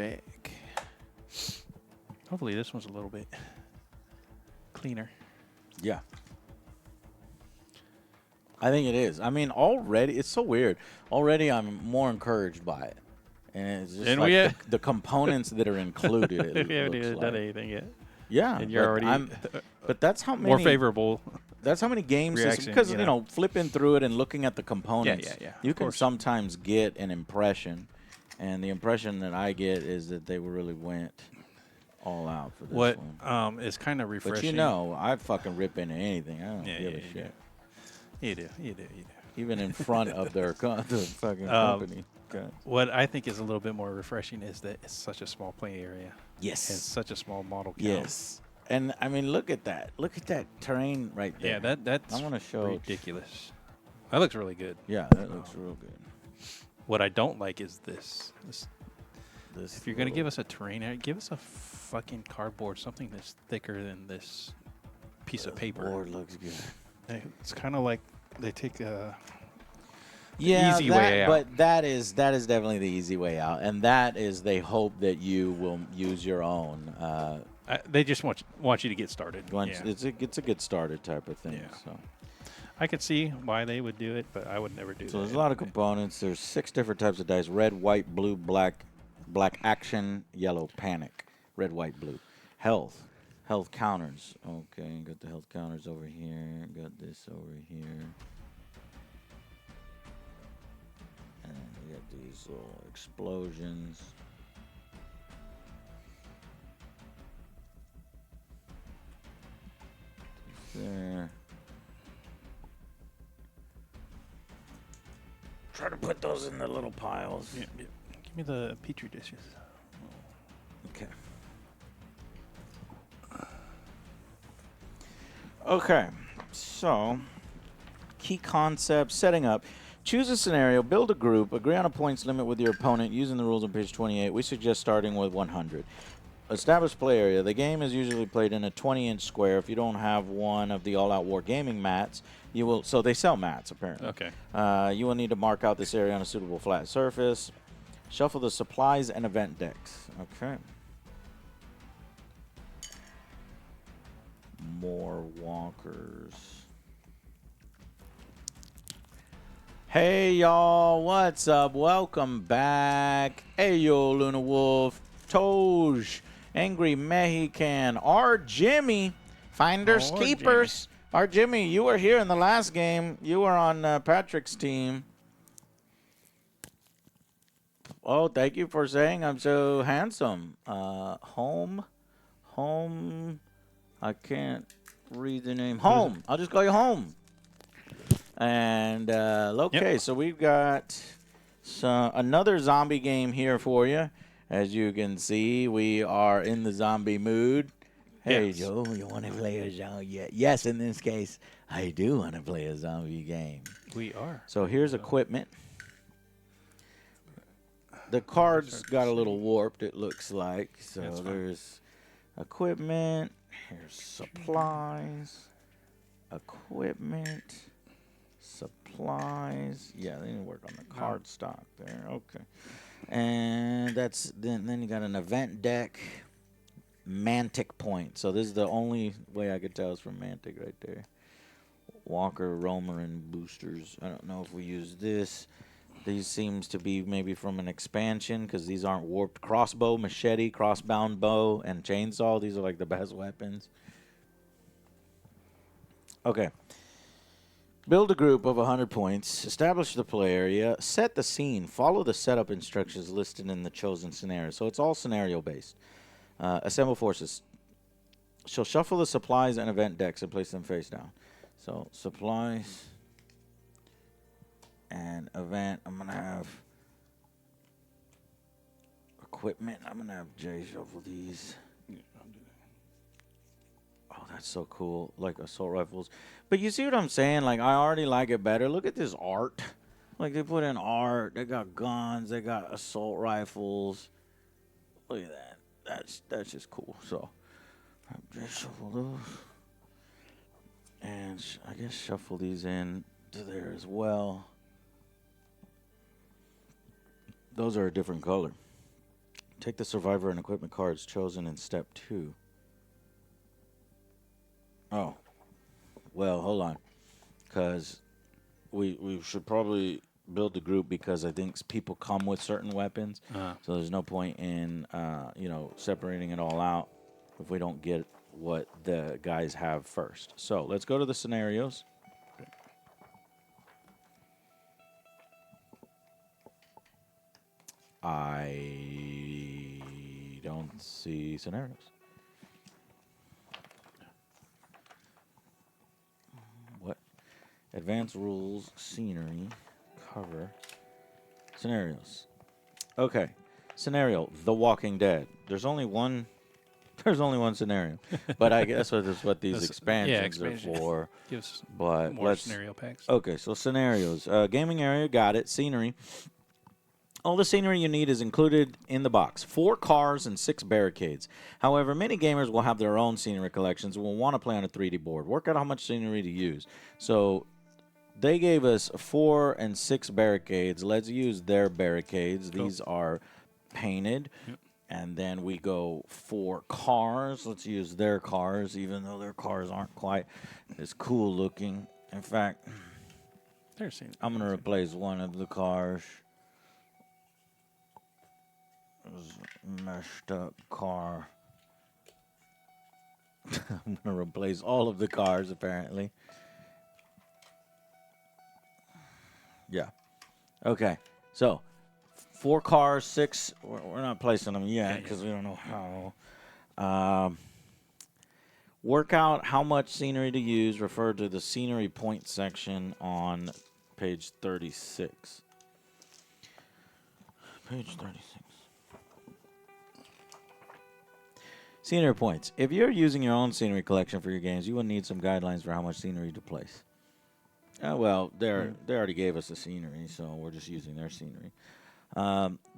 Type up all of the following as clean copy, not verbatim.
back. Hopefully this one's a little bit cleaner. Yeah. I think it is. I mean, already, it's so weird. Already I'm more encouraged by it. And it's just And like the components that are included. We haven't even like. done anything yet. Yeah. And you're already but that's how many. more favorable. That's how many games. Reaction, Because, flipping through it and looking at the components, yeah, you can sometimes get an impression. And the impression that I get is that they really went all out for this one. What is kind of refreshing. But I fucking rip into anything. I don't give a shit. You do. Even in front of the fucking company. What I think is a little bit more refreshing is that it's such a small play area. Yes. And such a small model count. Yes. And, I mean, look at that. Look at that terrain right there. Yeah, that's I want to show ridiculous. That looks really good. Yeah, that looks real good. What I don't like is this. If you're going to give us a terrain area, give us a fucking cardboard, something that's thicker than this piece of paper. The board looks good. It's kind of like they take a easy way out. But that is definitely the easy way out. And that is they hope that you will use your own. They just want you to get started. It's a get started type of thing. Yeah. So I could see why they would do it, but I would never do that. So there's a lot of components. There's 6 different types of dice: red, white, blue, black action, yellow panic, red, white, blue. Health counters. Okay, got the health counters over here. Got this over here. And we got these little explosions. There. Try to put those in the little piles. Yeah. Give me the Petri dishes. Okay. Okay. So, key concepts, setting up. Choose a scenario, build a group, agree on a points limit with your opponent using the rules on page 28. We suggest starting with 100. Establish play area. The game is usually played in a 20-inch square. If you don't have one of the all-out war gaming mats, you will. So they sell mats apparently. Okay. You will need to mark out this area on a suitable flat surface. Shuffle the supplies and event decks. Okay. More walkers. Hey y'all, what's up? Welcome back. Hey yo, Luna Wolf, Toj, Angry Mexican, our Jimmy, Finders Keepers. Our Jimmy, you were here in the last game. You were on Patrick's team. Oh, thank you for saying I'm so handsome. Home. I can't read the name. Home. I'll just call you Home. And, okay, so we've got another zombie game here for you. As you can see, we are in the zombie mood. Hey, yes. Joe, you want to play a zombie? Yes, in this case, I do want to play a zombie game. We are. So here's equipment. The cards got a little warped, it looks like. So there's equipment. Here's supplies. Equipment. Supplies. Yeah, they didn't work on the card stock there. Okay. And that's then you got an event deck. Mantic point. So this is the only way I could tell it's from Mantic right there. Walker, Roamer, and boosters. I don't know if we use this. These seems to be maybe from an expansion because these aren't warped. Crossbow, machete, crossbound bow, and chainsaw. These are like the best weapons. Okay. Build a group of 100 points. Establish the play area. Set the scene. Follow the setup instructions listed in the chosen scenario. So it's all scenario-based. Assemble forces. She'll shuffle the supplies and event decks and place them face down. So supplies and event. I'm going to have equipment. I'm going to have Jay shuffle these. Oh, that's so cool. Like assault rifles. But you see what I'm saying? Like, I already like it better. Look at this art. Like, they put in art. They got guns. They got assault rifles. Look at that. That's just cool. So, just shuffle those. And I guess shuffle these in to there as well. Those are a different color. Take the survivor and equipment cards chosen in step 2. Oh. Well, hold on. Because we should probably build the group because I think people come with certain weapons. So there's no point in, separating it all out if we don't get what the guys have first. So let's go to the scenarios. I don't see scenarios. What? Advanced rules, scenery, cover, scenarios. Okay. Scenario, The Walking Dead. There's only one scenario. But I guess that's what these expansions are for. Gives but more scenario packs. Okay, so scenarios. Gaming area, got it. Scenery. All the scenery you need is included in the box. 4 cars and 6 barricades. However, many gamers will have their own scenery collections and will want to play on a 3D board. Work out how much scenery to use. So they gave us 4 and 6 barricades. Let's use their barricades. Cool. These are painted. Yep. And then we go 4 cars. Let's use their cars, even though their cars aren't quite as cool looking. In fact, I'm going to replace one of the cars. Messed up car. I'm going to replace all of the cars, apparently. Yeah. Okay. So, 4 cars, 6. We're not placing them yet because we don't know how. Work out how much scenery to use. Refer to the scenery point section on page 36. Page 36. Scenery points. If you're using your own scenery collection for your games, you will need some guidelines for how much scenery to place. Well, they already gave us the scenery, so we're just using their scenery.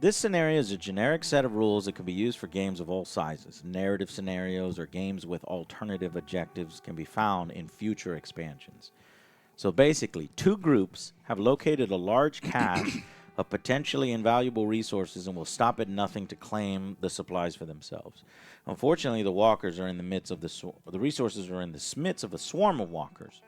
This scenario is a generic set of rules that can be used for games of all sizes. Narrative scenarios or games with alternative objectives can be found in future expansions. So basically, 2 groups have located a large cache of potentially invaluable resources and will stop at nothing to claim the supplies for themselves. Unfortunately, the walkers are in the midst of the resources are in the midst of a swarm of walkers.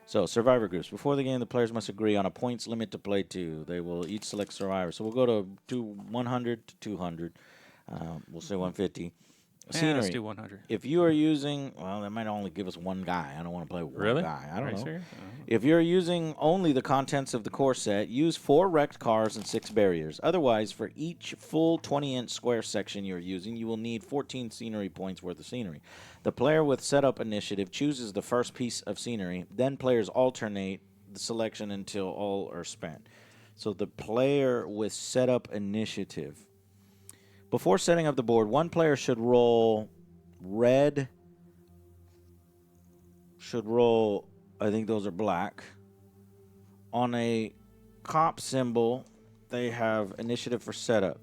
So, survivor groups. Before the game, the players must agree on a points limit to play to. They will each select survivor. So, we'll go to 100 to 200. We'll say 150. Scenery. Let's do 100. If you are using, well, that might only give us one guy. I don't want to play with one guy. I don't know. Serious? If you're using only the contents of the core set, use 4 wrecked cars and 6 barriers. Otherwise, for each full 20-inch square section you're using, you will need 14 scenery points worth of scenery. The player with setup initiative chooses the first piece of scenery. Then players alternate the selection until all are spent. So the player with setup initiative. Before setting up the board, one player should roll red. I think those are black. On a cop symbol, they have initiative for setup.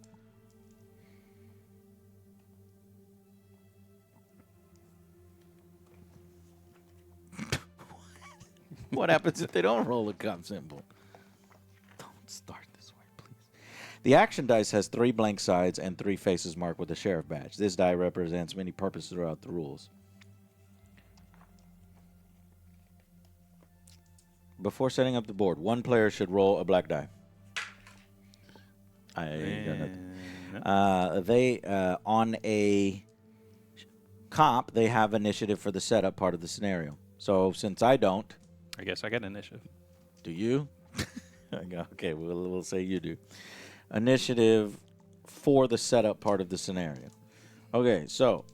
What happens if they don't roll a cop symbol? Don't start this way, please. The action dice has 3 blank sides and 3 faces marked with a sheriff badge. This die represents many purposes throughout the rules. Before setting up the board, one player should roll a black die. I got nothing. On a cop, they have initiative for the setup part of the scenario. So since I don't, I guess I got initiative. Do you? Okay, we'll say you do. Initiative for the setup part of the scenario. Okay, so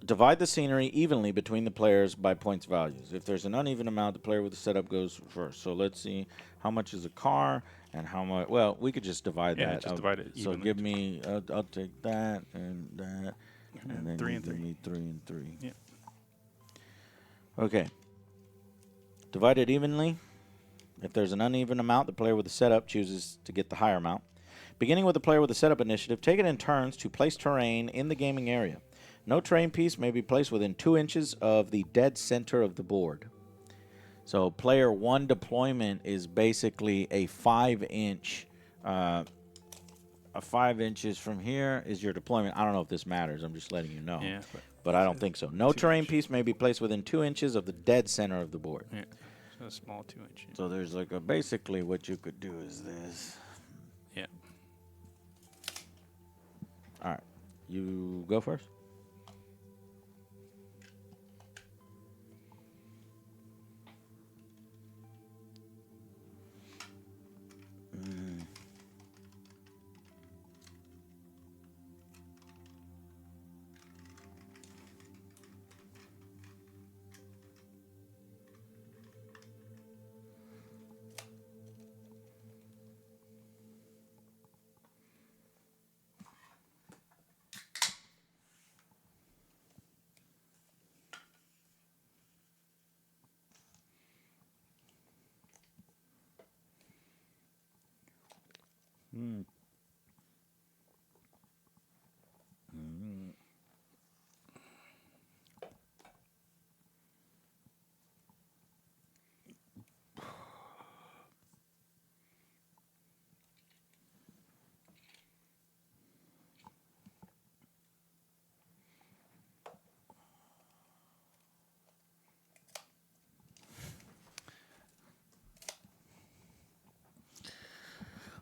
divide the scenery evenly between the players by points values. If there's an uneven amount, the player with the setup goes first. So let's see how much is a car and how much. Well, we could just divide that. Yeah, just divide it evenly. So give me. I'll take that and that, and then 3 and 3. Give me 3 and 3. Yeah. Okay. Divide it evenly. If there's an uneven amount, the player with the setup chooses to get the higher amount. Beginning with the player with the setup initiative, take it in turns to place terrain in the gaming area. No terrain piece may be placed within 2 inches of the dead center of the board. So player 1 deployment is basically a 5-inch 5 inches from here is your deployment. I don't know if this matters. I'm just letting you know. Yeah, But I don't think so. No 2 terrain inches. piece may be placed within 2 inches of the dead center of the board. Yeah, so a small 2 inch. So there's like a basically what you could do is this. Yeah. All right, you go first.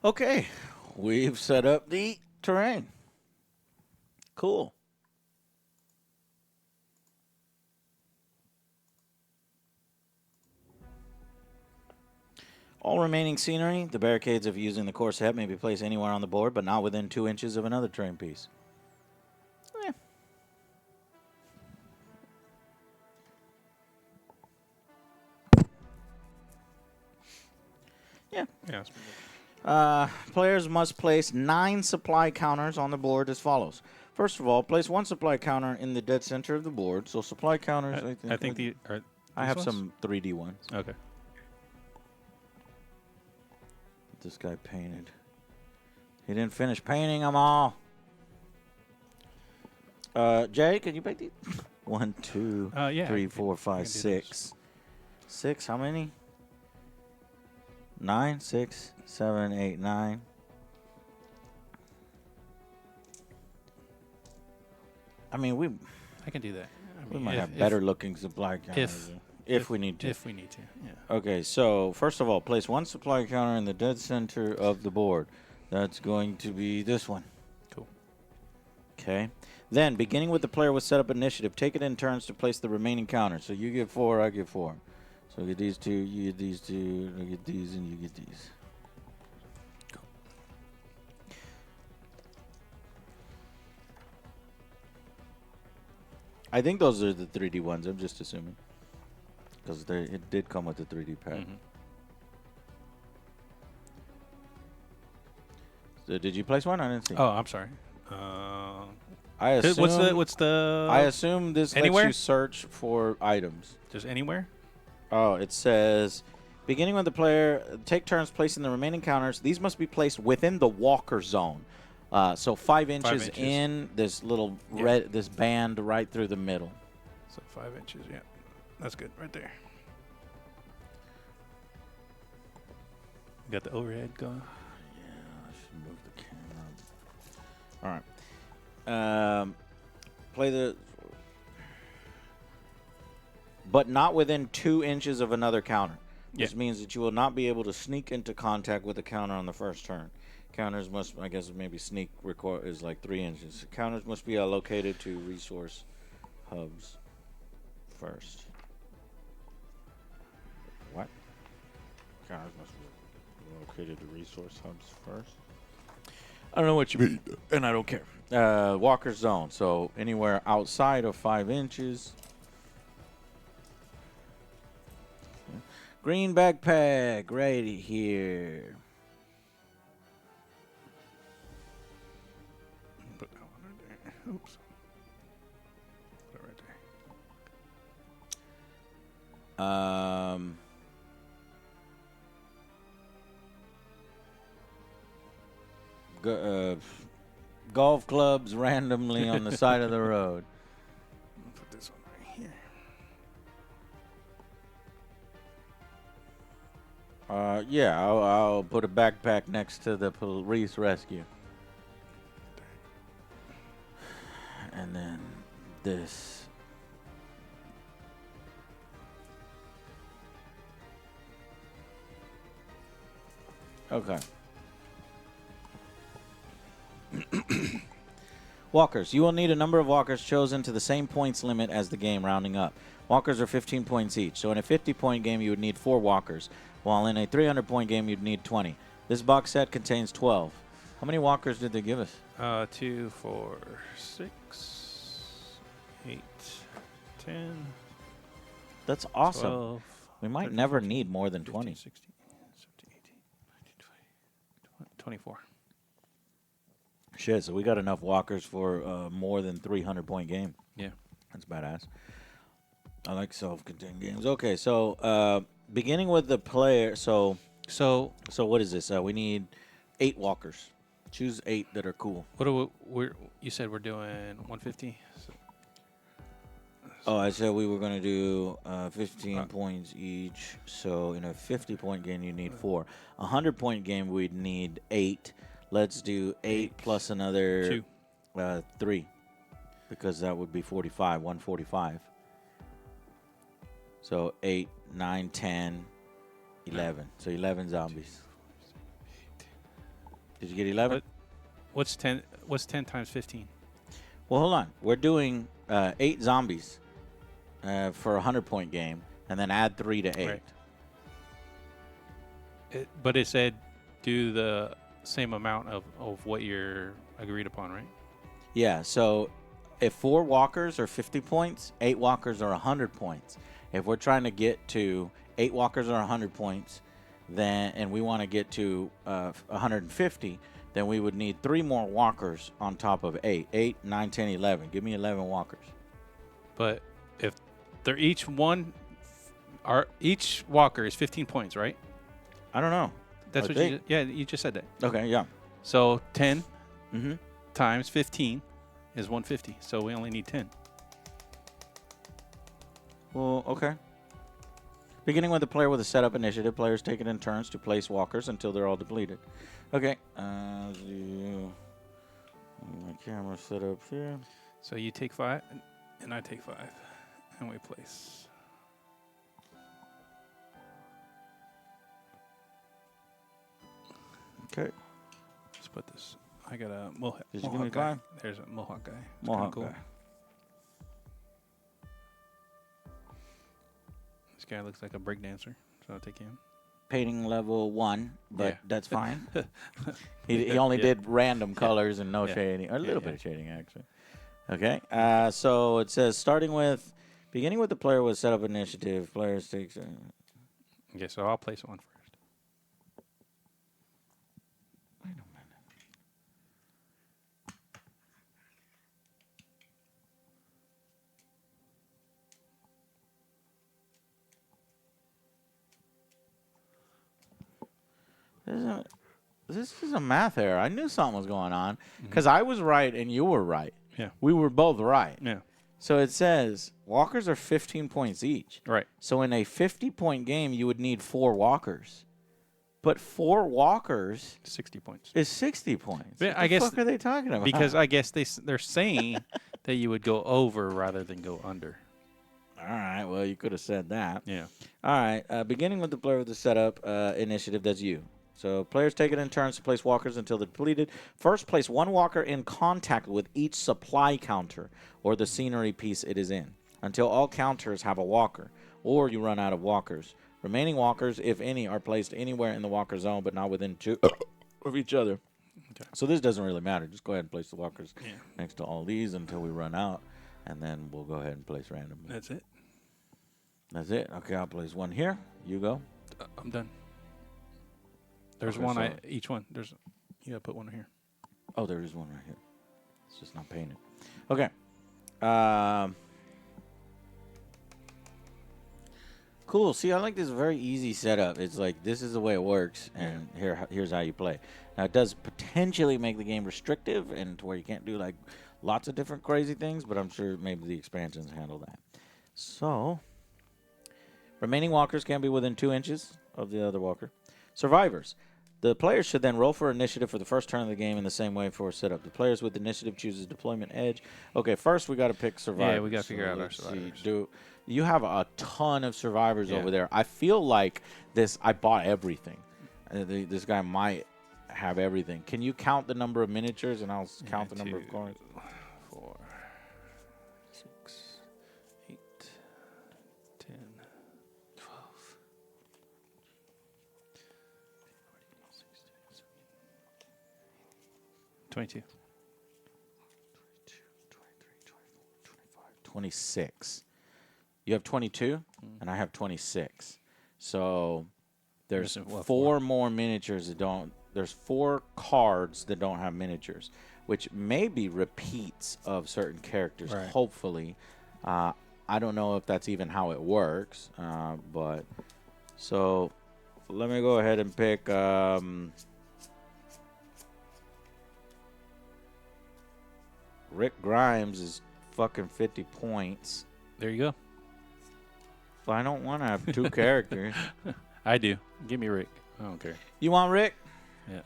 Okay, we've set up the terrain. Cool. All remaining scenery, the barricades of using the core set may be placed anywhere on the board, but not within 2 inches of another terrain piece. Eh. Yeah. Yeah. That's pretty good. Players must place 9 supply counters on the board as follows. First of all, place 1 supply counter in the dead center of the board. So supply counters, I think the. Are I have these some 3D ones. Okay. This guy painted. He didn't finish painting them all. Jay, can you paint these? 1, 2, Yeah, 3, I 4, can 5, do 6. 6, how many? 9, 6, 7, 8, 9. I mean, I can do that. I we mean, might have better looking supply counters. If we need to. If we need to, yeah. Okay, so first of all, place 1 supply counter in the dead center of the board. That's going to be this one. Cool. Okay. Then, beginning with the player with setup initiative, take it in turns to place the remaining counters. So you get 4, I get 4. So I get these 2, you get these 2, I get these, and you get these. Cool. I think those are the 3D ones. I'm just assuming. Because it did come with the 3D pack. Mm-hmm. So did you place one? I didn't see. Oh, I'm sorry. I assume. What's the? I assume this Anywhere? lets you search for items. Just anywhere. Oh, it says, beginning with the player, take turns placing the remaining counters. These must be placed within the walker zone. So 5 inches in this little red, this band right through the middle. So 5 inches. Yeah, that's good right there. Got the overhead going. Yeah, I should move the camera. All right. Play the... But not within 2 inches of another counter. This means that you will not be able to sneak into contact with the counter on the first turn. Counters must, I guess maybe sneak is like 3 inches. Counters must be allocated to resource hubs first. What? Counters must be located to resource hubs first? I don't know what you mean, and I don't care. Walker zone, so anywhere outside of 5 inches. Green backpack right here. Put that one right there. Oops. Put it right there. Golf clubs randomly on the side of the road. I'll put this one right here. Yeah, I'll put a backpack next to the police rescue. And then this. Okay. Walkers. You will need a number of walkers chosen to the same points limit as the game, rounding up. Walkers are 15 points each. So in a 50-point game, you would need 4 walkers, while in a 300-point game, you'd need 20. This box set contains 12. How many walkers did they give us? 2, 4, 6, 8, 10. That's awesome. 12, We might 13, never 14, need more than 15, 20. 16, 17, 18, 19, 20, 24. Shit, so we got enough walkers for more than 300-point game. Yeah. That's badass. I like self-contained games. Okay, so beginning with the player. So what is this? We need 8 walkers. Choose 8 that are cool. What do you said we're doing 150? Oh, I said we were going to do 15 points each. So in a 50-point game, you need 4. A 100-point game, we'd need 8. Let's do 8 plus another 3, because that would be 45, 145. So 8, 9, 10, 11. So 11 zombies. Did you get 11? What's 10? What's 10 times 15? Well, hold on. We're doing 8 zombies for a 100-point game, and then add 3 to 8. Right. But it said do the same amount of what you're agreed upon, right? Yeah. So if 4 walkers are 50 points, 8 walkers are 100 points. If we're trying to get to 8 walkers are 100 points, then and we want to get to 150, then we would need 3 more walkers on top of 8. 8, 9, 10, 11. Give me 11 walkers. But if they're each walker is 15 points, right? I don't know. That's what you you just said that. Okay, yeah. So 10 times 15 is 150. So we only need 10. Well, okay. Beginning with the player with a setup initiative, players take it in turns to place walkers until they're all depleted. Okay. My camera setup here. So you take 5, and I take 5, and we place. Okay. Let's put this. I got a Mohawk. Did you give me guy. 5? There's a Mohawk guy. It's Mohawk cool. guy. This guy looks like a breakdancer, so I'll take him. Painting level 1, but that's fine. he Yeah. only did random colors and no Yeah. shading, or a little bit of shading actually. Okay. So it says beginning with the player with setup initiative, players take. Okay, so I'll place one first. Wait a minute. This is a math error. I knew something was going on because I was right and you were right. Yeah. We were both right. Yeah. So it says walkers are 15 points each. Right. So in a 50-point game, you would need 4 walkers. But 4 walkers 60 points. is 60 points. Yeah, What I the guess fuck are they talking about? Because I guess they're saying that you would go over rather than go under. All right. Well, you could have said that. Yeah. All right. Beginning with the player with the setup initiative, that's you. So players take it in turns to place walkers until they're depleted. First, place 1 walker in contact with each supply counter or the scenery piece it is in until all counters have a walker, or you run out of walkers. Remaining walkers, if any, are placed anywhere in the walker zone, but not within 2 of each other. Okay. So this doesn't really matter. Just go ahead and place the walkers next to all these until we run out, and then we'll go ahead and place randomly. That's it. That's it. Okay, I'll place 1 here. You go. I'm done. There's Okay, one. so- Each one. You gotta put one here. Oh, there is one right here. It's just not painted. Okay. Cool. See, I like this very easy setup. It's like this is the way it works, and here's how you play. Now, it does potentially make the game restrictive and to where you can't do like lots of different crazy things, but I'm sure maybe the expansions handle that. So, remaining walkers can be within 2 inches of the other walker. Survivors. The players should then roll for initiative for the first turn of the game in the same way for setup. The players with initiative chooses deployment edge. Okay, first we got to pick survivors. Yeah, we got to figure out our let's survivors. You have a ton of survivors Yeah. over there. I feel like I bought everything. This guy might have everything. Can you count the number of miniatures, and I'll count the number of cards? 4, 6, 8, 10, 12, 22. 26. You have 22, and I have 26. So there's Missing what, four more miniatures that don't. There's 4 cards that don't have miniatures, which may be repeats of certain characters. Right. Hopefully, I don't know if that's even how it works. But so let me go ahead and pick. Rick Grimes is fucking 50 points. There you go. But I don't want to have 2 characters. I do. Give me Rick. I don't care. You want Rick? Yeah.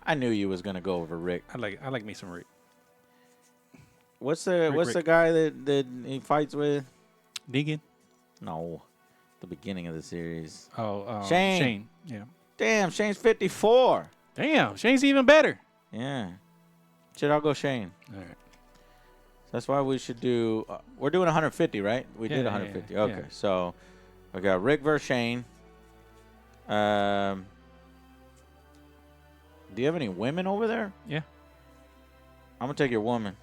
I knew you was gonna go over Rick. I like me some Rick. What's the guy that he fights with? Negan? No, the beginning of the series. Oh, Shane. Yeah. Damn, Shane's 54. Damn, Shane's even better. Yeah. Shit, I'll go Shane. All right. That's why we should do. We're doing 150, right? We did 150. Okay, yeah. so we got Rick versus Shane. Do you have any women over there? Yeah. I'm gonna take your woman.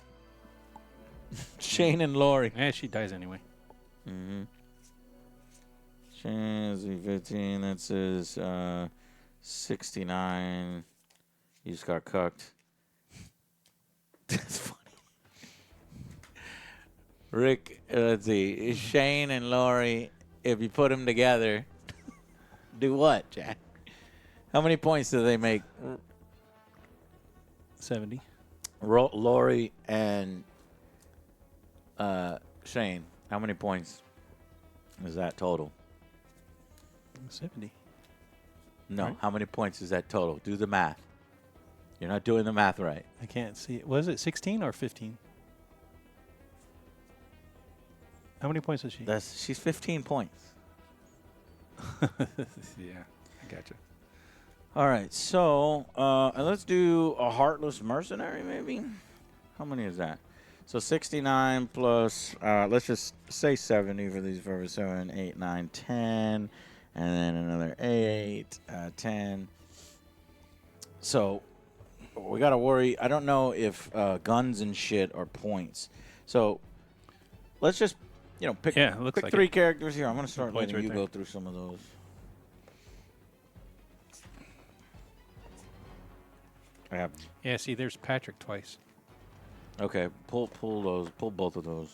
Shane and Lori. Yeah, she dies anyway. Mm-hmm. Shane is 15. That says 69. You just got cucked. That's funny. Rick, let's see. Shane and Lori, if you put them together, do what, Jack? How many points do they make? 70. Lori and Shane, how many points is that total? 70. No, Right. how many points is that total? Do the math. You're not doing the math right. I can't see it. Was it 16 or 15? How many points is she? She's 15 points. Yeah, I gotcha. All right, so and let's do a Heartless Mercenary, maybe. How many is that? So 69 plus, let's just say 70 for these for 7, 8, 9, 10, and then another 8, 10. So we got to worry. I don't know if guns and shit are points. So let's just, pick, looks pick like 3 it. characters here. I'm going to start Points letting right you there. go through some of those. I have. Yeah, see, there's Patrick twice. Okay, pull those. Pull both of those.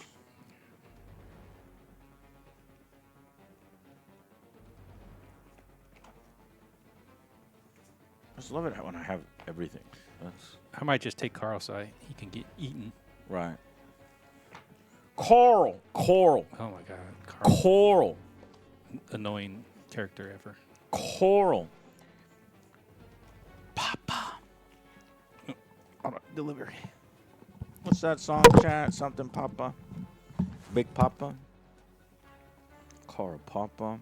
I just love it when I have everything. That's I might just take Carl's side. He can get eaten. right. Coral. Oh my God, Carl, Coral. annoying character ever. Coral. Papa. Delivery. What's that song, chat? Something Papa. Big Papa. Coral Papa.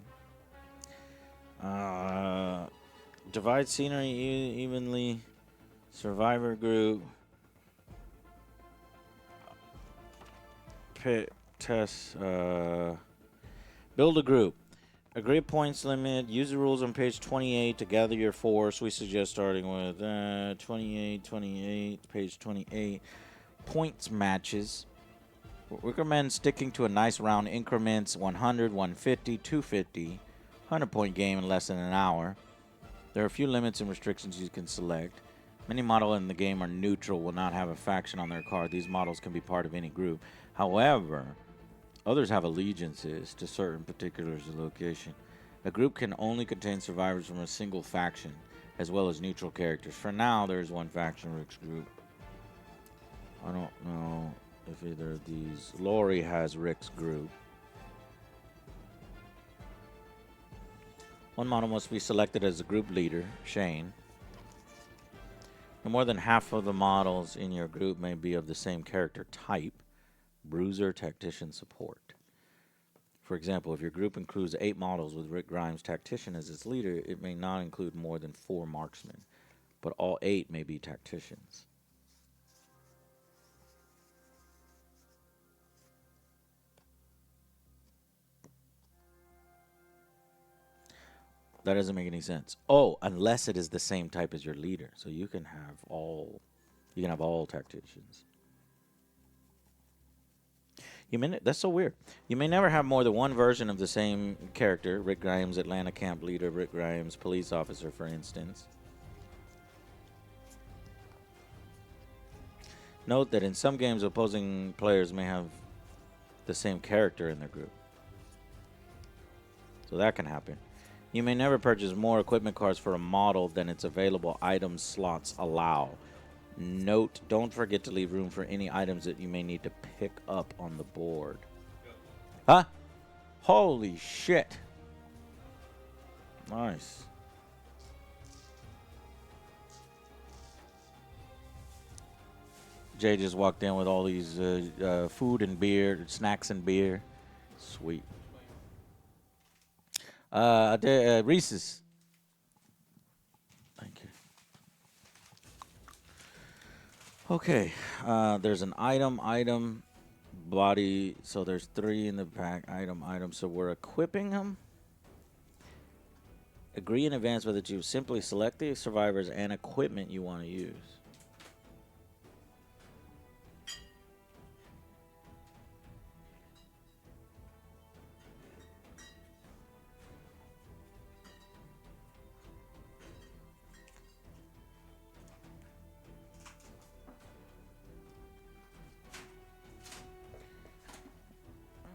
Divide scenery evenly. Survivor group. Test. Build a group. Agree points limit. Use the rules on page 28 to gather your force. We suggest starting with 28, page 28. Points matches. We recommend sticking to a nice round increments, 100, 150, 250, 100-point game in less than an hour. There are a few limits and restrictions you can select. Many models in the game are neutral, will not have a faction on their card. These models can be part of any group. However, others have allegiances to certain particular location. A group can only contain survivors from a single faction, as well as neutral characters. For now, there is one faction, Rick's group. I don't know if either of these. Lori has Rick's group. One model must be selected as the group leader, Shane. No more than half of the models in your group may be of the same character type, bruiser, tactician, support. For example, if your group includes 8 models with Rick Grimes, tactician, as its leader, it may not include more than 4 marksmen, but all 8 may be tacticians. That doesn't make any sense. Oh, unless it is the same type as your leader. So you can have all tacticians. That's so weird. You may never have more than one version of the same character. Rick Grimes, Atlanta camp leader, Rick Grimes, police officer, for instance. Note that in some games, opposing players may have the same character in their group. So that can happen. You may never purchase more equipment cards for a model than its available item slots allow. Note, don't forget to leave room for any items that you may need to pick up on the board. Huh? Holy shit. Nice. Jay just walked in with all these food and beer, snacks and beer. Sweet. Reese's. Thank you. Okay. There's an item, body. So there's 3 in the pack. Item. So we're equipping them. Agree in advance whether you simply select the survivors and equipment you want to use.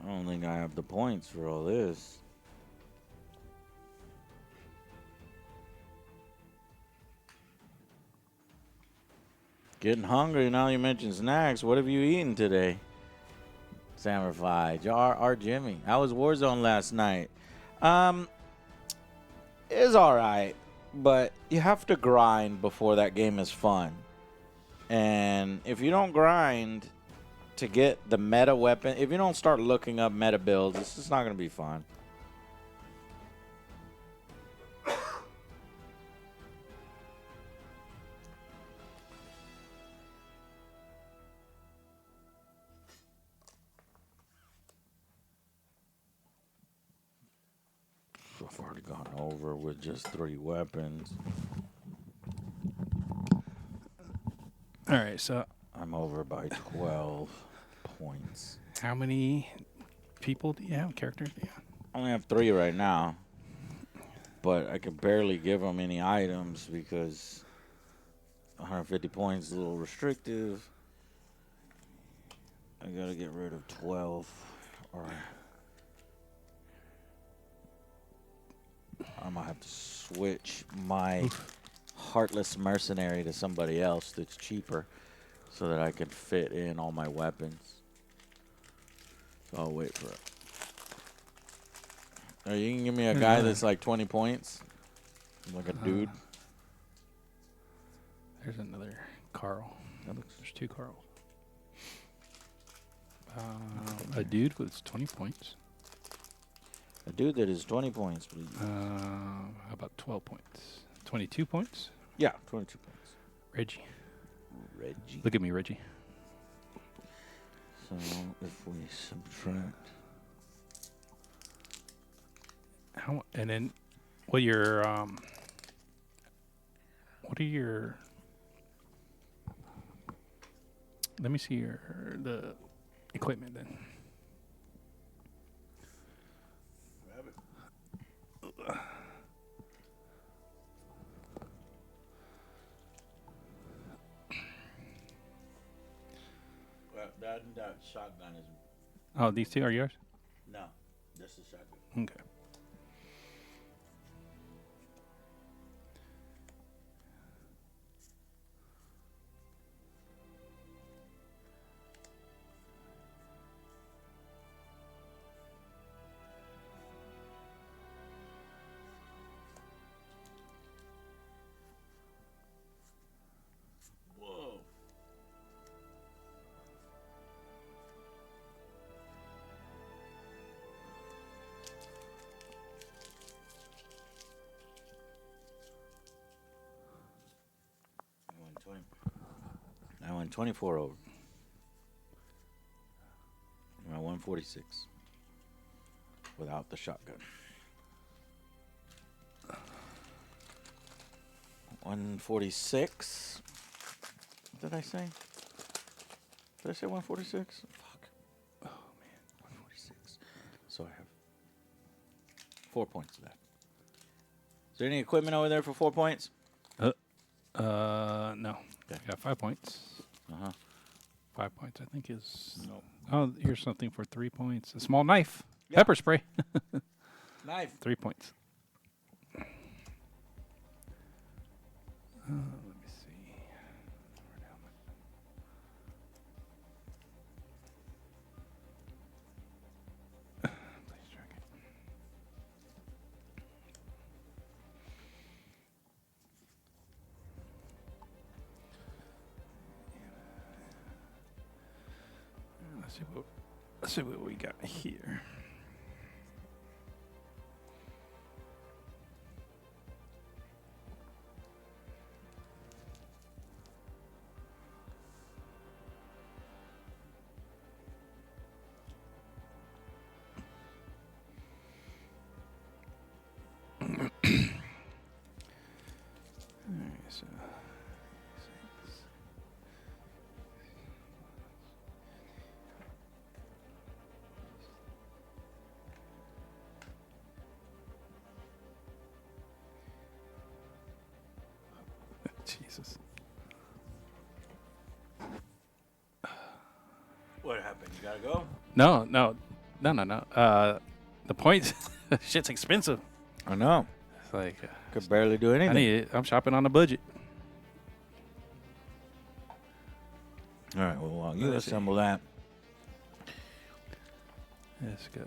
I don't think I have the points for all this. Getting hungry now you mention snacks. What have you eaten today? Samurai R. Jimmy. How was Warzone last night? It's alright, but you have to grind before that game is fun. And if you don't grind to get the meta weapon, if you don't start looking up meta builds, it's just not going to be fun. I've already gone over with just 3 weapons. All right, so I'm over by 12 points. how many people do you have? Characters do you have? I only have 3 right now, but I can barely give them any items because 150 points is a little restrictive. I gotta get rid of 12, or I might have to switch my Heartless Mercenary to somebody else that's cheaper so that I can fit in all my weapons. So I'll wait for it. You can give me a guy that's like 20 points, like a dude. There's another Carl. There's 2 Carls. A dude with 20 points. A dude that is 20 points, please. How about 12 points? 22 points? Yeah, 22 points. Reggie. Reggie. Look at me, Reggie. So if we subtract. And then what are your let me see the equipment then. That shotgun is. Oh, these 2 are yours? No, this is shotgun. Okay. And 24 over. You're at 146. Without the shotgun. 146. What did I say? Did I say 146? Fuck. Oh, man. 146. So I have 4 points left. Is there any equipment over there for 4 points? No. I got 5 points. 5 points, I think, is... No. Oh, here's something for 3 points. A small knife. Yeah. Pepper spray. Knife. 3 points. Let me see. We're down there. Please track it. Let's see what we got here. So, Jesus. What happened? You gotta go? No. The points, shit's expensive. I know. It's like Could barely do anything. I need it. I'm shopping on a budget. All right, well, while you Let's see. assemble that. Let's go.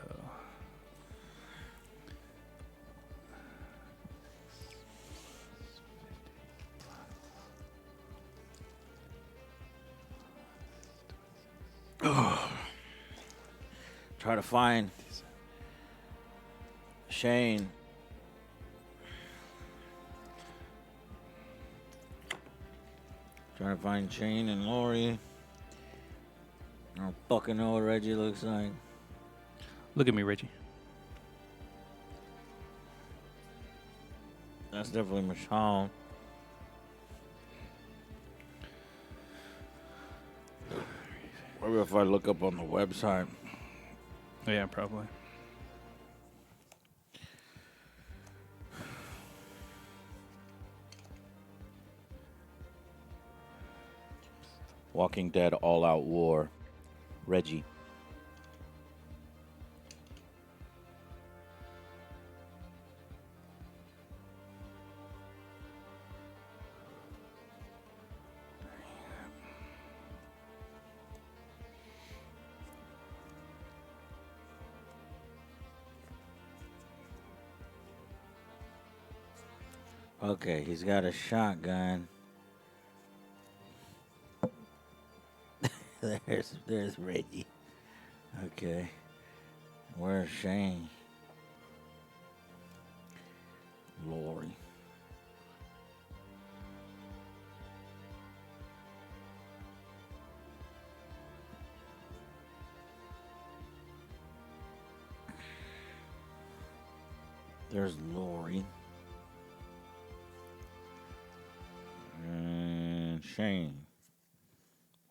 Try to find Shane. Trying to find Shane and Lori. I don't fucking know what Reggie looks like. Look at me, Reggie. That's definitely Michonne. Maybe if I look up on the website. Yeah, probably. Walking Dead All Out War. Reggie. Okay, he's got a shotgun. There's Reggie. Okay. Where's Shane? Lori. There's Lori. And Shane.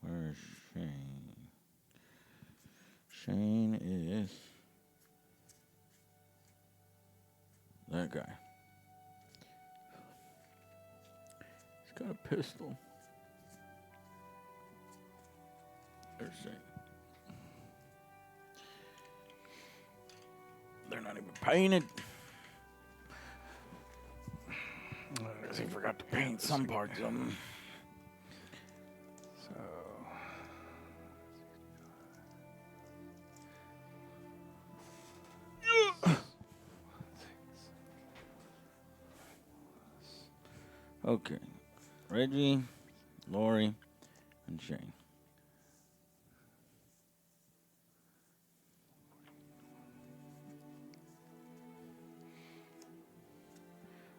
Where's Shane? Shane is that guy. He's got a pistol. There's Shane. They're not even painted. Because he forgot to paint some parts of them. So, Okay. Reggie, Lori, and Shane.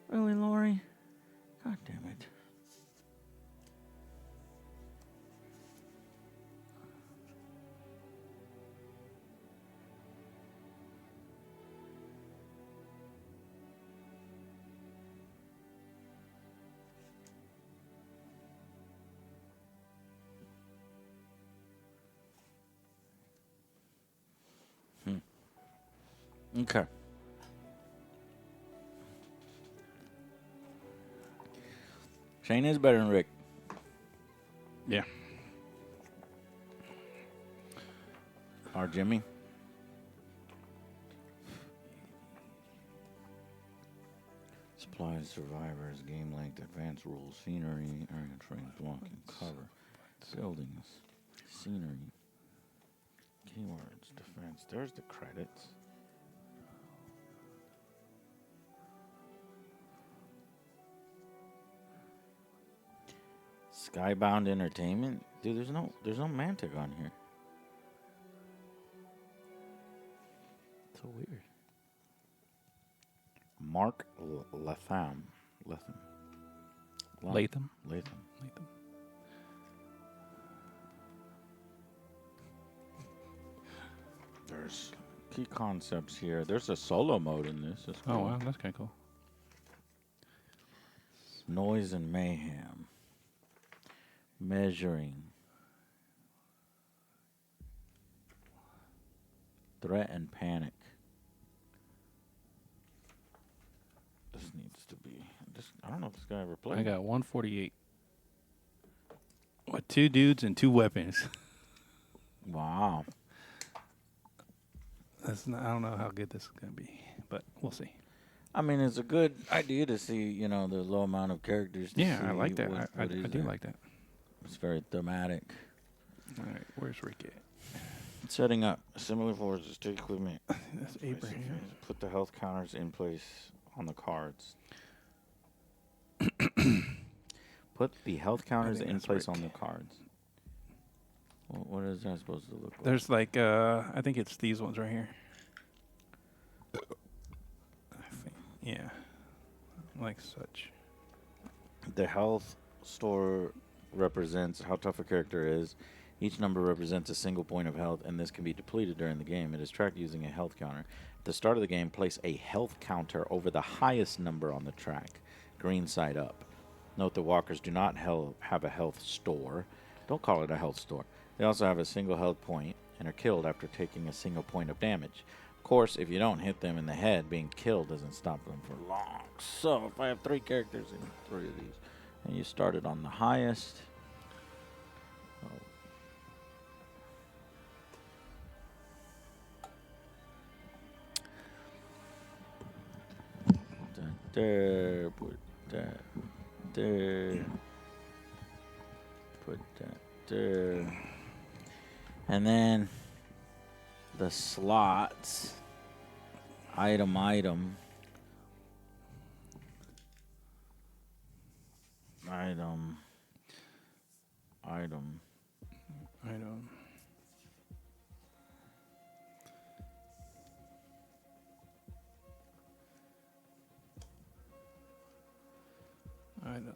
Really, Lori? God damn it. Okay. Shane is better than Rick. Yeah. Or Jimmy. Supplies, survivors, game length, advanced rules, scenery, area terrain, blocking, cover, buildings, scenery, keywords, defense. There's the credits. Skybound Entertainment? Dude, there's no Mantic on here. So weird. Mark Latham. Latham. There's key concepts here. There's a solo mode in this. That's cool. Oh, wow. That's kind of cool. Noise and mayhem. Measuring. Threat and panic. This needs to be. I don't know if this guy ever played. I got 148. What, 2 dudes and 2 weapons? Wow. I don't know how good this is going to be, but we'll see. I mean, it's a good idea to see, the low amount of characters. Yeah, I like that. I do like that. It's very thematic. All right, where's Rick at? Setting up similar forces to equipment. That's Abraham. Put the health counters in place on the cards. Put the health counters in place on the cards. What is that supposed to look like? There's like, I think it's these ones right here. Yeah, like such. The health store represents how tough a character is. Each number represents a single point of health, and this can be depleted during the game. It is tracked using a health counter. At the start of the game, place a health counter over the highest number on the track, green side up. Note that walkers do not have a health store. Don't call it a health store. They also have a single health point and are killed after taking a single point of damage. Of course, if you don't hit them in the head, being killed doesn't stop them for long. So, if I have 3 characters in 3 of these, and you started on the highest... There, put that there, put that there, and then the slots, item, item, item, item, Item. I don't.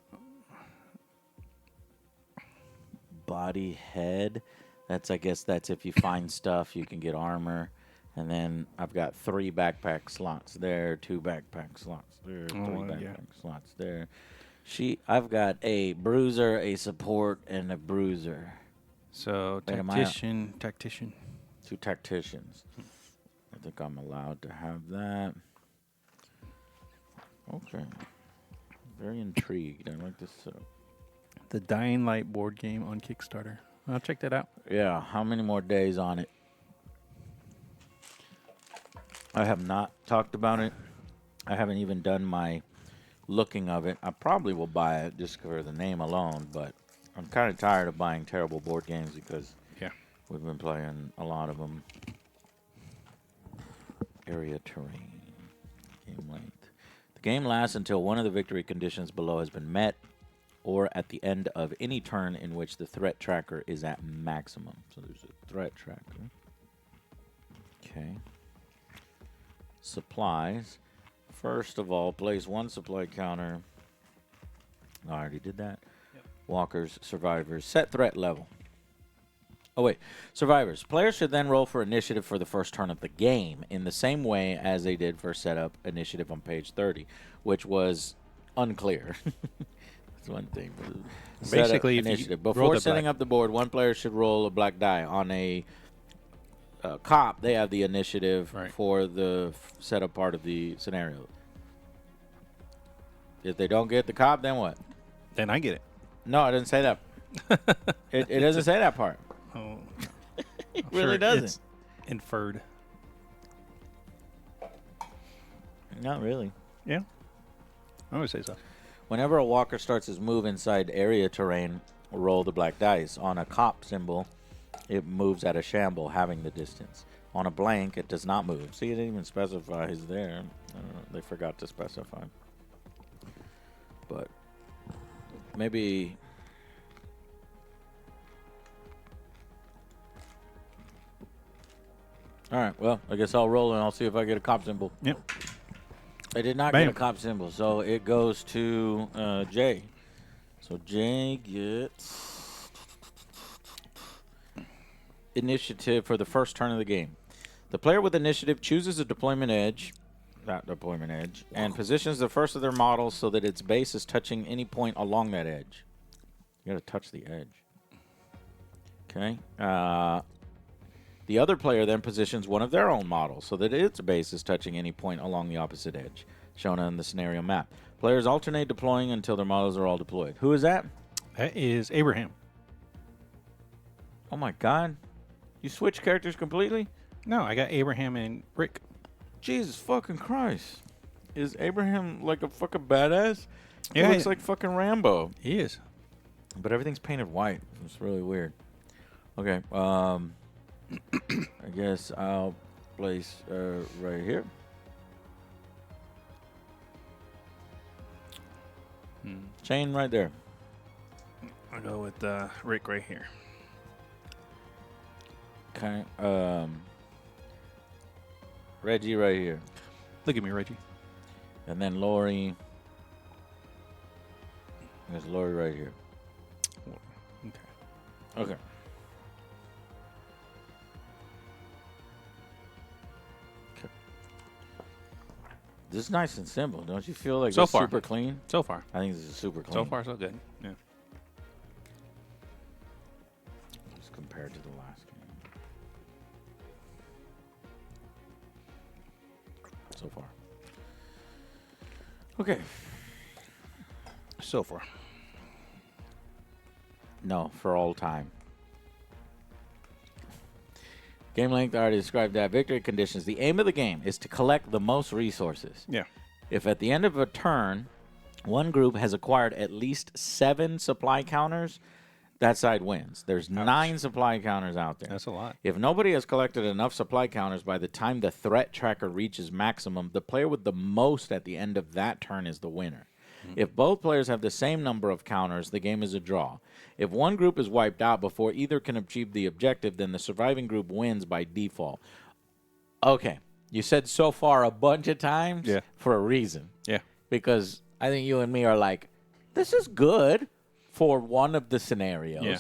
body, head. I guess that's if you find stuff, you can get armor. And then I've got 3 backpack slots there, 2 backpack slots there, 3 backpack slots there. I've got a bruiser, a support, and a bruiser. So, Wait, tactician. 2 tacticians. I think I'm allowed to have that. Okay. Very intrigued. I like this setup. The Dying Light board game on Kickstarter. I'll check that out. Yeah, how many more days on it? I have not talked about it. I haven't even done my looking of it. I probably will buy it just for the name alone, but I'm kind of tired of buying terrible board games because we've been playing a lot of them. Area terrain. Game length. The game lasts until one of the victory conditions below has been met or at the end of any turn in which the threat tracker is at maximum. So there's a threat tracker. Okay. Supplies. First of all, place 1 supply counter. I already did that. Yep. Walkers, survivors. Set threat level. Oh, wait. Survivors. Players should then roll for initiative for the first turn of the game in the same way as they did for setup initiative on page 30, which was unclear. That's one thing. Basically, initiative. Before setting up the board, 1 player should roll a black die on a cop, they have the initiative Right. for the setup part of the scenario. If they don't get the cop, then what? Then I get it. No, I didn't say that. It doesn't say that part. Oh, It I'm really sure doesn't. It's inferred. Not really. Yeah. I would say so. Whenever a walker starts his move inside area terrain, roll the black dice. On a cop symbol, it moves at a shamble, having the distance. On a blank, it does not move. See, it didn't even specify he's there. I don't know, they forgot to specify. But maybe... All right, well, I guess I'll roll and I'll see if I get a cop symbol. Yep. I did not Bam. get a cop symbol, so it goes to Jay. So Jay gets initiative for the first turn of the game. The player with initiative chooses a deployment edge, and positions the first of their models so that its base is touching any point along that edge. You got to touch the edge. Okay. The other player then positions one of their own models so that its base is touching any point along the opposite edge, shown on the scenario map. Players alternate deploying until their models are all deployed. Who is that? That is Abraham. Oh my God. You switch characters completely? No, I got Abraham and Rick. Jesus fucking Christ. Is Abraham like a fucking badass? Yeah, He looks like fucking Rambo. He is. But everything's painted white. It's really weird. Okay. I guess I'll place right here. Chain right there. I'll go with Rick right here. Okay. Reggie right here. Look at me, Reggie. And then Lori. There's Lori right here. Okay. Okay. This is nice and simple. Don't you feel like So it's far. super clean? So far. I think this is super clean. So far, so good. Yeah. Just compared to the last game. So far. Okay. So far. No, for all time. Game length, I already described that. Victory conditions. The aim of the game is to collect the most resources. Yeah. If at the end of a turn, one group has acquired at least 7 supply counters, that side wins. There's 9 supply counters out there. That's a lot. If nobody has collected enough supply counters by the time the threat tracker reaches maximum, the player with the most at the end of that turn is the winner. If both players have the same number of counters, the game is a draw. If one group is wiped out before either can achieve the objective, then the surviving group wins by default. Okay. You said so far a bunch of times for a reason. Yeah. Because I think you and me are like, this is good for one of the scenarios. Yeah.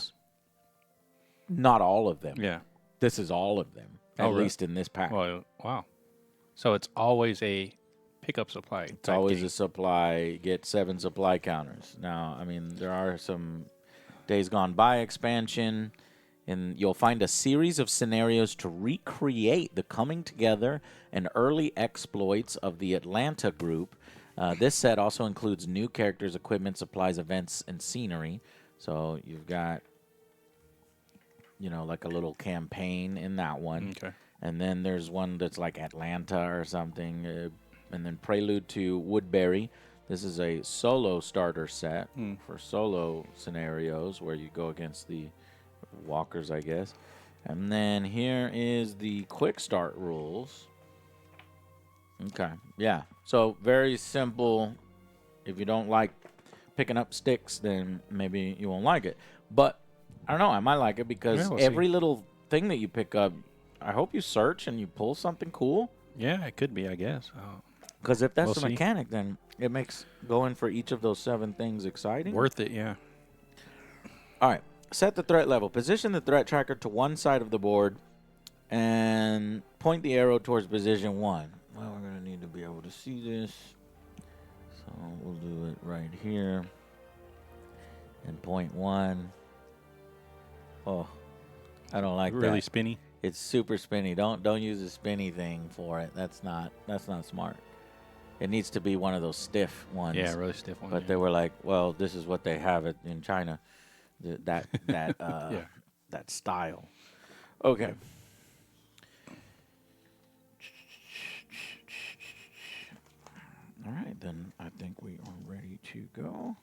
Not all of them. Yeah. This is all of them, at really? least in this pack. Well, wow. So it's always a pickup supply. It's always a supply, get 7 supply counters. Now, I mean, there are some Days Gone By expansion, and you'll find a series of scenarios to recreate the coming together and early exploits of the Atlanta group. This set also includes new characters, equipment, supplies, events, and scenery. So you've got, you know, like a little campaign in that one. Okay. And then there's one that's like Atlanta or something. And then Prelude to Woodbury. This is a solo starter set for solo scenarios where you go against the walkers, I guess. And then here is the quick start rules. Okay, yeah. So very simple. If you don't like picking up sticks, then maybe you won't like it. But I don't know. I might like it because every little thing that you pick up, I hope you search and you pull something cool. Yeah, it could be, I guess. Oh. Because if that's We'll the see. mechanic, then it makes going for each of those 7 things exciting. Worth it, yeah. All right. Set the threat level. Position the threat tracker to one side of the board and point the arrow towards position 1. Well, we're going to need to be able to see this. So we'll do it right here. And point 1. Oh, I don't like that. Really spinny. It's super spinny. Don't use a spinny thing for it. That's not smart. It needs to be one of those stiff ones. Yeah, really stiff one. But they were like, well, this is what they have it in China. That Yeah. that style. Okay. All right, then I think we are ready to go.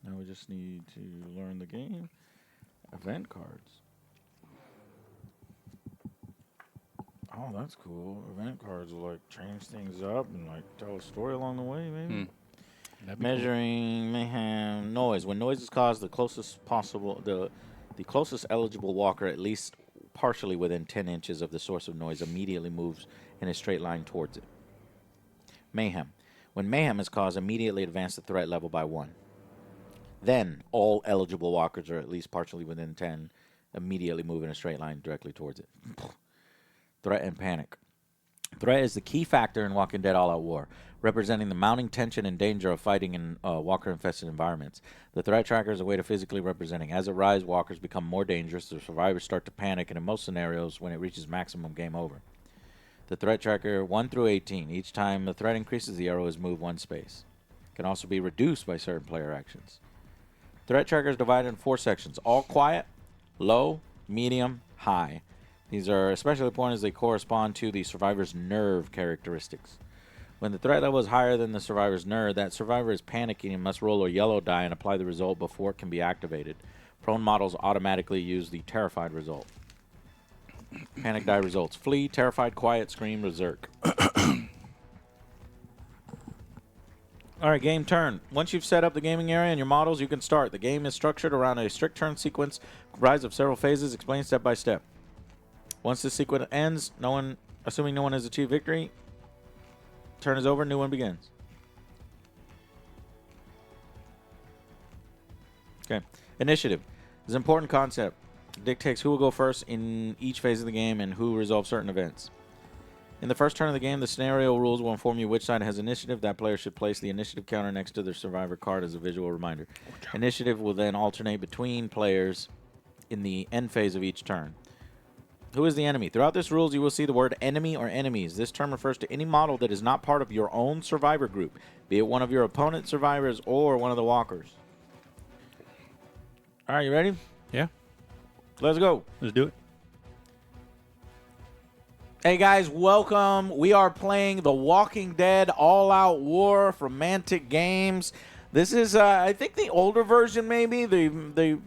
Now we just need to learn the game. Event cards. Oh, that's cool. Event cards will like change things up and like tell a story along the way, maybe. Measuring mayhem noise. When noise is caused, the closest eligible walker, at least partially within 10 inches of the source of noise, immediately moves in a straight line towards it. Mayhem. When mayhem is caused, immediately advance the threat level by 1. Then all eligible walkers are at least partially within 10, immediately move in a straight line directly towards it. Threat and panic. Threat is the key factor in Walking Dead All-Out War, representing the mounting tension and danger of fighting in walker-infested environments. The threat tracker is a way to physically representing. As it rises, walkers become more dangerous. The survivors start to panic, and in most scenarios, when it reaches maximum, game over. The threat tracker 1 through 18. Each time the threat increases, the arrow is moved 1 space. It can also be reduced by certain player actions. Threat tracker is divided in 4 sections: all quiet, low, medium, high. These are especially important as they correspond to the survivor's nerve characteristics. When the threat level is higher than the survivor's nerve, that survivor is panicking and must roll a yellow die and apply the result before it can be activated. Prone models automatically use the terrified result. Panic die results: flee, terrified, quiet, scream, berserk. All right, game turn. Once you've set up the gaming area and your models, you can start. The game is structured around a strict turn sequence comprised of several phases explained step by step. Once the sequence ends, assuming no one has achieved victory, turn is over, new one begins. Okay. Initiative is an important concept. It dictates who will go first in each phase of the game and who resolves certain events. In the first turn of the game, the scenario rules will inform you which side has initiative. That player should place the initiative counter next to their survivor card as a visual reminder. Initiative will then alternate between players in the end phase of each turn. Who is the enemy? Throughout this rules, you will see the word enemy or enemies. This term refers to any model that is not part of your own survivor group, be it one of your opponent's survivors or one of the walkers. All right, you ready? Yeah. Let's go. Let's do it. Hey, guys, welcome. We are playing The Walking Dead All-Out War from Mantic Games. This is, I think, the older version, maybe. They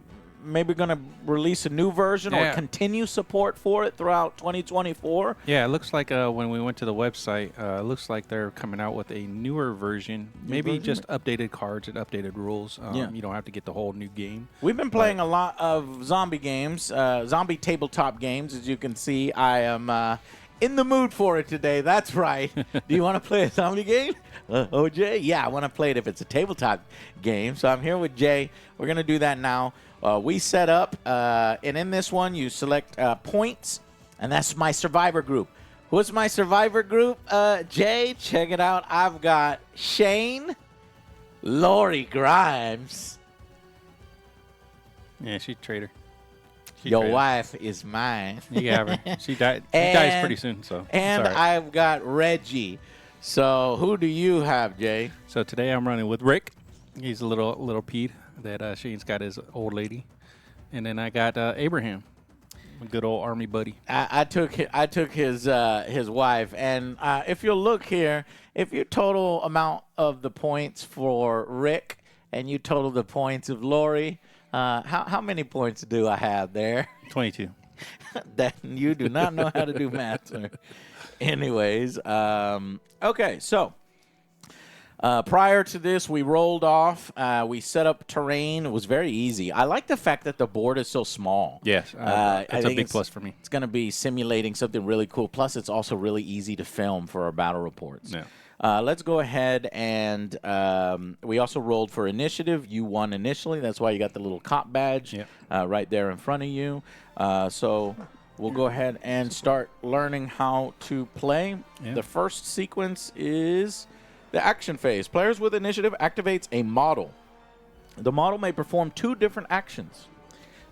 maybe going to release a new version or continue support for it throughout 2024. Yeah, it looks like when we went to the website, it looks like they're coming out with a newer version. Maybe just updated cards and updated rules. You don't have to get the whole new game. We've been playing a lot of zombie games, zombie tabletop games. As you can see, I am in the mood for it today. That's right. Do you want to play a zombie game? Jay? Yeah, I want to play it if it's a tabletop game. So I'm here with Jay. We're going to do that now. We set up, and in this one, you select points, and that's my survivor group. What's my survivor group, Jay? Check it out. I've got Shane, Lori Grimes. Yeah, she's a traitor. Your wife is mine. You can have her. She dies pretty soon, so. And I've got Reggie. So who do you have, Jay? So today I'm running with Rick. He's a little Pete that Shane's got his old lady, and then I got Abraham, a good old army buddy. I took his wife, and if you look here, if you total amount of the points for Rick and you total the points of Lori, how many points do I have there? 22. That you do not know how to do math, sir. Anyways, okay, so. Prior to this, we rolled off. We set up terrain. It was very easy. I like the fact that the board is so small. Yes, it's a big plus for me. It's going to be simulating something really cool. Plus, it's also really easy to film for our battle reports. Yeah. Let's go ahead and we also rolled for initiative. You won initially. That's why you got the little cop badge right there in front of you. So we'll go ahead and start learning how to play. Yeah. The first sequence is the action phase. Players with initiative activates a model. The model may perform 2 different actions.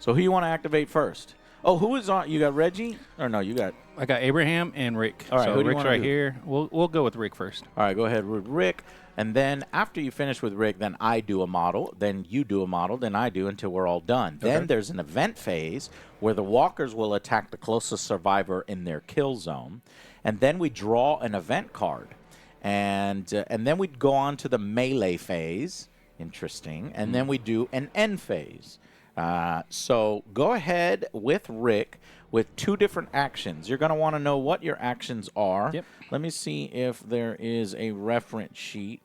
So who you want to activate first? Oh, who is on? You got Reggie? Or no, you got... I got Abraham and Rick. All right, so who do you Rick's wanna right do? here. We'll go with Rick first. All right, go ahead with Rick. And then after you finish with Rick, then I do a model, then you do a model, then I do until we're all done. Okay. Then there's an event phase where the walkers will attack the closest survivor in their kill zone. And then we draw an event card. And then we go on to the melee phase. Interesting. And then we do an end phase. So go ahead with Rick with 2 different actions. You're going to want to know what your actions are. Yep. Let me see if there is a reference sheet.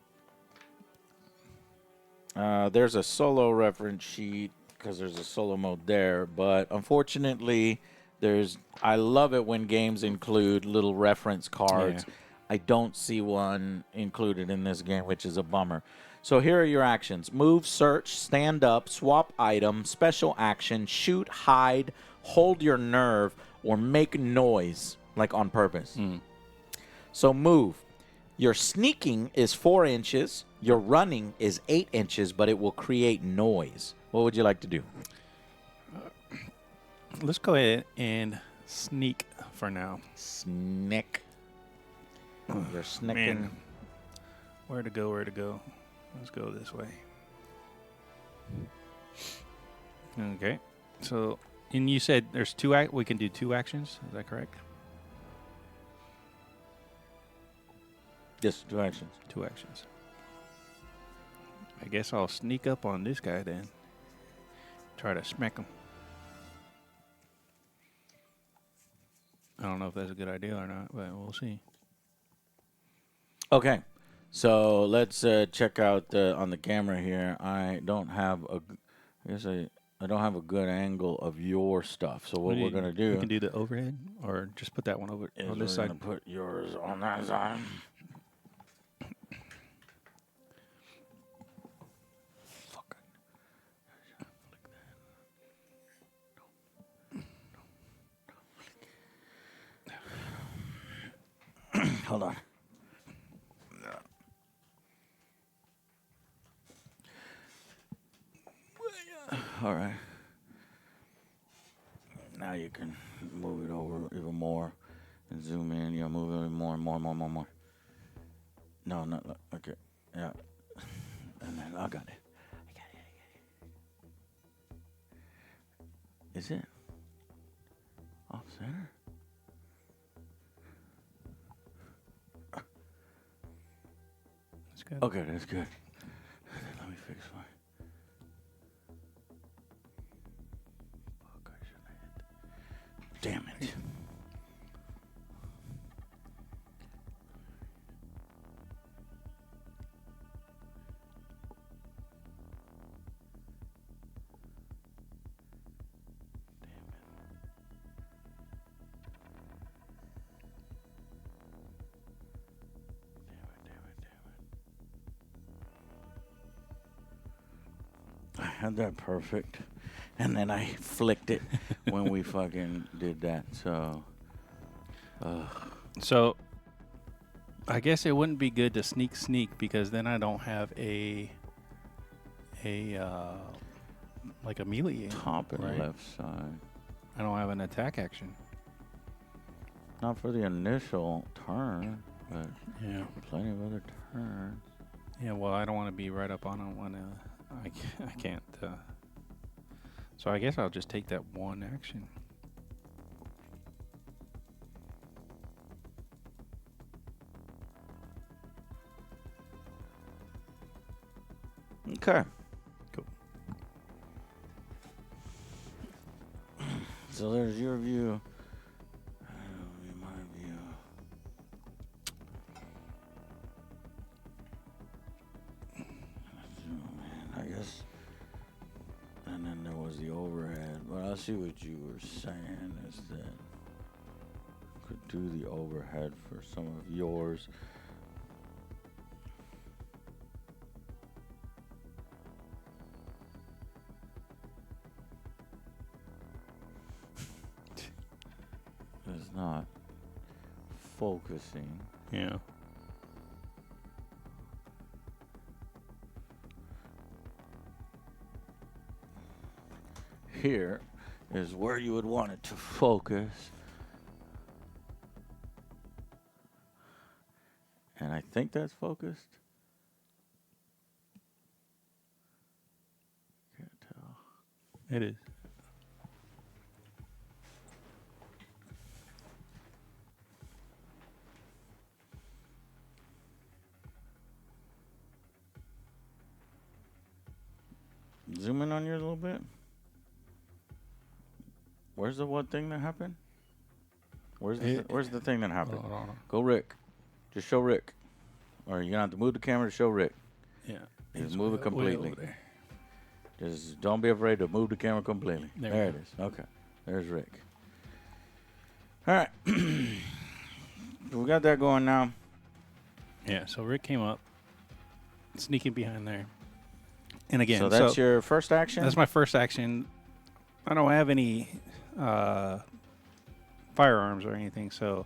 There's a solo reference sheet because there's a solo mode there. But unfortunately, I love it when games include little reference cards. Yeah. I don't see one included in this game, which is a bummer. So here are your actions. Move, search, stand up, swap item, special action, shoot, hide, hold your nerve, or make noise, like on purpose. So move. Your sneaking is 4 inches. Your running is 8 inches, but it will create noise. What would you like to do? Let's go ahead and sneak for now. Sneak. You're sneaking. Man. Where to go? Let's go this way. Okay. So, and you said there's we can do 2 actions. Is that correct? Yes, 2 actions. 2 actions. I guess I'll sneak up on this guy then. Try to smack him. I don't know if that's a good idea or not, but we'll see. Okay. So let's check out on the camera here. I don't have a good angle of your stuff. So what we're gonna do? We can do the overhead, or just put that one over on this we're side. gonna put yours on that side. Hold on. All right. Now you can move it over even more and zoom in. You know, move it more and more and more and more. No, not okay. Yeah. And then I got it. Is it off center? That's good. Okay, that's good. Let me fix mine. Fuck, I shouldn't have hit that. Damn it. I had that perfect, and then I flicked it when we fucking did that. So, So, I guess it wouldn't be good to sneak because then I don't have like a melee aim, top and right? left side. I don't have an attack action. Not for the initial turn, but Yeah. plenty of other turns. Yeah. Well, I don't want to be right up on him when I can't. So I guess I'll just take that one action. Okay. Cool. So there's your view. My view. I guess. And then there was the overhead. But I see what you were saying is that could do the overhead for some of yours. It's not focusing. Yeah. Here, is where you would want it to focus. And I think that's focused. Can't tell. It is. Zoom in on yours a little bit. Where's the one thing that happened? Where's the thing that happened? Hold on. Go Rick. Just show Rick. Or you're gonna have to move the camera to show Rick. Yeah. Just move it completely. Way over there. Just don't be afraid to move the camera completely. There it go. is. Okay. There's Rick. All right. We got that going now. Yeah, so Rick came up, sneaking behind there. And again, so that's your first action? That's my first action. I don't have any firearms or anything, so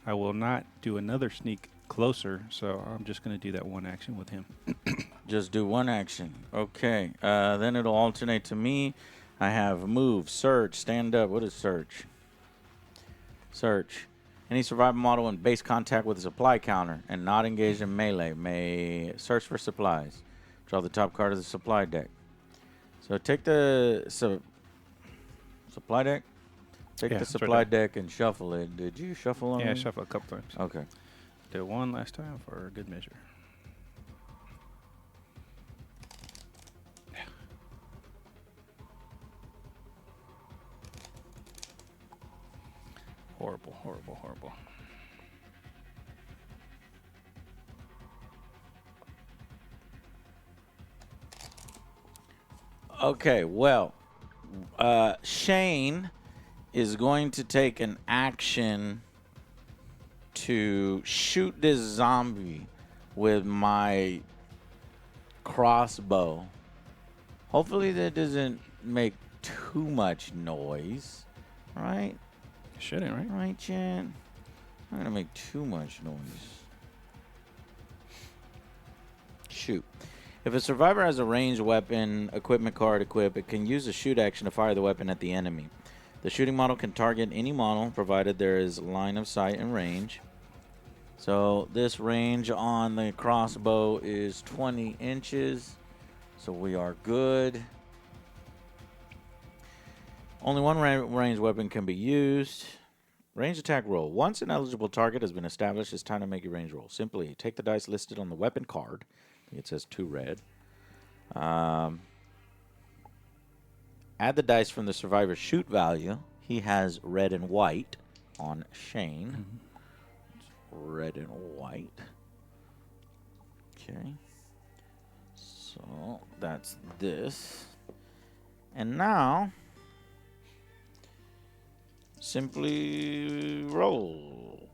I will not do another sneak closer. So I'm just going to do that one action with him. Just do one action. Okay. Then it'll alternate to me. I have move, search, stand up. What is search? Search. Any survival model in base contact with a supply counter and not engaged in melee may search for supplies. Draw the top card of the supply deck. So take the supply deck. Take the supply deck and shuffle it. Did you shuffle on? Yeah, I shuffled a couple times. Okay. Did one last time for good measure. Yeah. Horrible, horrible, horrible. Okay, well, Shane is going to take an action to shoot this zombie with my crossbow. Hopefully that doesn't make too much noise, right? Shouldn't, right? Right, Jen? Not gonna make too much noise. Shoot. If a survivor has a ranged weapon equipment card equipped, it can use a shoot action to fire the weapon at the enemy. The shooting model can target any model, provided there is line of sight and range. So this range on the crossbow is 20 inches. So we are good. Only one ranged weapon can be used. Range attack roll. Once an eligible target has been established, it's time to make your range roll. Simply take the dice listed on the weapon card. It says 2 red. Add the dice from the survivor's shoot value. He has red and white on Shane. Red and white. Okay. So that's this. And now, simply roll.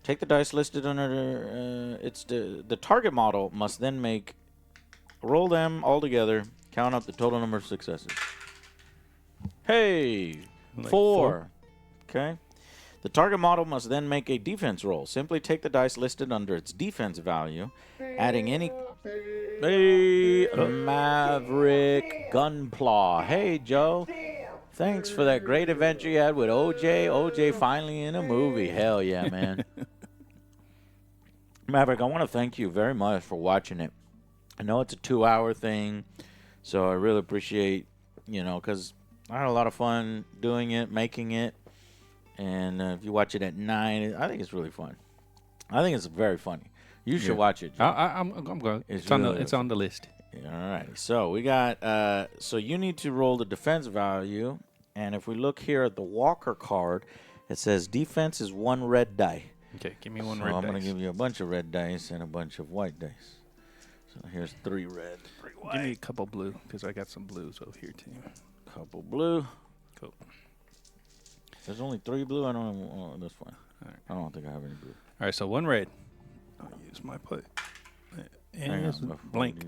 Take the dice listed under it's the target model must then roll them all together, count up the total number of successes. Hey, Like 4. Okay. The target model must then make a defense roll. Simply take the dice listed under its defense value, adding any Hey, Maverick Gunpla. Hey, Joe. Thanks for that great adventure you had with OJ. OJ finally in a movie. Hell yeah, man. Maverick, I want to thank you very much for watching it. I know it's a 2-hour thing, so I really appreciate, because I had a lot of fun doing it, making it. And if you watch it at 9, I think it's really fun. I think it's very funny. You should watch it, Joe. I'm going. It's on the list. All right. So we got. So you need to roll the defense value, and if we look here at the Walker card, it says defense is 1 red die. Okay, give me one red So dice. I'm going to give you a bunch of red dice and a bunch of white dice. So here's 3 red, 3 white. Give me a couple blue, because I got some blues over here, too. Couple blue. Cool. There's only 3 blue. I don't have. Oh, that's fine. All right. I don't think I have any blue. All right, so 1 red. I'll use my plate. And it's blank.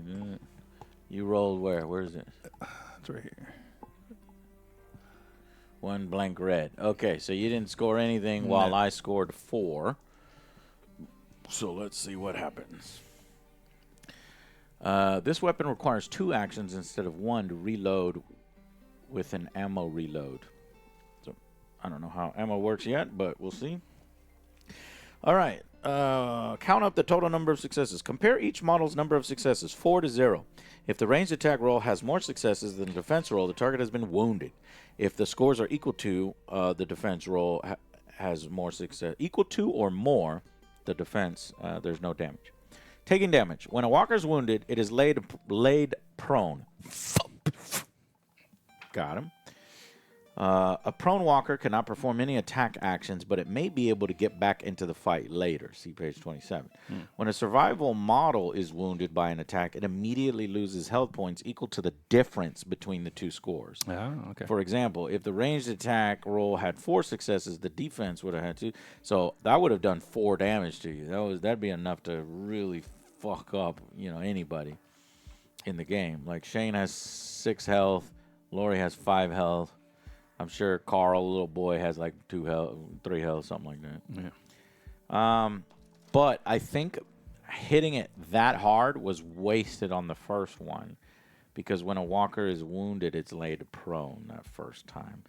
You rolled where? Where is it? It's right here. 1 blank red. Okay, so you didn't score anything while I scored 4. So let's see what happens. This weapon requires 2 actions instead of 1 to reload with an ammo reload. So I don't know how ammo works yet, but we'll see. All right. Count up the total number of successes. Compare each model's number of successes, 4 to 0. If the ranged attack roll has more successes than the defense roll, the target has been wounded. If the scores are equal to the defense roll has more success, equal to or more the defense, there's no damage. Taking damage. When a walker is wounded, it is laid prone. Got him. A prone walker cannot perform any attack actions, but it may be able to get back into the fight later. See page 27. When a survival model is wounded by an attack, it immediately loses health points equal to the difference between the two scores. Oh, okay. For example, if the ranged attack roll had 4 successes, the defense would have had 2. So that would have done 4 damage to you. That'd be enough to really fuck up, anybody in the game. Like Shane has 6 health, Lori has 5 health. I'm sure Carl, the little boy, has like 2 health, 3 health, something like that. Yeah. But I think hitting it that hard was wasted on the first one, because when a walker is wounded, it's laid prone that first time.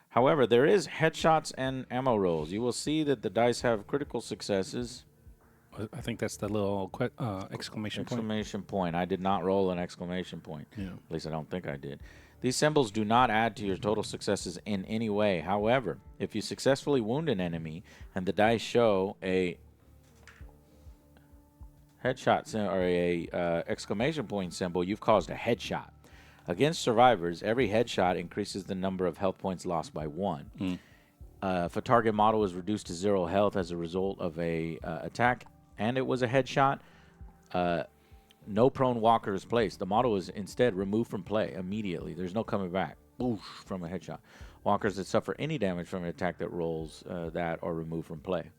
However, there is headshots and ammo rolls. You will see that the dice have critical successes. I think that's the little exclamation point. Exclamation point. I did not roll an exclamation point. Yeah. At least I don't think I did. These symbols do not add to your total successes in any way. However, if you successfully wound an enemy and the dice show a headshot or a exclamation point symbol, you've caused a headshot. Against survivors, every headshot increases the number of health points lost by 1. If a target model is reduced to 0 health as a result of a attack and it was a headshot, no prone walker is placed. The model is instead removed from play immediately. There's no coming back from a headshot. Walkers that suffer any damage from an attack that rolls that are removed from play.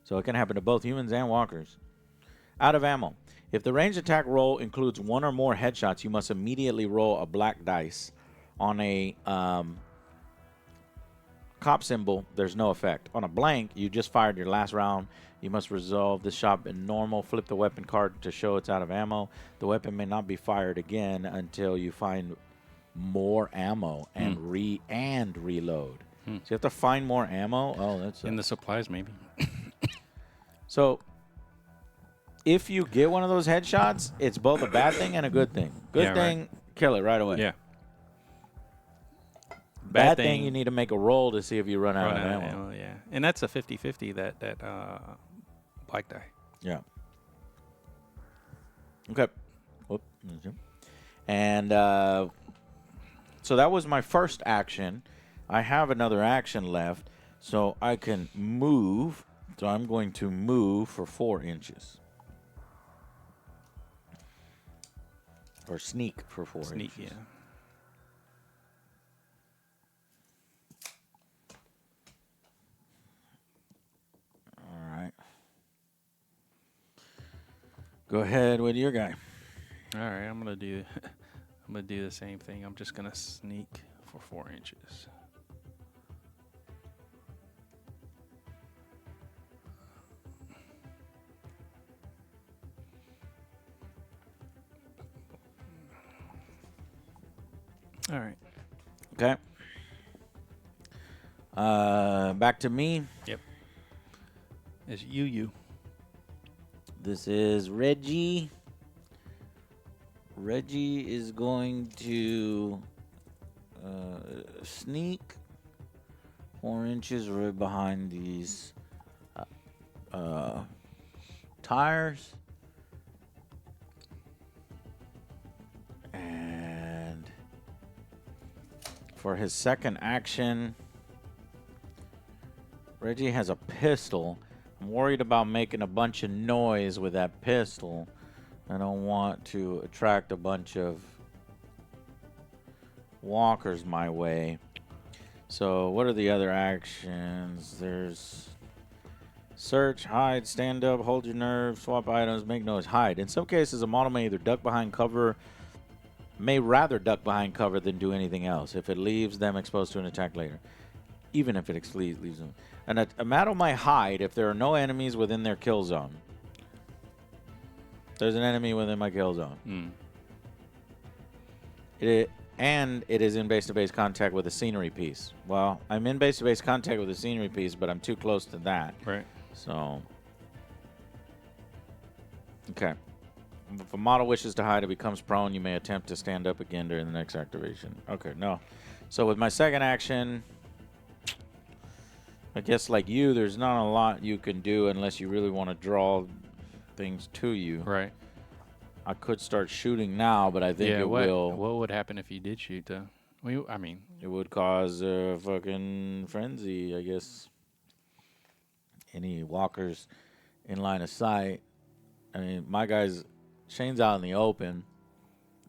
So it can happen to both humans and walkers. Out of ammo. If the ranged attack roll includes 1 or more headshots, you must immediately roll a black dice. On a cop symbol, there's no effect. On a blank, you just fired your last round. You must resolve the shot in normal. Flip the weapon card to show it's out of ammo. The weapon may not be fired again until you find more ammo and reload. So you have to find more ammo. Oh, that's in the supplies, maybe. So if you get one of those headshots, it's both a bad thing and a good thing. Good thing, right. Kill it right away. Yeah. Bad thing, you need to make a roll to see if you run out of ammo. Yeah, and that's a 50-50, that black die. Yeah. Okay. Whoop. And so that was my first action. I have another action left, so I can move. So I'm going to move for 4 inches. Or sneak for 4 inches. Yeah. Go ahead with your guy. All right, I'm gonna do the same thing. I'm just gonna sneak for 4 inches. All right. Okay. Back to me. Yep. It's you. This is Reggie. Reggie is going to sneak 4 inches right behind these tires. And for his second action, Reggie has a pistol. I'm worried about making a bunch of noise with that pistol. I don't want to attract a bunch of walkers my way. So what are the other actions? There's search, hide, stand up, hold your nerve, swap items, make noise, hide. In some cases, a model may either duck behind cover, may rather duck behind cover than do anything else if it leaves them exposed to an attack later, even if it leaves them. And a model might hide if there are no enemies within their kill zone. There's an enemy within my kill zone. And it is in base-to-base contact with a scenery piece. Well, I'm in base-to-base contact with a scenery piece, but I'm too close to that. Right. So, okay. If a model wishes to hide, it becomes prone. You may attempt to stand up again during the next activation. Okay, no. So with my second action, I guess like you, there's not a lot you can do unless you really want to draw things to you. Right. I could start shooting now, but I think it will. What would happen if you did shoot, though? I mean, it would cause a fucking frenzy, I guess. Any walkers in line of sight. I mean, my guy's Shane's out in the open.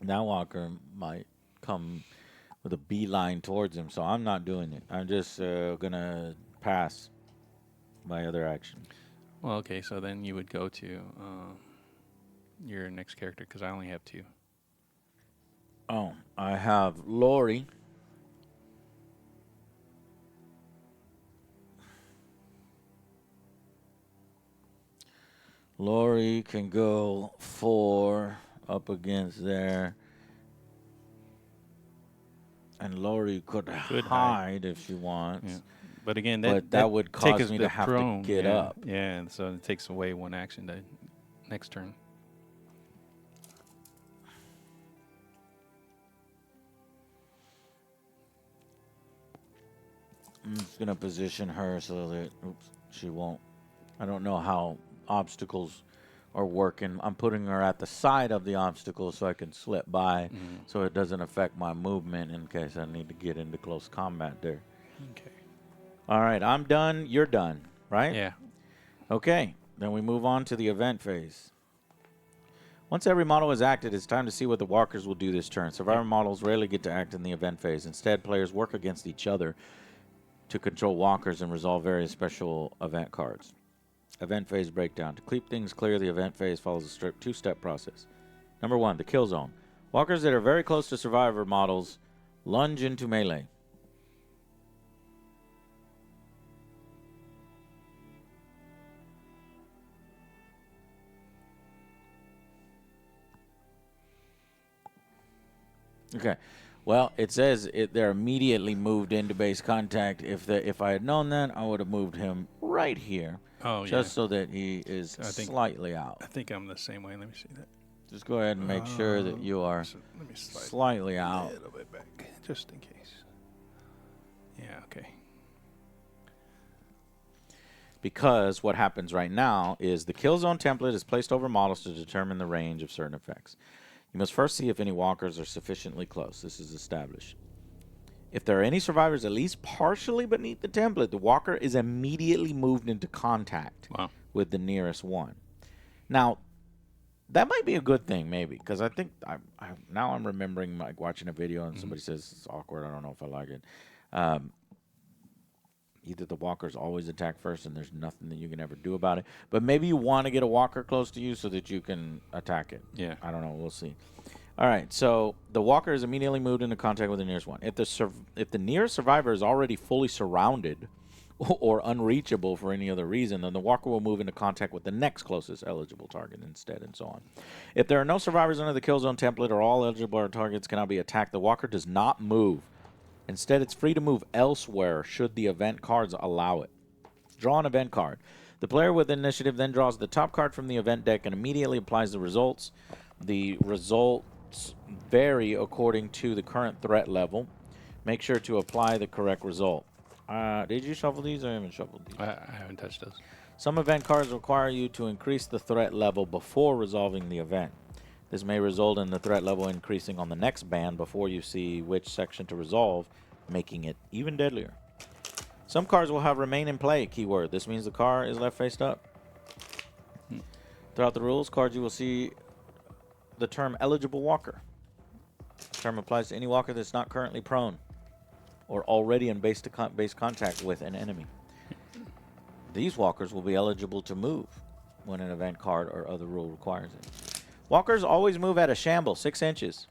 That walker might come with a beeline towards him, so I'm not doing it. I'm just gonna pass my other action. well, okay. So then you would go to your next character because I only have 2. Oh, I have Lori. Lori can go 4 up against there. And Lori could hide if she wants. Yeah. But again, that would takes cause me to have prone, to get up. Yeah, and so it takes away 1 action to next turn. I'm just going to position her so that she won't. I don't know how obstacles are working. I'm putting her at the side of the obstacle so I can slip by so it doesn't affect my movement in case I need to get into close combat there. Okay. All right, I'm done. You're done, right? Yeah. Okay, then we move on to the event phase. Once every model is acted, it's time to see what the walkers will do this turn. Survivor models rarely get to act in the event phase. Instead, players work against each other to control walkers and resolve various special event cards. Event phase breakdown. To keep things clear, the event phase follows a strict 2-step process. Number 1, the kill zone. Walkers that are very close to survivor models lunge into melee. Okay. Well, it says they're immediately moved into base contact. If I had known that, I would have moved him right here. Oh, just so that he is slightly out. I think I'm the same way. Let me see that. Just go ahead and make sure that you are let me slightly out. A little bit back, just in case. Yeah, okay. Because what happens right now is the kill zone template is placed over models to determine the range of certain effects. You must first see if any walkers are sufficiently close. This is established. If there are any survivors at least partially beneath the template, the walker is immediately moved into contact with the nearest one. Now, that might be a good thing, maybe, because I think now I'm remembering like watching a video and somebody says it's awkward. I don't know if I like it. Either the walkers always attack first and there's nothing that you can ever do about it. But maybe you want to get a walker close to you so that you can attack it. Yeah. I don't know. We'll see. All right. So the walker is immediately moved into contact with the nearest one. If the nearest survivor is already fully surrounded or unreachable for any other reason, then the walker will move into contact with the next closest eligible target instead, and so on. If there are no survivors under the kill zone template or all eligible targets cannot be attacked, the walker does not move. Instead, it's free to move elsewhere should the event cards allow it. Draw an event card. The player with initiative then draws the top card from the event deck and immediately applies the results. The results vary according to the current threat level. Make sure to apply the correct result. Did you shuffle these? I haven't shuffled these. I haven't touched those. Some event cards require you to increase the threat level before resolving the event. This may result in the threat level increasing on the next band before you see which section to resolve, making it even deadlier. Some cards will have remain in play keyword. This means the card is left faced up. Throughout the rules cards, you will see the term eligible walker. The term applies to any walker that's not currently prone or already in base contact with an enemy. These walkers will be eligible to move when an event card or other rule requires it. Walkers always move at a shamble, 6 inches.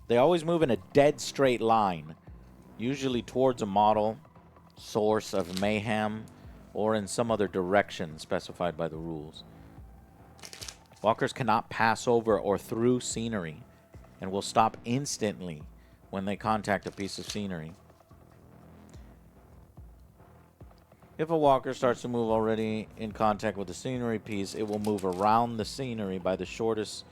They always move in a dead straight line, usually towards a model, source of mayhem, or in some other direction specified by the rules. Walkers cannot pass over or through scenery. and will stop instantly when they contact a piece of scenery. If a walker starts to move already in contact with the scenery piece, it will move around the scenery by the shortest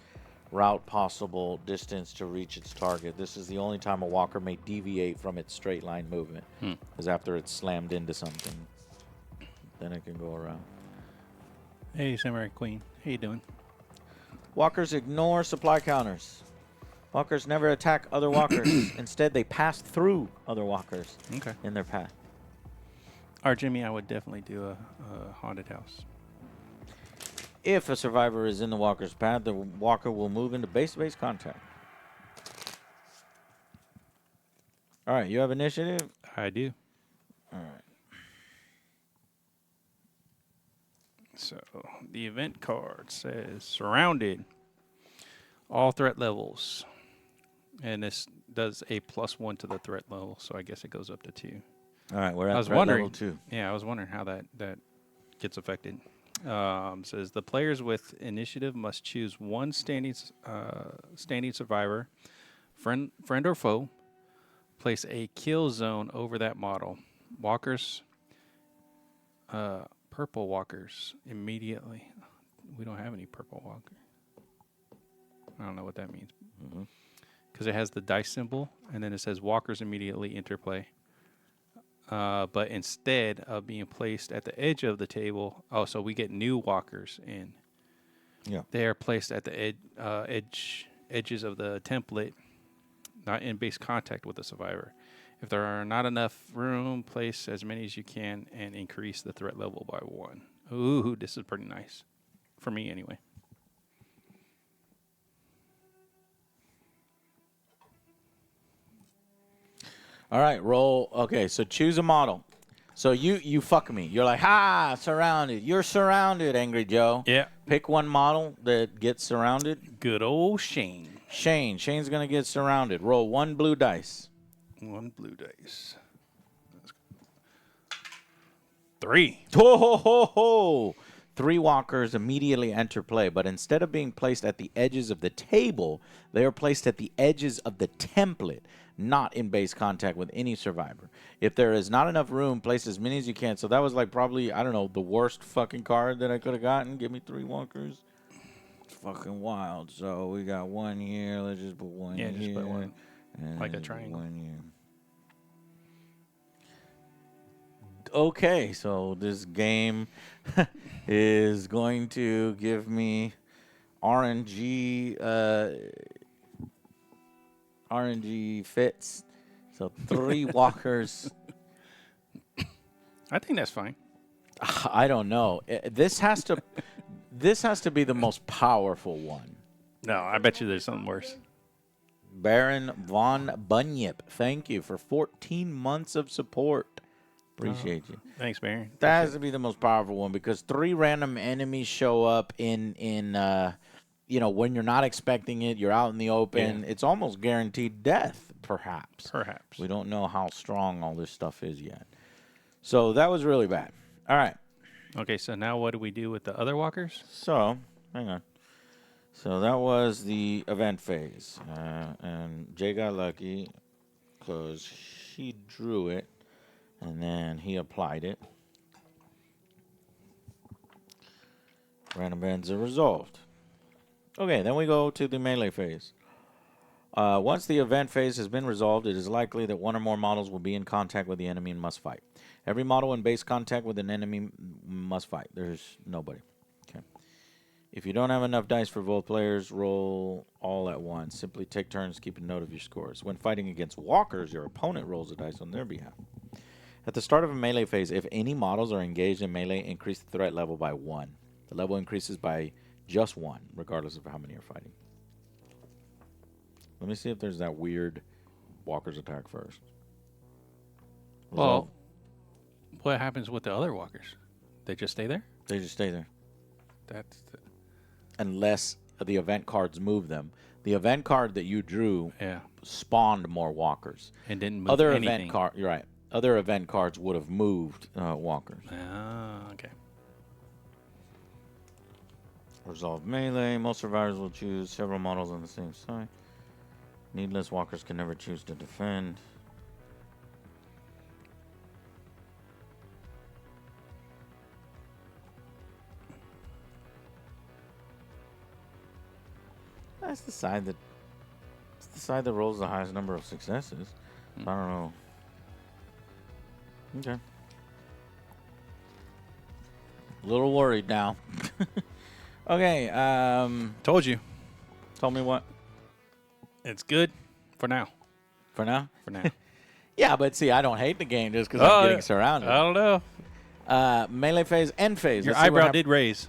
route possible distance to reach its target. This is the only time a walker may deviate from its straight line movement, is after it's slammed into something. Then it can go around. Hey, Samurai Queen. How you doing? Walkers ignore supply counters. Walkers never attack other walkers. Instead, they pass through other walkers in their path. Or Jimmy, I would definitely do a haunted house. If a survivor is in the walker's path, the walker will move into base-to-base contact. All right, you have initiative? I do. All right. So the event card says surrounded, all threat levels. And this does a +1 to the threat level, so I guess it goes up to 2. All right, we're at threat level 2. Yeah, I was wondering how that gets affected. Says the players with initiative must choose one standing survivor, friend or foe. Place a kill zone over that model. Walkers, purple walkers immediately. We don't have any purple walker. I don't know what that means. Because it has the dice symbol, and then it says walkers immediately interplay. But instead of being placed at the edge of the table, so we get new walkers in. Yeah. They are placed at the edges of the template, not in base contact with the survivor. If there are not enough room, place as many as you can and increase the threat level by 1. Ooh, this is pretty nice. For me, anyway. All right, roll. Okay, so choose a model. So you fuck me. You're like, surrounded. You're surrounded, Angry Joe. Yeah. Pick one model that gets surrounded. Good old Shane. Shane's going to get surrounded. Roll 1 blue dice. 1 blue dice. 3. Ho, ho, ho, ho. 3 walkers immediately enter play, but instead of being placed at the edges of the table, they are placed at the edges of the template, not in base contact with any survivor. If there is not enough room, place as many as you can. So that was like probably, I don't know, the worst fucking card that I could have gotten. Give me 3 walkers. It's fucking wild. So we got 1 here. Let's just put 1 here. Yeah, just put 1. And Like a triangle. 1 here. Okay, so this game is going to give me RNG fits. So 3 walkers. I think that's fine. I don't know. This has to be the most powerful one. No, I bet you there's something worse. Baron Von Bunyip, thank you for 14 months of support. Appreciate you. Thanks, Baron. That has to be the most powerful one because 3 random enemies show up in when you're not expecting it. You're out in the open. Yeah. It's almost guaranteed death, perhaps. Perhaps. We don't know how strong all this stuff is yet. So that was really bad. All right. Okay, so now what do we do with the other walkers? So, hang on. So that was the event phase. And Jay got lucky because he drew it. And then he applied it. Random events are resolved. Okay, then we go to the melee phase. Once the event phase has been resolved, it is likely that 1 or more models will be in contact with the enemy and must fight. Every model in base contact with an enemy must fight. There's nobody. Okay. If you don't have enough dice for both players, roll all at once. Simply take turns keeping note of your scores. When fighting against walkers, your opponent rolls a dice on their behalf. At the start of a melee phase, if any models are engaged in melee, increase the threat level by 1. The level increases by just 1, regardless of how many are fighting. Let me see if there's that weird walker's attack first. Well, what happens with the other walkers? They just stay there? They just stay there. That's Unless the event cards move them. The event card that you drew spawned more walkers. And didn't move Other anything. event card, you're right. Other event cards would have moved walkers. Ah, okay. Resolve melee. Most survivors will choose several models on the same side. Needless walkers can never choose to defend. That's the side that. It's the side that rolls the highest number of successes. So I don't know. Okay. A little worried now. Okay. Told you. Told me what? It's good for now. For now? For now. Yeah, but see, I don't hate the game just because I'm getting surrounded. I don't know. Melee phase, end phase. Your Let's see what eyebrow did raise.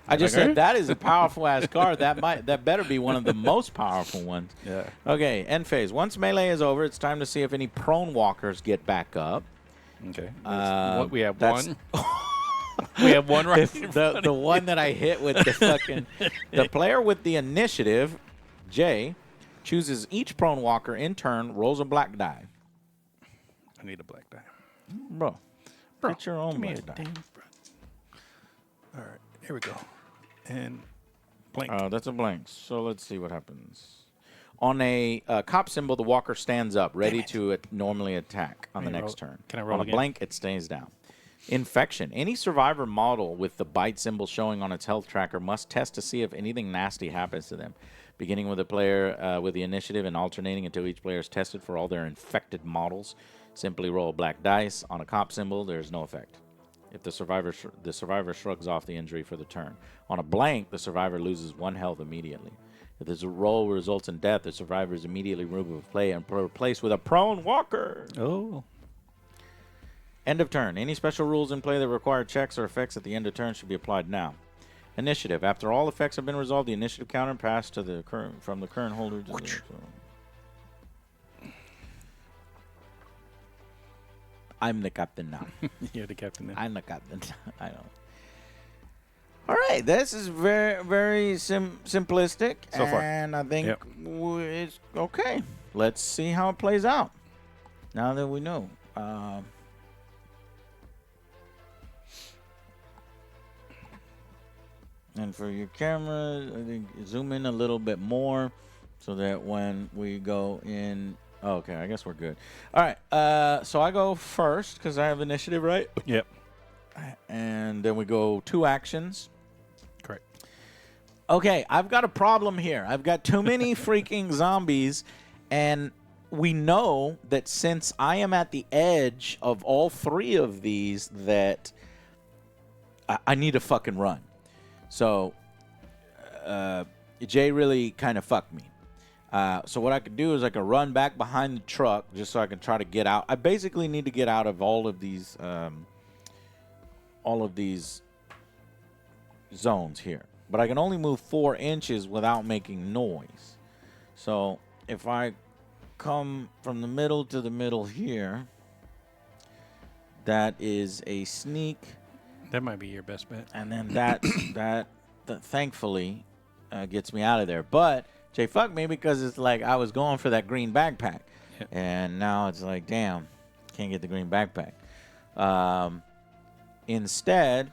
I just said that is a powerful ass card. That better be one of the most powerful ones. Yeah. Okay, end phase. Once melee is over, it's time to see if any prone walkers get back up. Okay. What we have that's- one. We have one right. The one that I hit with the fucking the player with the initiative, Jay, chooses each prone walker in turn, rolls a black die. I need a black die. Bro, get your own give me black a die. damn All right, here we go. And blank. That's a blank. So let's see what happens. On a cop symbol, the walker stands up, ready to normally attack on the next turn. Can I roll on again? a blank, it stays down. Infection. Any survivor model with the bite symbol showing on its health tracker must test to see if anything nasty happens to them, beginning with a player with the initiative and alternating until each player is tested for all their infected models. Simply roll black dice. On a cop symbol, there is no effect. If the survivor shrugs off the injury for the turn. On a blank, the survivor loses 1 health immediately. If this roll results in death, the survivor is immediately removed of play and replaced with a prone walker. Oh. End of turn. Any special rules in play that require checks or effects at the end of turn should be applied now. Initiative. After all effects have been resolved, the initiative counter passed to the from the current holder to the, I'm the captain now. You're the captain now. I'm the captain. I know. All right, this is very, very simplistic, So far. and I think it's okay. Let's see how it plays out. Now that we know. And for your camera, I think zoom in a little bit more so that when we go in. Oh, okay, I guess we're good. All right, so I go first because I have initiative, right? Yep. And then we go 2 actions. Correct. Okay, I've got a problem here. I've got too many freaking zombies, and we know that since I am at the edge of all 3 of these, that I need to fucking run. So, Jay really kind of fucked me. So what I could do is I could run back behind the truck just so I can try to get out. I basically need to get out of all of these zones here. But I can only move 4 inches without making noise. So if I come from the middle to the middle here, that is a sneak. That might be your best bet. And then that thankfully gets me out of there. But Jay fucked me because it's like I was going for that green backpack. Yep. And now it's like, damn, can't get the green backpack. Instead,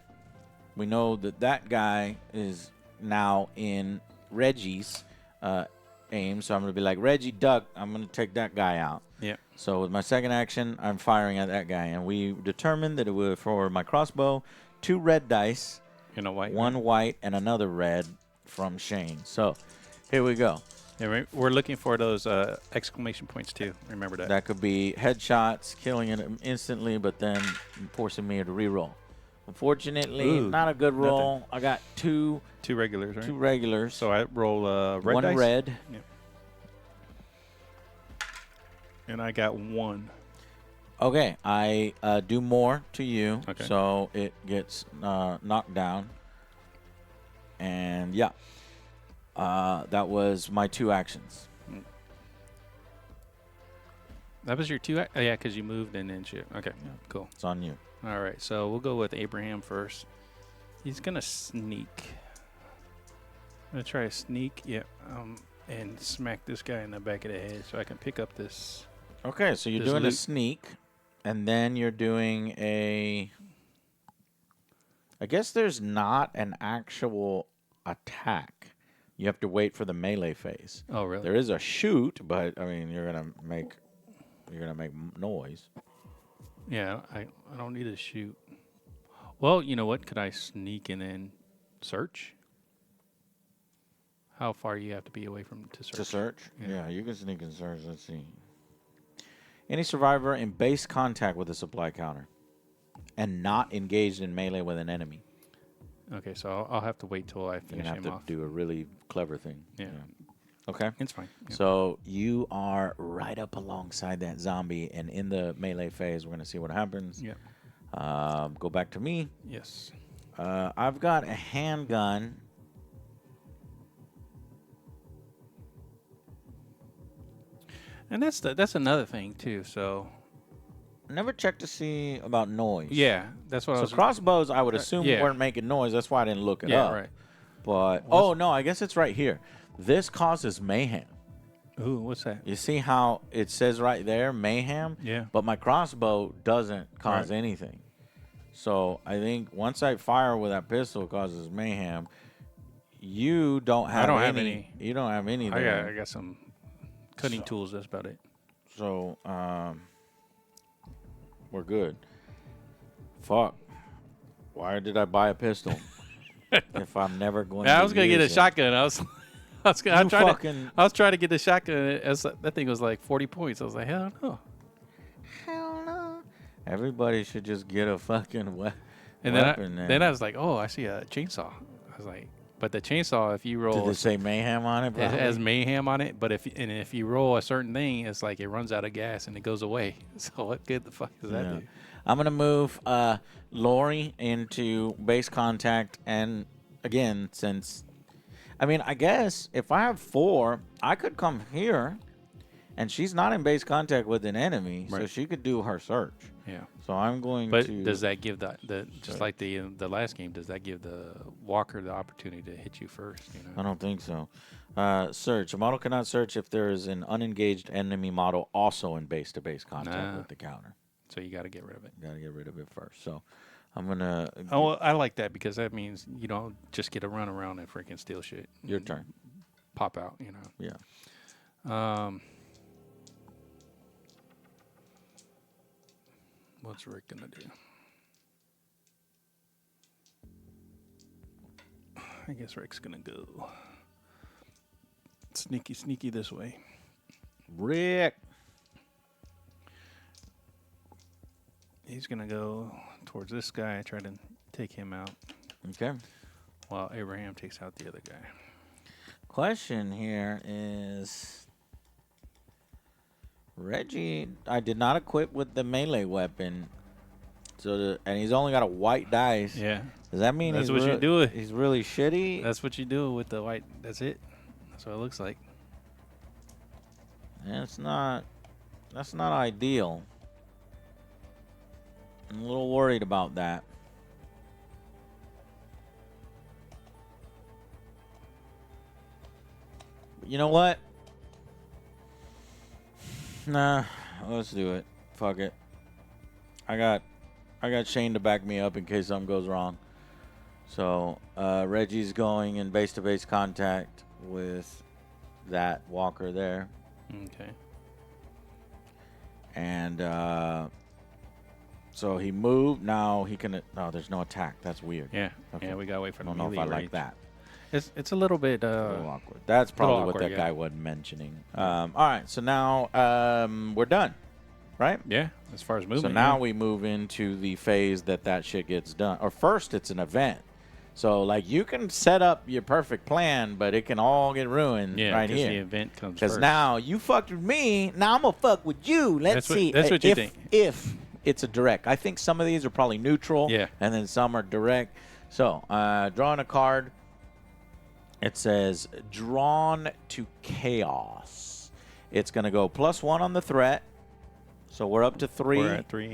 we know that guy is now in Reggie's aim. So I'm going to be like, Reggie, duck. I'm going to take that guy out. Yeah. So with my second action, I'm firing at that guy. And we determined that it was for my crossbow, 2 red dice, And a white. 1 white, and another red from Shane. So here we go. Yeah, we're looking for those exclamation points too. Remember that. That could be headshots, killing it instantly, but then forcing me to reroll. Unfortunately, not a good roll. I got 2 regulars, right? 2 regulars. So I roll red 1 dice. red. Yeah. And I got 1. Okay, I do more to you, Okay. so it gets knocked down. And yeah, that was my 2 actions. That was your 2. Oh, yeah, because you moved and then shit. Okay, cool. It's on you. All right, so we'll go with Abraham first. He's gonna sneak. I'm gonna try to sneak, and smack this guy in the back of the head so I can pick up this. Okay, so you're This doing a loot. sneak, and then you're doing a. I guess there's not an actual attack. You have to wait for the melee phase. Oh, really? There is a shoot, but I mean, you're gonna make noise. Yeah, I don't need to shoot. Well, you know what? Could I sneak and then search? How far you have to be away from to search? To search? Yeah. Yeah, you can sneak and search. Let's see. Any survivor in base contact with a supply counter and not engaged in melee with an enemy. Okay, so I'll have to wait till I You're finish gonna him have off. to do a really clever thing. Yeah. Okay. It's fine. Yeah. So you are right up alongside that zombie, and in the melee phase, we're gonna see what happens. Yeah. Go back to me. Yes. I've got a handgun. And that's another thing too. So Never checked to see about noise. yeah, that's what I So was. crossbows, I would assume yeah. weren't making noise. That's why I didn't look it Yeah, up. right. But oh no, I guess it's right here. This causes mayhem. Ooh, what's that? You see how it says right there, mayhem? Yeah. But my crossbow doesn't cause anything. So I think once I fire with that pistol, it causes mayhem. You don't have. I don't have any. You don't have any. I got some cutting tools. That's about it. So we're good. Fuck. Why did I buy a pistol if I'm never going? Yeah, to I was gonna get a use it? shotgun. I was trying to get the shotgun. That thing was like 40 points. I was like, hell no. Hell no. Everybody should just get a fucking And weapon. then I was like, oh, I see a chainsaw. I was like, but the chainsaw, if you roll, Did they say mayhem on it? it has mayhem on it. But if you roll a certain thing, it's like it runs out of gas and it goes away. So what good the fuck does that do? I'm gonna move Lori into base contact, and again, since I guess if I have 4, I could come here, and she's not in base contact with an enemy, so Right. she could do her search. Yeah. So I'm going But to. does that give the just like the last game? Does that give the walker the opportunity to hit you first? You know? I don't think so. Search. A model cannot search if there is an unengaged enemy model also in base-to-base contact with the counter. So you got to get rid of it. Got to get rid of it first. So I'm gonna. Oh, well, I like that because that means you don't just get to run around and freaking steal shit. Your turn. Pop out, you know. Yeah. What's Rick gonna do? I guess Rick's gonna go sneaky this way. Rick. He's gonna go towards this guy, try to take him out, Okay. while Abraham takes out the other guy. Question here is Reggie. I did not equip with the melee weapon, and he's only got a white dice. Yeah, Does that mean that's what you do. He's really shitty. That's what you do with the white. That's it. That's what it looks like. That's not ideal. I'm a little worried about that. But you know what? Nah, let's do it. Fuck it. I got Shane to back me up in case something goes wrong. So Reggie's going in base-to-base contact with that walker there. Okay. And so he moved. Now he can. No, there's no attack. That's weird. Yeah. Okay. Yeah, we gotta wait for I the don't know if I melee like range. that. It's a little bit A little awkward. That's probably what awkward, that yeah. guy wasn't mentioning. All right. So now we're done, right? yeah. As far as movement. So now yeah. we move into the phase that shit gets done. Or first, it's an event. So like you can set up your perfect plan, but it can all get ruined right 'cause here. the event comes Because first. now you fucked with me. Now I'm gonna fuck with you. Let's see. That's what you if, think. If it's a direct, I think some of these are probably neutral. Yeah. And then some are direct. So drawing a card. It says drawn to chaos. It's gonna go +1 on the threat. So we're up to 3. We're at 3.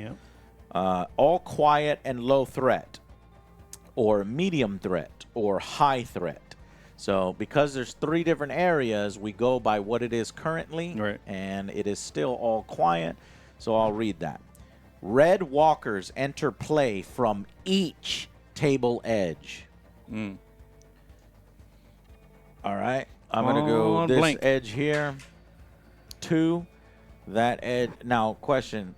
Yeah. All quiet and low threat, or medium threat, or high threat. So because there's 3 different areas, we go by what it is currently, Right. and it is still all quiet. So I'll read that. Red walkers enter play from each table edge. All right. I'm Come going to go on, this blink. edge here. 2. That edge. Now, question.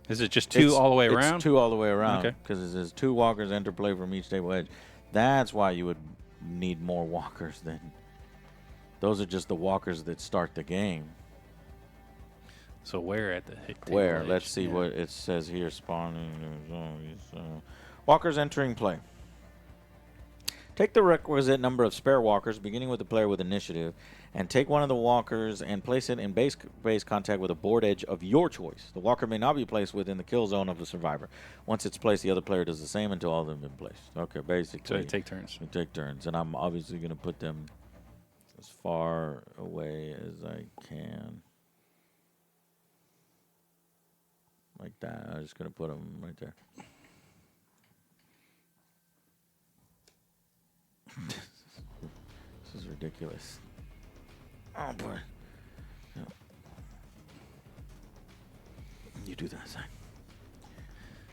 Is it just 2 all the way around? It's 2 all the way around. Okay. Because it says 2 walkers enter play from each table edge. That's why you would need more walkers than. Those are just the walkers that start the game. So where at the table Where? edge? Let's see Yeah. what it says here. Spawning. Walkers entering play. Take the requisite number of spare walkers, beginning with the player with initiative, and take one of the walkers and place it in base contact with a board edge of your choice. The walker may not be placed within the kill zone of the survivor. Once it's placed, the other player does the same until all of them have been placed. Okay, basically. So they take turns. We take turns, and I'm obviously going to put them as far away as I can. Like that. I'm just going to put them right there. This is ridiculous. Oh, boy. No. You do that side.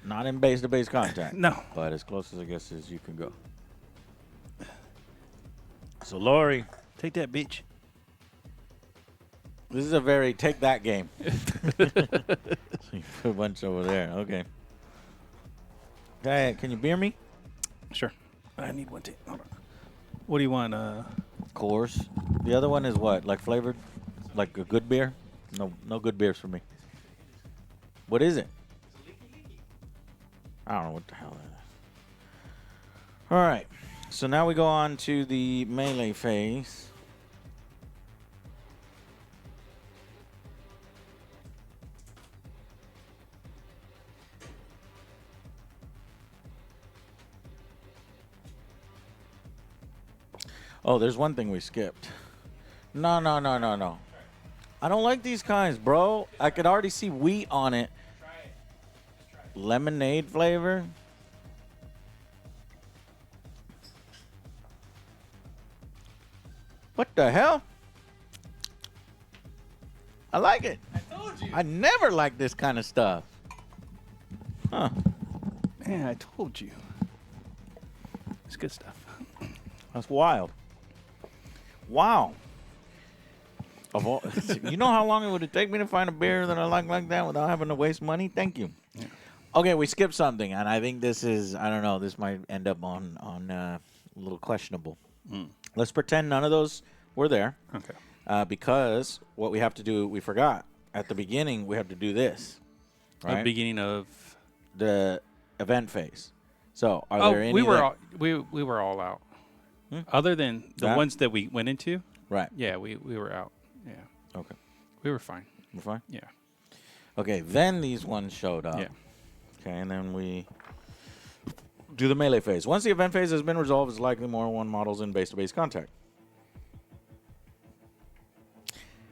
Not in base-to-base contact. No. But as close as I guess as you can go. So, Lori. Take that, bitch. This is a very take that game. So you put a bunch over there. Okay. Hey, can you beer me? Sure. I need one too. Hold on. What do you want? Of course. The other one is what? Like flavored? Like a good beer? No good beers for me. What is it? I don't know what the hell that is. All right. So now we go on to the melee phase. Oh, there's one thing we skipped. No. I don't like these kinds, bro. I could already see wheat on it. Lemonade flavor. What the hell? I like it. I told you. I never liked this kind of stuff. Huh. Man, I told you. It's good stuff. That's wild. Wow. Of all, you know how long it would take me to find a beer that I like that without having to waste money? Thank you. Yeah. Okay, we skipped something, and I think this is, I don't know, this might end up on a little questionable. Let's pretend none of those were there. Okay. Because what we have to do, we forgot. At the beginning, we have to do this. The Right? beginning of. The event phase. So, are there any we were that- all, we were all out. Other than the That? ones that we went into, Right. yeah, we were out. Yeah, Okay. we were fine. We're fine? Yeah. Okay, then these ones showed up. Yeah. Okay, and then we do the melee phase. Once the event phase has been resolved, it's likely more than one models in base-to-base contact.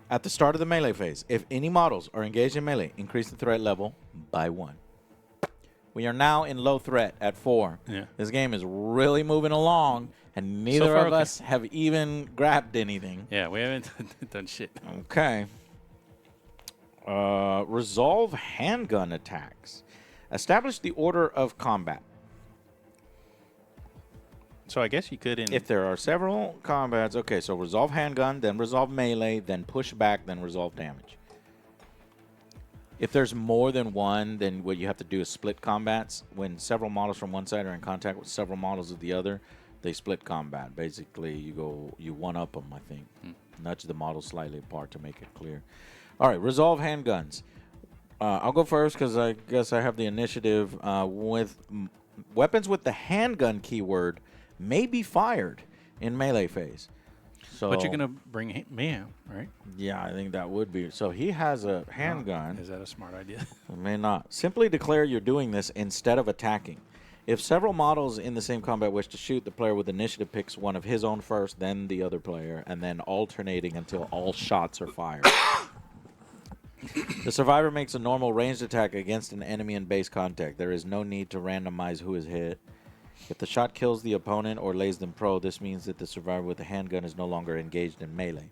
At the start of the melee phase, if any models are engaged in melee, increase the threat level by 1. We are now in low threat at 4. Yeah. This game is really moving along, and neither far, of okay. us have even grabbed anything. Yeah, we haven't done shit. Okay. Resolve handgun attacks. Establish the order of combat. So I guess you could in. If there are several combats, okay, so resolve handgun, then resolve melee, then push back, then resolve damage. If there's more than one, then what you have to do is split combats. When several models from one side are in contact with several models of the other, they split combat. Basically, you one-up them, I think. Nudge the models slightly apart to make it clear. All right, resolve handguns. I'll go first because I guess I have the initiative. Weapons with the handgun keyword may be fired in melee phase. So, but you're gonna bring mayhem, right? yeah, I think that would be. So he has a handgun. Is that a smart idea? It may not. Simply declare you're doing this instead of attacking. If several models in the same combat wish to shoot, the player with initiative picks one of his own first, then the other player, and then alternating until all shots are fired. The survivor makes a normal ranged attack against an enemy in base contact. There is no need to randomize who is hit. If the shot kills the opponent or lays them pro, this means that the survivor with the handgun is no longer engaged in melee.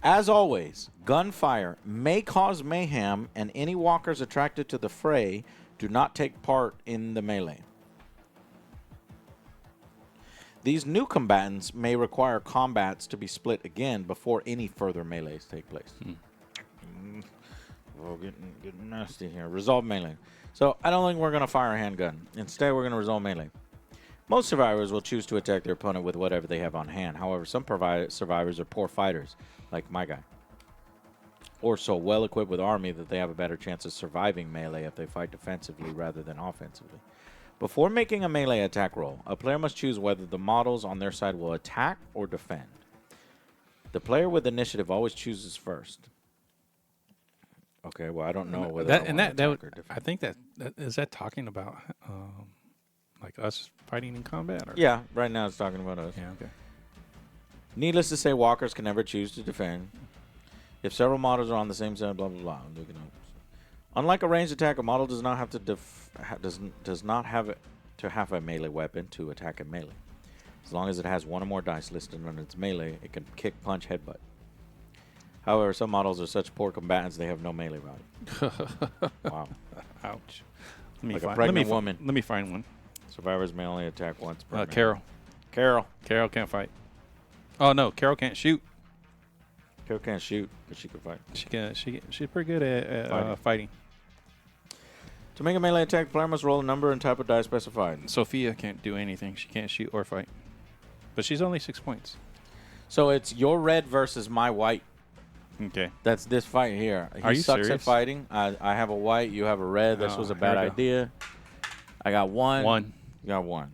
As always, gunfire may cause mayhem, and any walkers attracted to the fray do not take part in the melee. These new combatants may require combats to be split again before any further melees take place. Oh, getting nasty here. Resolve melee. So I don't think we're going to fire a handgun. Instead, we're going to resolve melee. Most survivors will choose to attack their opponent with whatever they have on hand. However, some survivors are poor fighters, like my guy, or so well equipped with army that they have a better chance of surviving melee if they fight defensively rather than offensively. Before making a melee attack roll, a player must choose whether the models on their side will attack or defend. The player with initiative always chooses first. Okay, well, I don't know whether I want to attack or defend. I think that is that talking about like us fighting in combat? Or? Yeah, right now it's talking about us. Yeah, okay. Needless to say, walkers can never choose to defend. If several models are on the same side, blah blah blah. Unlike a ranged attack, a model does not have to does not have to have a melee weapon to attack a melee. As long as it has one or more dice listed on its melee, it can kick, punch, headbutt. However, some models are such poor combatants they have no melee value. Wow. Ouch. Like a pregnant woman. Let me find one. Survivors may only attack once per minute. Carol. Carol can't fight. Oh no, Carol can't shoot. Carol can't shoot, but she can fight. She's pretty good at fighting. To make a melee attack, the player must roll a number and type of die specified. Sophia can't do anything. She can't shoot or fight. But she's only 6 points. So it's your red versus my white. Okay. That's this fight here. Are he you sucks serious? at fighting. I have a white. You have a red. This was a bad idea. I got one. One. You got one.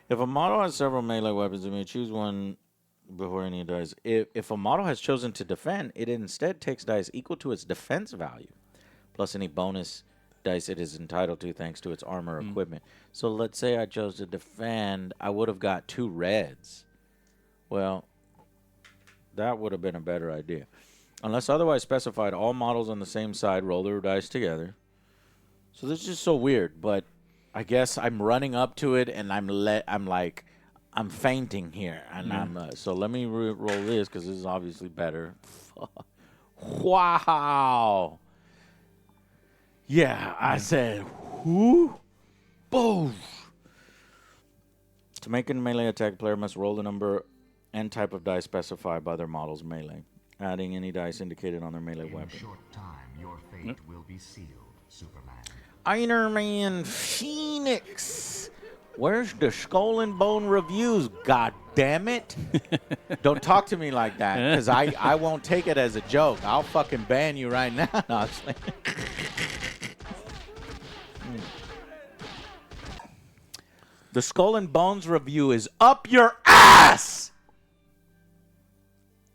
If a model has several melee weapons, it may choose one before any dice. If a model has chosen to defend, it instead takes dice equal to its defense value, plus any bonus dice it is entitled to thanks to its armor or equipment. So let's say I chose to defend, I would have got 2 reds. Well, that would have been a better idea. Unless otherwise specified, all models on the same side roll their dice together. So this is just so weird, but I guess I'm running up to it and I'm fainting here, and so let me roll this because this is obviously better. Wow. Yeah, I said, whoo, boom. To make a melee attack, player must roll the number and type of dice specified by their model's melee, adding any dice indicated on their melee weapon. In a short time, your fate will be sealed, Superman. Iron Man Phoenix. Where's the Skull and Bone reviews? God damn it! Don't talk to me like that, because I won't take it as a joke. I'll fucking ban you right now. No, I'm just like the Skull and Bones review is up your ass.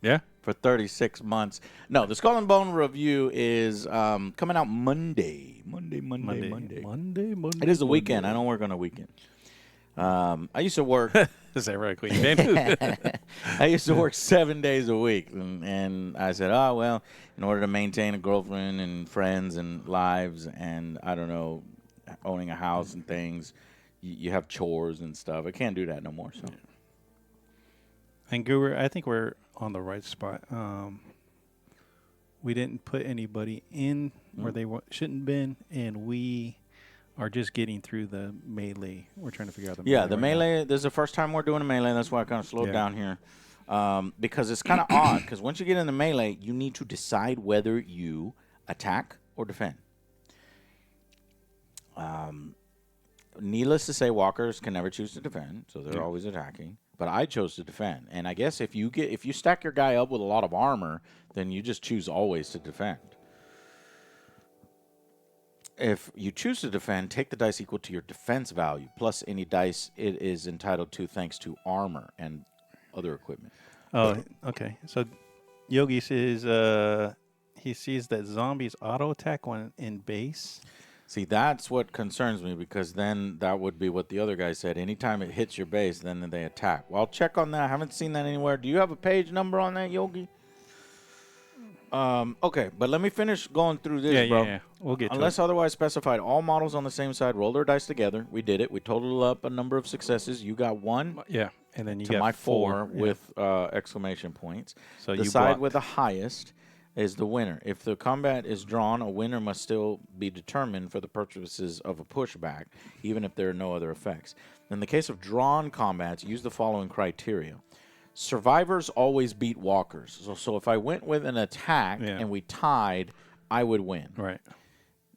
Yeah. For 36 months. No, the Skull and Bone review is coming out Monday. Monday. It is the weekend. I don't work on a weekend. I used to work. Is that right, Queen? I used to work 7 days a week, and I said, oh well, in order to maintain a girlfriend and friends and lives, and I don't know, owning a house and things, you have chores and stuff. I can't do that no more. So. And Guru, I think we're on the right spot. We didn't put anybody in where they shouldn't been, and we are just getting through the melee. We're trying to figure out the melee. Yeah, the melee. This is the first time we're doing a melee. That's why I kind of slowed down here, because it's kind of odd. Because once you get in the melee, you need to decide whether you attack or defend. Needless to say, walkers can never choose to defend, so they're always attacking. But I chose to defend, and I guess if you stack your guy up with a lot of armor, then you just choose always to defend. If you choose to defend, take the dice equal to your defense value, plus any dice it is entitled to thanks to armor and other equipment. Oh, okay. So Yogi says he sees that zombies auto attack when in base. See, that's what concerns me, because then that would be what the other guy said. Anytime it hits your base, then they attack. Well, I'll check on that. I haven't seen that anywhere. Do you have a page number on that, Yogi? Okay, but let me finish going through this, bro. Yeah. We'll get Unless to it. otherwise specified, all models on the same side roll their dice together. We did it. We totaled up a number of successes. You got 1 Yeah, and then you to got my 4 yeah. with exclamation points. So the you side blocked. with the highest is the winner. If the combat is drawn, a winner must still be determined for the purposes of a pushback, even if there are no other effects. In the case of drawn combats, use the following criteria. Survivors always beat walkers. So if I went with an attack Yeah. and we tied, I would win. Right.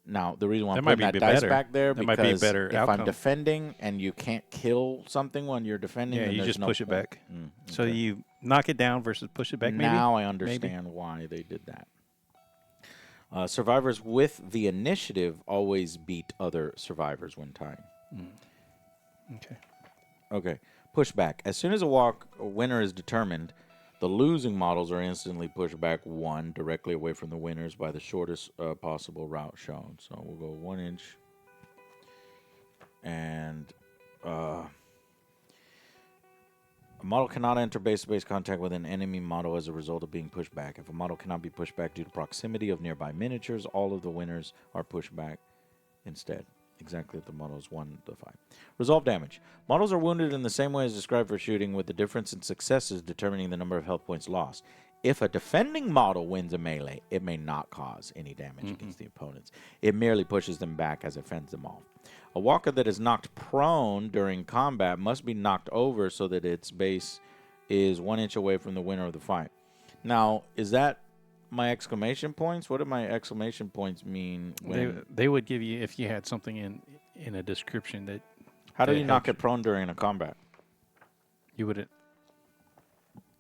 Now, the reason why That I'm might putting be that dice better. back there That might be a because better if I'm outcome. defending and you can't kill something when you're defending, Yeah, then you there's just no push it point. back. So you knock it down versus push it back. Maybe. Now I understand why they did that. Survivors with the initiative always beat other survivors when tied. Okay. Okay. Pushback. As soon as a winner is determined, the losing models are instantly pushed back 1 directly away from the winners by the shortest possible route shown. So we'll go 1 inch. And a model cannot enter base-to-base contact with an enemy model as a result of being pushed back. If a model cannot be pushed back due to proximity of nearby miniatures, all of the winners are pushed back instead. Exactly at the models 1 to 5. Resolve damage. Models are wounded in the same way as described for shooting, with the difference in successes determining the number of health points lost. If a defending model wins a melee, it may not cause any damage against the opponents. It merely pushes them back as it fends them off. A walker that is knocked prone during combat must be knocked over so that its base is 1 inch away from the winner of the fight. Now, is that my exclamation points? What do my exclamation points mean? They would give you, if you had something in a description that. How do that you knock helps it prone during a combat? You wouldn't.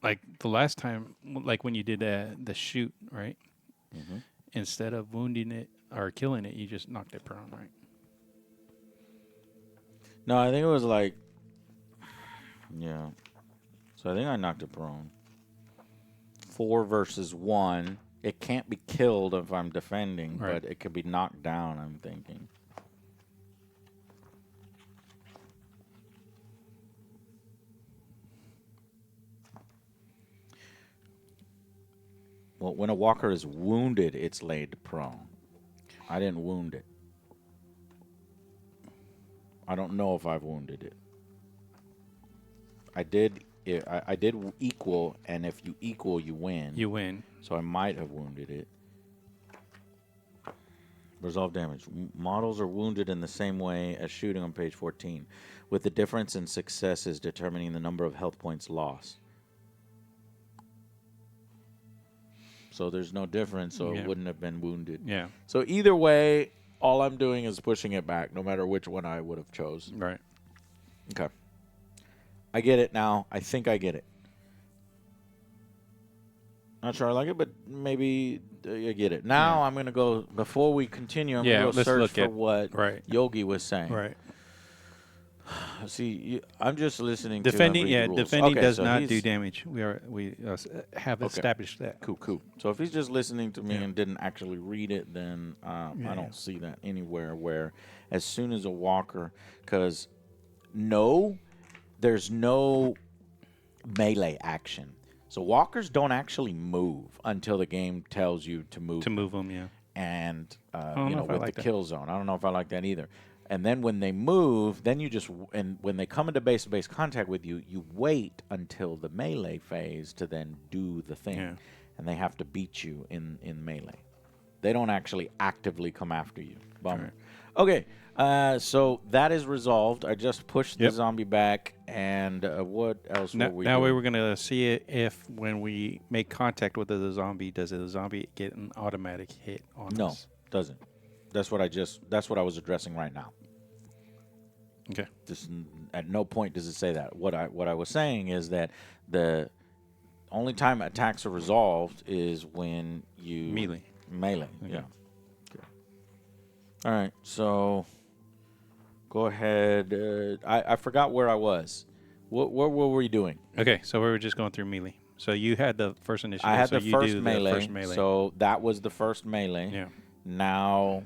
Like the last time, like when you did the shoot, right? Instead of wounding it or killing it, you just knocked it prone, right? No, I think it was like, yeah. So I think I knocked it prone. 4 versus 1. It can't be killed if I'm defending, Right. but it could be knocked down, I'm thinking. Well, when a walker is wounded, it's laid prone. I didn't wound it. I don't know if I've wounded it. I did equal, and if you equal, you win. You win. So I might have wounded it. Resolve damage. Models are wounded in the same way as shooting on page 14, with the difference in successes determining the number of health points lost. So there's no difference, so it wouldn't have been wounded. Yeah. So either way, all I'm doing is pushing it back, no matter which one I would have chose. Right. Okay. I get it now. I think I get it. Not sure I like it, but maybe I get it. Now I'm going to go, before we continue, I'm going to go search for what Yogi was saying. Right. See, I'm just listening Defending, to him read the rules. defending Okay, does so not he's- do damage. We have established that. Cool. So if he's just listening to me and didn't actually read it, then I don't see that anywhere where as soon as a walker, because there's no melee action. So walkers don't actually move until the game tells you to move. To move them, yeah. And with the kill zone. I don't know if I like that either. And then when they move, then when they come into base-to-base contact with you, you wait until the melee phase to then do the thing. Yeah. And they have to beat you in melee. They don't actually actively come after you. Bummer. Okay, so that is resolved. I just pushed the zombie back, and what else were we Now doing? we were going to see if when we make contact with the zombie, does the zombie get an automatic hit on us? No, doesn't. That's what I was addressing right now. Okay. At no point does it say that. What I was saying is that the only time attacks are resolved is when you Melee. Okay. Yeah. Okay. All right. So go ahead. I forgot where I was. What were we doing? Okay, so we were just going through melee. So you had the first initiative. I had so the you first do melee. The first melee. So that was the first melee. Yeah. Now.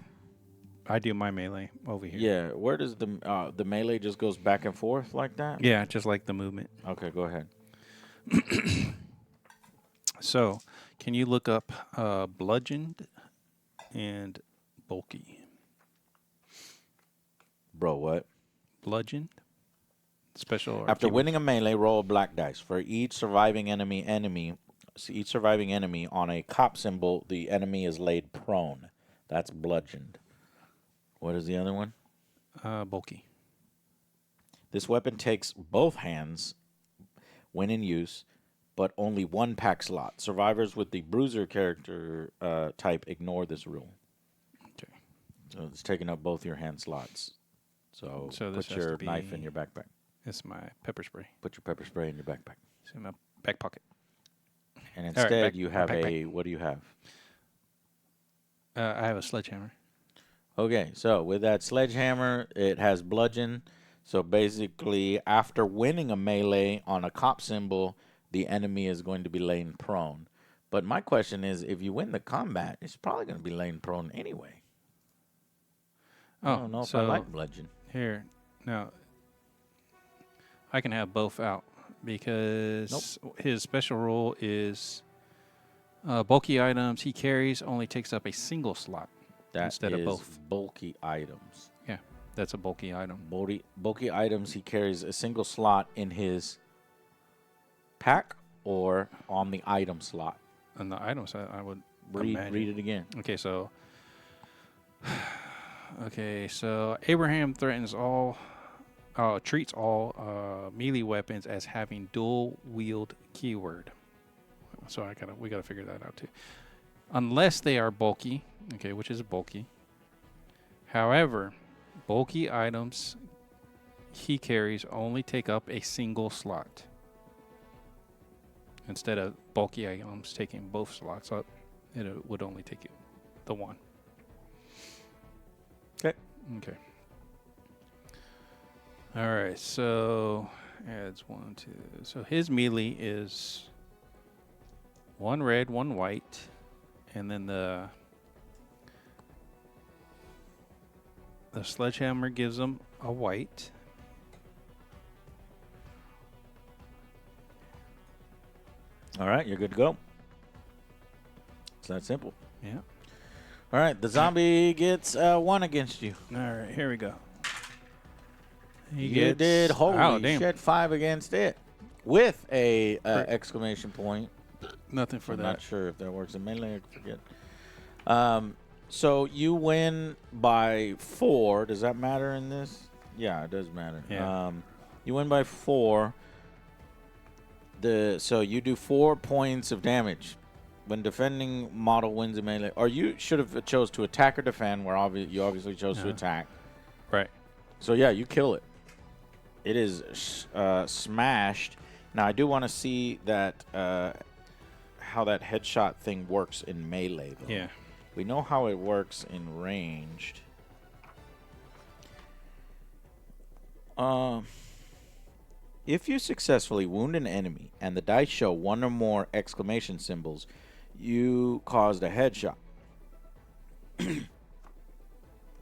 I do my melee over here. Yeah. Where does the melee just goes back and forth like that? Yeah, just like the movement. Okay. Go ahead. So, Can you look up bludgeoned and bulky? Bro, what? Bludgeoned. Special. Or After keyword. winning a melee, roll a black dice. For each surviving enemy on a cop symbol, the enemy is laid prone. That's bludgeoned. What is the other one? Bulky. This weapon takes both hands when in use, but only one pack slot. Survivors with the bruiser character type ignore this rule. Okay. So it's taking up both your hand slots. So So this put has your to knife in be- your backpack. It's my pepper spray. Put your pepper spray in your backpack. It's in my back pocket. And right, instead, you have backpack. what do you have? I have a sledgehammer. Okay, so with that sledgehammer, it has bludgeon. So basically, after winning a melee on a cop symbol, the enemy is going to be laying prone. But my question is, if you win the combat, it's probably going to be laying prone anyway. I don't know if I like bludgeon. Here, now, I can have both out because his special rule is bulky items he carries only takes up a single slot That instead is of both. bulky items. Yeah, that's a bulky item. Bulky items, he carries a single slot in his pack or on the item slot. And the items I would Read imagine. it again. Okay, so Abraham treats all melee weapons as having dual wield keyword. So we gotta figure that out too. Unless they are bulky, okay, which is bulky. However, bulky items he carries only take up a single slot. Instead of bulky items taking both slots up, it would only take the one. Okay. Okay. All right. So adds 1, 2. So his melee is 1 red, 1 white, and then the sledgehammer gives him a white. All right, you're good to go. It's that simple. Yeah. All right, the zombie gets 1 against you. All right. Here we go. He You gets, did holy oh, damn. shit 5 against it with a exclamation point. Nothing for I'm that. not sure if that works in melee. I forget. So you win by 4. Does that matter in this? Yeah, it does matter. Yeah. You win by 4. So you do 4 points of damage when defending. Model wins a melee, or you should have chose to attack or defend. Where you obviously chose to attack. Right. So yeah, you kill it. It is smashed. Now I do want to see that how that headshot thing works in melee, though. Yeah. We know how it works in ranged. If you successfully wound an enemy and the dice show 1 or more exclamation symbols, you caused a headshot.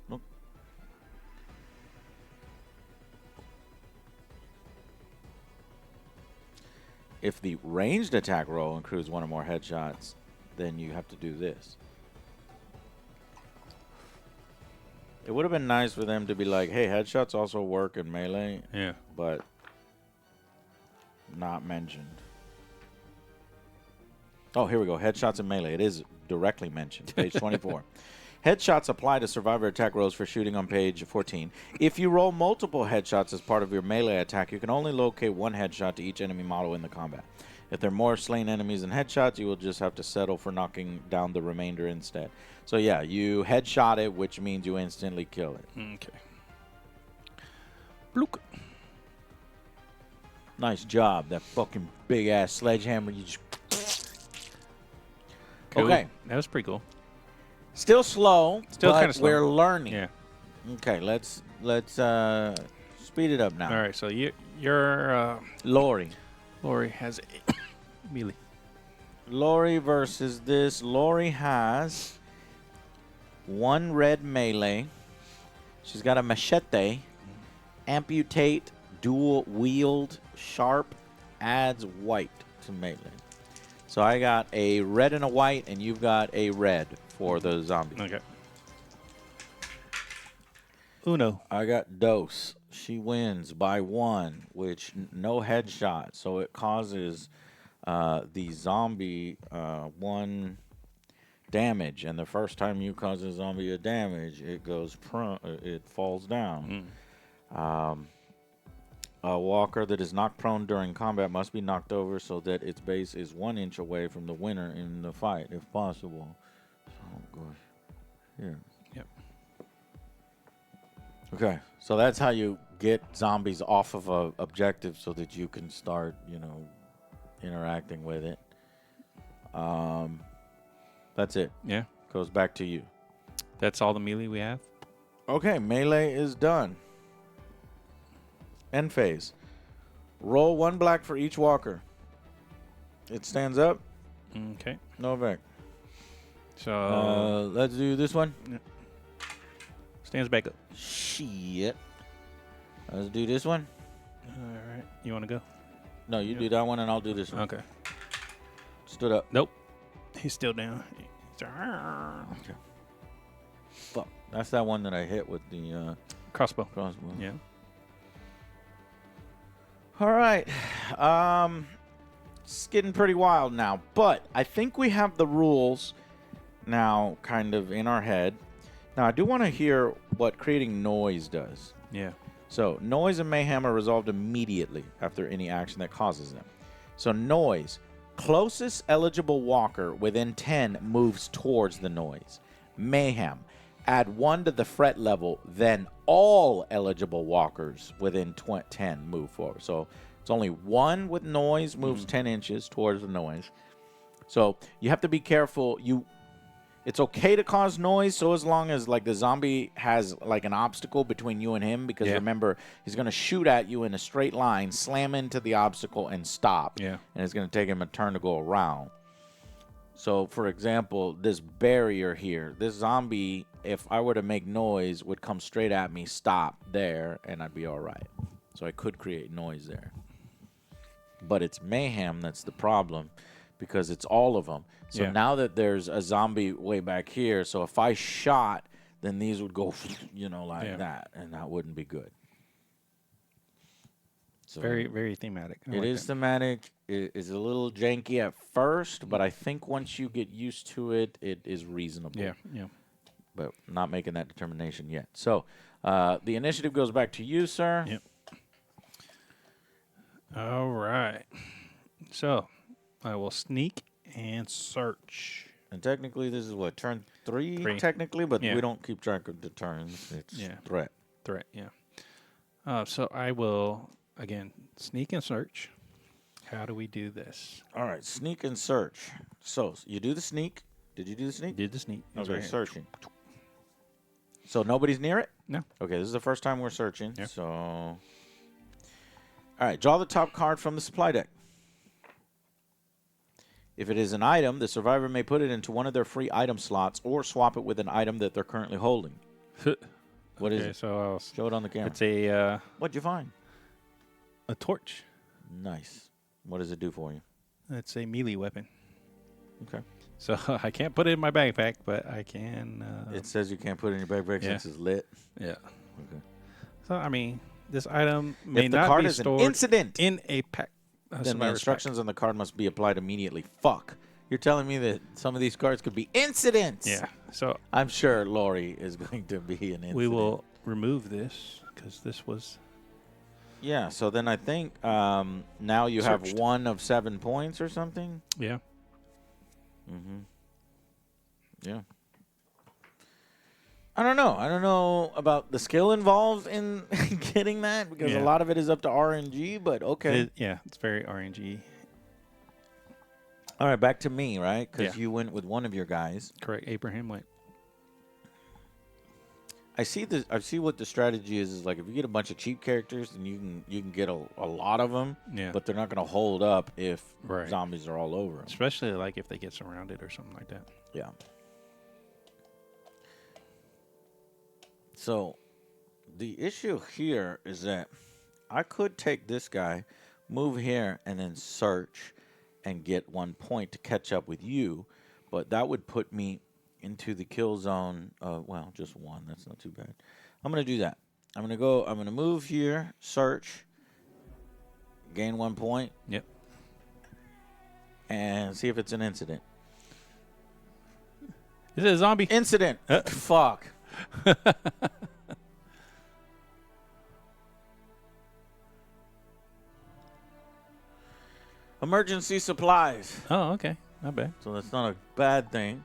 Nope. If the ranged attack roll includes 1 or more headshots, then you have to do this. It would have been nice for them to be like, hey, headshots also work in melee, Yeah. but not mentioned. Oh, here we go. Headshots in melee. It is directly mentioned. Page 24. Headshots apply to survivor attack rolls for shooting on page 14. If you roll multiple headshots as part of your melee attack, you can only locate 1 headshot to each enemy model in the combat. If there are more slain enemies than headshots, you will just have to settle for knocking down the remainder instead. So yeah, you headshot it, which means you instantly kill it. Okay. Blook. Nice job. That fucking big-ass sledgehammer. You just... Cool. Okay. That was pretty cool. Still slow, Still but kinda slow. we're learning. Yeah. Okay, let's speed it up now. All right. So your Lori. Lori has a melee. Lori versus this. Lori has 1 red melee. She's got a machete. Amputate, dual wield, sharp, adds white to melee. So I got a red and a white, and you've got a red for the zombie. Okay. Uno. I got Dose. She wins by 1, which no headshot. So it causes the zombie 1 damage. And the first time you cause a zombie a damage, it goes it falls down. A walker that is knocked prone during combat must be knocked over so that its base is 1 inch away from the winner in the fight, if possible. So go here. Yep. Okay, so that's how you get zombies off of a objective so that you can start, interacting with it. That's it. Yeah. Goes back to you. That's all the melee we have. Okay, melee is done. End phase. Roll 1 black for each walker. It stands up. Okay. No effect. So Let's do this one. stands back up. Shit. Let's do this one. All right. You want to go? No, you do that one and I'll do this one. Okay. Stood up. Nope. He's still down. Okay. Fuck. That's that one that I hit with the Crossbow. crossbow. Yeah. All right. It's getting pretty wild now, but I think we have the rules now kind of in our head. Now, I do want to hear what creating noise does. Yeah. So, noise and mayhem are resolved immediately after any action that causes them. So, noise. Closest eligible walker within 10 moves towards the noise. Mayhem. Add 1 to the threat level, then all eligible walkers within 10 move forward. So it's only 1 with noise moves 10 inches towards the noise. So you have to be careful. It's okay to cause noise so as long as like the zombie has like an obstacle between you and him, because remember, he's going to shoot at you in a straight line, slam into the obstacle and stop. Yeah. And it's going to take him a turn to go around. So, for example, this barrier here, this zombie, if I were to make noise, would come straight at me, stop there, and I'd be all right. So I could create noise there. But it's mayhem that's the problem, because it's all of them. So now that there's a zombie way back here, so if I shot, then these would go, like that, and that wouldn't be good. So Very, very thematic. It is thematic. It is a little janky at first, but I think once you get used to it, it is reasonable. Yeah, yeah. But not making that determination yet. So the initiative goes back to you, sir. Yep. All right. So I will sneak and search. And technically, this is what, turn 3 3. technically, but Yeah. we don't keep track of the turns. It's threat. Threat, yeah. So I will, again, sneak and search. How do we do this? All right, sneak and search. So you do the sneak. Did you do the sneak? Did the sneak. It was Okay, right here. searching. So nobody's near it? No. Okay, this is the first time we're searching. Yeah. So, all right, draw the top card from the supply deck. If it is an item, the survivor may put it into one of their free item slots or swap it with an item that they're currently holding. What is Okay, it? so I'll Show it on the camera. it's a What'd you find? torch. Nice. What does it do for you? It's a melee weapon. Okay. So I can't put it in my backpack, but I can. It says you can't put it in your backpack since it's lit. Yeah. Okay. So I mean, this item may If the not card be is an stored incident, in a pack. then the survivor's pack. instructions on the card must be applied immediately. Fuck. You're telling me that some of these cards could be incidents? Yeah. So I'm sure Lori is going to be an incident. we will remove this because this was. Yeah, so then I think now you have Searched. 1 of 7 points or something. Yeah. Mm-hmm. Yeah. I don't know. I don't know about the skill involved in getting that, because a Yeah. lot of it is up to RNG, but okay. It's very RNG. All right, back to me, right? Because Yeah. you went with one of your guys. Correct. Abraham went. I see what the strategy is like if you get a bunch of cheap characters, then you can get a lot of them, Yeah. but they're not going to hold up if Right. zombies are all over them. Especially like if they get surrounded or something like that. Yeah. So the issue here is that I could take this guy, move here, and then search, and get 1 point to catch up with you, but that would put me into the kill zone. Well, just 1. That's not too bad. I'm going to do that. I'm going to move here, search, gain 1 point, Yep. and see if it's an incident. Is it a zombie? Incident. Fuck. Emergency supplies. Oh, okay. Not bad. So that's not a bad thing.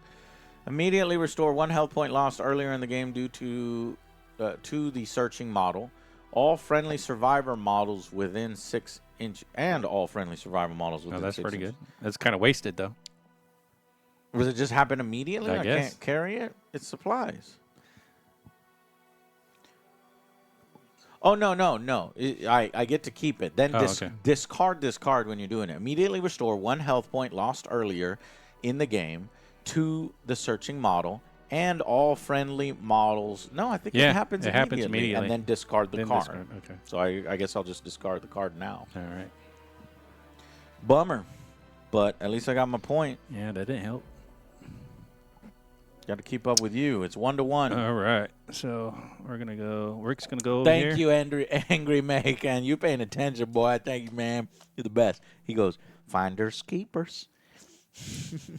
Immediately restore 1 health point lost earlier in the game due to the searching model. All friendly survivor models within 6 inch and all friendly survivor models within Oh, that's 6 pretty inches. good. That's kind of wasted, though. Does it just happen immediately? I guess. Can't carry it? It's supplies. Oh, no. I get to keep it. Then okay. discard this card when you're doing it. Immediately restore 1 health point lost earlier in the game to the searching model and all friendly models. No, I think it happens immediately. And then discard the card. Okay. So I guess I'll just discard the card now. All right. Bummer. But at least I got my point. Yeah, that didn't help. Got to keep up with you. It's 1-1. All right. So we're going to go. Rick's going to go over here. Thank you, Angry Make. And you paying attention, boy. Thank you, man. You're the best. He goes, finders, keepers.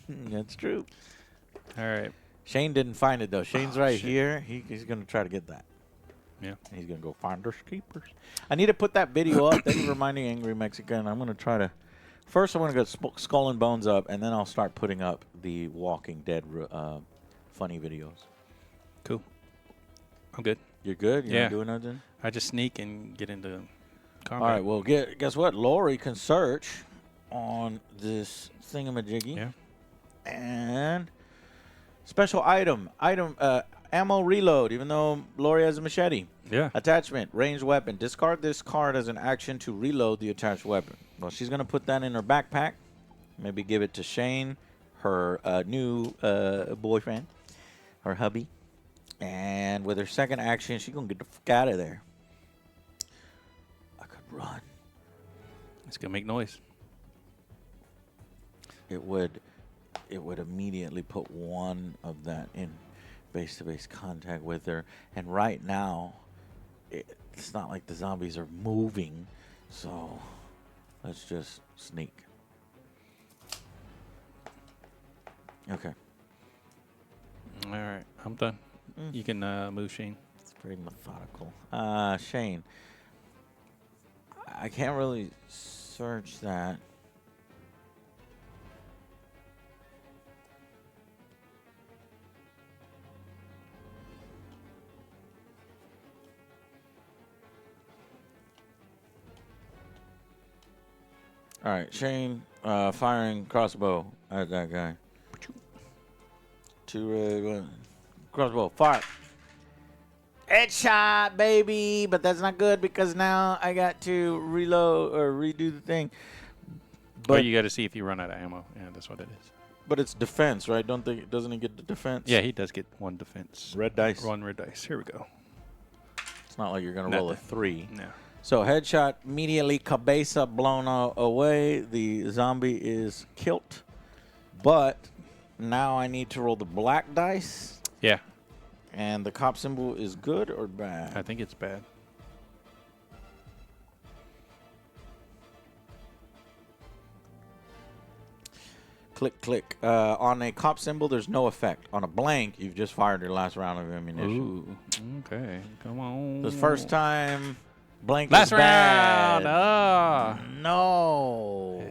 That's true. All right. Shane didn't find it, though. Shane's right here. He's going to try to get that. Yeah. He's going to go finders, keepers. I need to put that video up. Thank you for reminding Angry Mexican. I'm going to try to. First, I'm going to get Skull and Bones up, and then I'll start putting up the Walking Dead funny videos. Cool. I'm good. You're good? You're Yeah. not doing nothing? I just sneak and get into combat. All right, well, guess what? Lori can search on this thingamajiggy. Yeah. And special item, ammo reload, even though Lori has a machete. Yeah. Attachment, ranged weapon. Discard this card as an action to reload the attached weapon. Well, she's going to put that in her backpack. Maybe give it to Shane, her new boyfriend, her hubby. And with her second action, she's going to get the fuck out of there. I could run. It's going to make noise. It would immediately put 1 of that in face-to-face contact with her. And right now, it's not like the zombies are moving. So let's just sneak. Okay. All right. I'm done. You can move, Shane. It's very methodical. Shane. I can't really search that. All right, Shane, firing crossbow at that guy. 2 red, 1. Crossbow, fire. Headshot, baby. But that's not good because now I got to reload or redo the thing. But you got to see if you run out of ammo. Yeah, that's what it is. But it's defense, right? Doesn't he get the defense? Yeah, he does get 1 defense. Red dice. 1 red dice. Here we go. It's not like you're gonna roll a 3. No. So headshot, immediately cabeza blown away. The zombie is killed. But now I need to roll the black dice. Yeah. And the cop symbol is good or bad? I think it's bad. Click, click. On a cop symbol, there's no effect. On a blank, you've just fired your last round of ammunition. Ooh. Okay. Come on. The first time, blank Last is bad. round. Ah. No.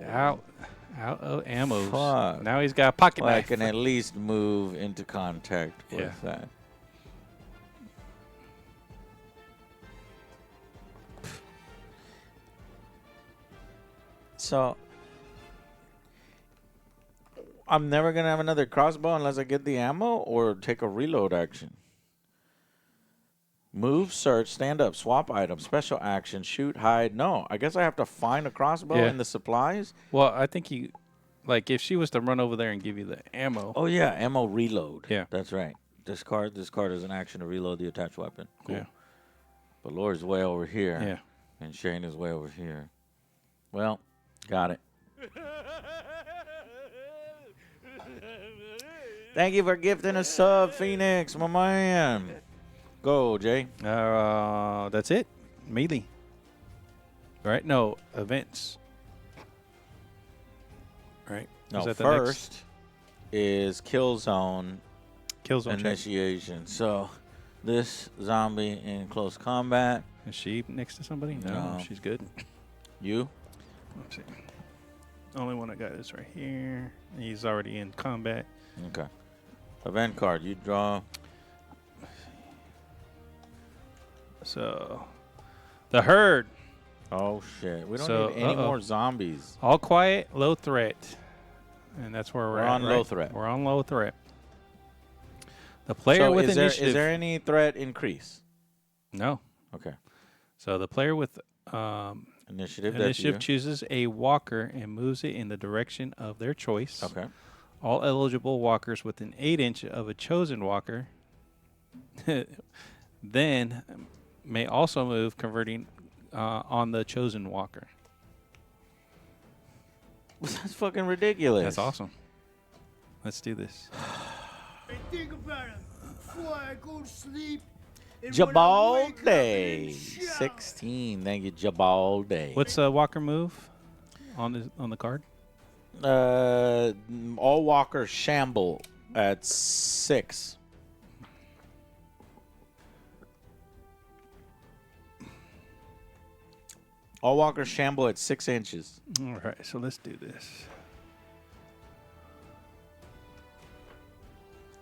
Out of ammo. Fuck. Now he's got a pocket Well, I knife. can at least move into contact with that. So I'm never going to have another crossbow unless I get the ammo or take a reload action. Move, search, stand up, swap item, special action, shoot, hide. No, I guess I have to find a crossbow in the supplies. Well, I think you, like, if she was to run over there and give you the ammo. Oh, yeah, ammo reload. Yeah. That's right. Discard is an action to reload the attached weapon. Cool. Yeah. But Lori's way over here. Yeah. And Shane is way over here. Well, got it. Thank you for gifting a sub, Phoenix, my man. Go, Jay. That's it. Melee. Right? No, events. Right? No, Is that the first is kill zone kill zone check? initiation. So this zombie in close combat. Is she next to somebody? No, No. she's good. You? Let's see. The only one I got is right here. He's already in combat. Okay. Event card. You draw. So, the herd. Oh, shit. We don't So, need any more zombies. All quiet, low threat. And that's where we're at. on right? low threat. We're on low threat. The player So with is there, initiative. is there any threat increase? No. Okay. So the player with Initiative. initiative That's chooses a walker and moves it in the direction of their choice. you. Okay. All eligible walkers within 8 inches of a chosen walker then may also move, converting on the chosen walker. That's fucking ridiculous. That's awesome. Let's do this. And think about it. Before I go to sleep. And when I wake up Jabalde. and shower. 16. Thank you, Jabalde. What's a walker move on the card? All walkers shamble at 6. All walkers shamble at 6 inches. All right, so let's do this.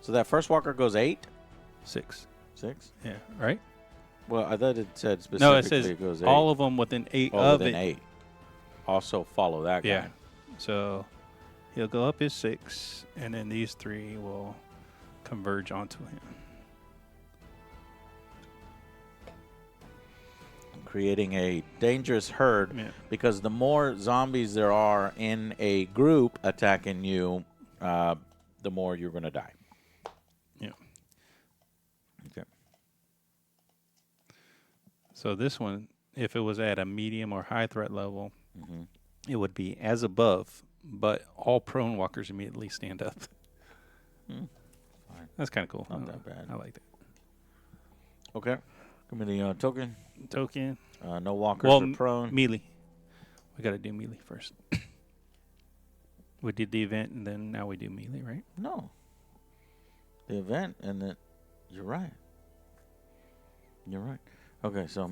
So that first walker goes 8? 6. 6? Yeah, right? Well, I thought it said specifically No, it says it goes 8. all of them within 8 Oh, of within it. 8. Also follow that guy. Yeah. So he'll go up his 6, and then these 3 will converge onto him. Creating a dangerous herd Yeah. because the more zombies there are in a group attacking you, the more you're going to die. Yeah. Okay. So this one, if it was at a medium or high threat level, Mm-hmm. it would be as above, but all prone walkers immediately stand up. Fine. That's kind of cool. Not I that bad. I like that. Okay. Give me the token. Token. No walkers Well, are prone. melee. We got to do melee first. We did the event, and then now we do melee, right? No. The event and then you're right. You're right. Okay, so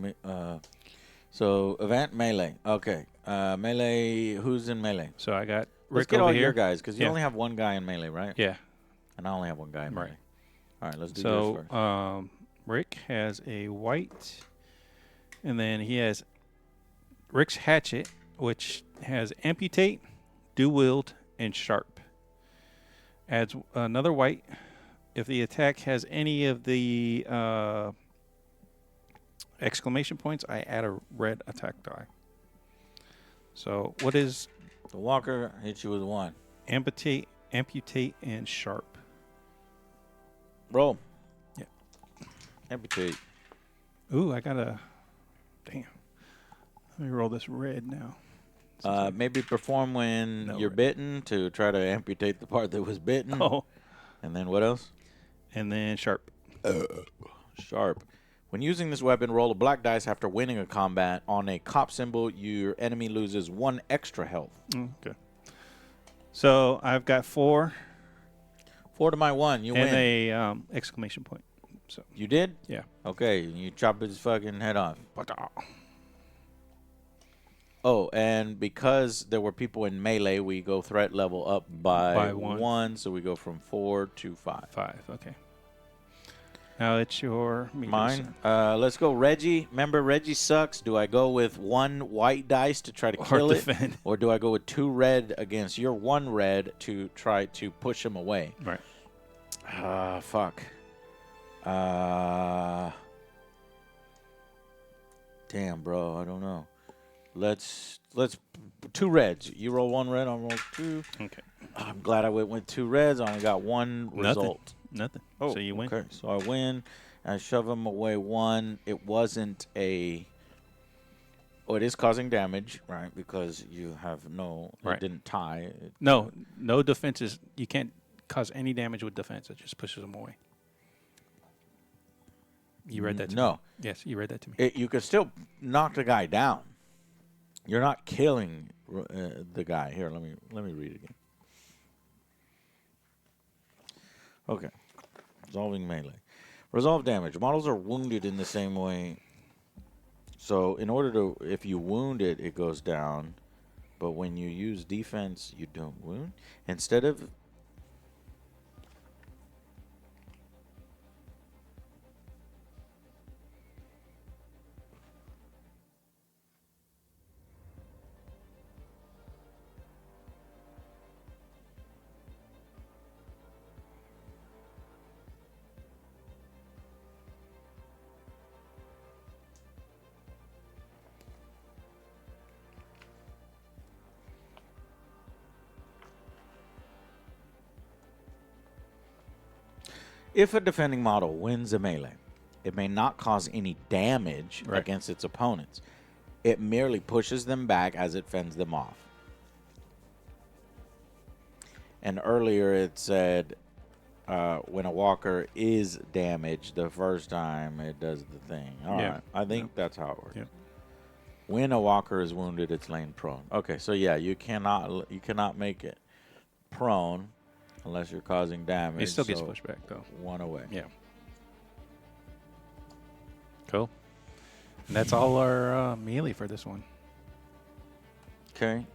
event melee. Okay. Melee, who's in melee? So I got Let's Rick get over all here. your guys because you Yeah. only have one guy in melee, right? Yeah. And I only have one guy in Right. melee. All right, let's do yours So first. Rick has a white, and then he has Rick's hatchet, which has amputate, dual wield, and sharp. Adds another white. If the attack has any of the exclamation points, I add a red attack die. So what is The walker hits you with 1. amputate, and sharp? Roll. Yeah. Amputate. Ooh, I got a. Damn. Let me roll this red now. Maybe perform when No you're red. bitten to try to amputate the part that was bitten. Oh, And then what else? and then sharp. Sharp. When using this weapon, roll a black dice after winning a combat. On a cop symbol, your enemy loses 1 extra health. Okay. So I've got 4 4 to my 1. You and win. a exclamation point. So You did? yeah. Okay. You chop his fucking head off. Oh, and because there were people in melee, we go threat level up by By 1. 1. So we go from 4 to 5. 5. Okay. Now it's your meters. Mine. Let's go Reggie. Remember, Reggie sucks. Do I go with 1 white dice to try to Or kill it? defend. Or do I go with 2 red against your 1 red to try to push him away? Right. Fuck. Damn, bro. I don't know. Let's 2 reds. You roll 1 red. I'll roll 2. Okay. I'm glad I went with 2 reds. I only got 1 result. Nothing. Oh, So you win. Okay, so I win. I shove him away 1. It wasn't a. Oh, it is causing damage, right? Because you have no. Right. It didn't tie. No defenses. You can't cause any damage with defense. It just pushes them away. You read that to me? No. Yes, you read that to me. You can still knock the guy down. You're not killing the guy. Here, let me read it again. Okay. Resolving melee. Resolve damage. Models are wounded in the same way. So in order to, if you wound it, it goes down. But when you use defense, you don't wound. Instead of... If a defending model wins a melee, it may not cause any damage against its opponents. It merely pushes them back as it fends them off. And earlier it said when a walker is damaged the first time, it does the thing. All right. I think that's how it works. Yep. When a walker is wounded, it's laying prone. Okay, so yeah, you cannot make it prone unless you're causing damage. It still gets pushed back, though. One away. Yeah. Cool. And that's all our melee for this one. Okay.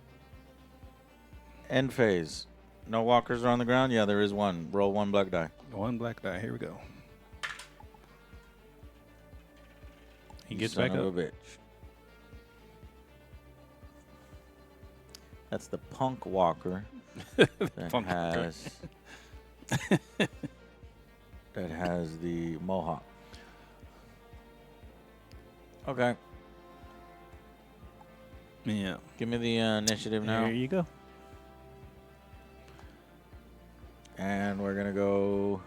End phase. No walkers are on the ground? Yeah, there is one. Roll one black die. One black die. Here we go. He You gets son back of up. a bitch. That's the punk walker that Punk walker. has that has the mohawk. Okay. Yeah. Give me the initiative now. There you go. And we're going to go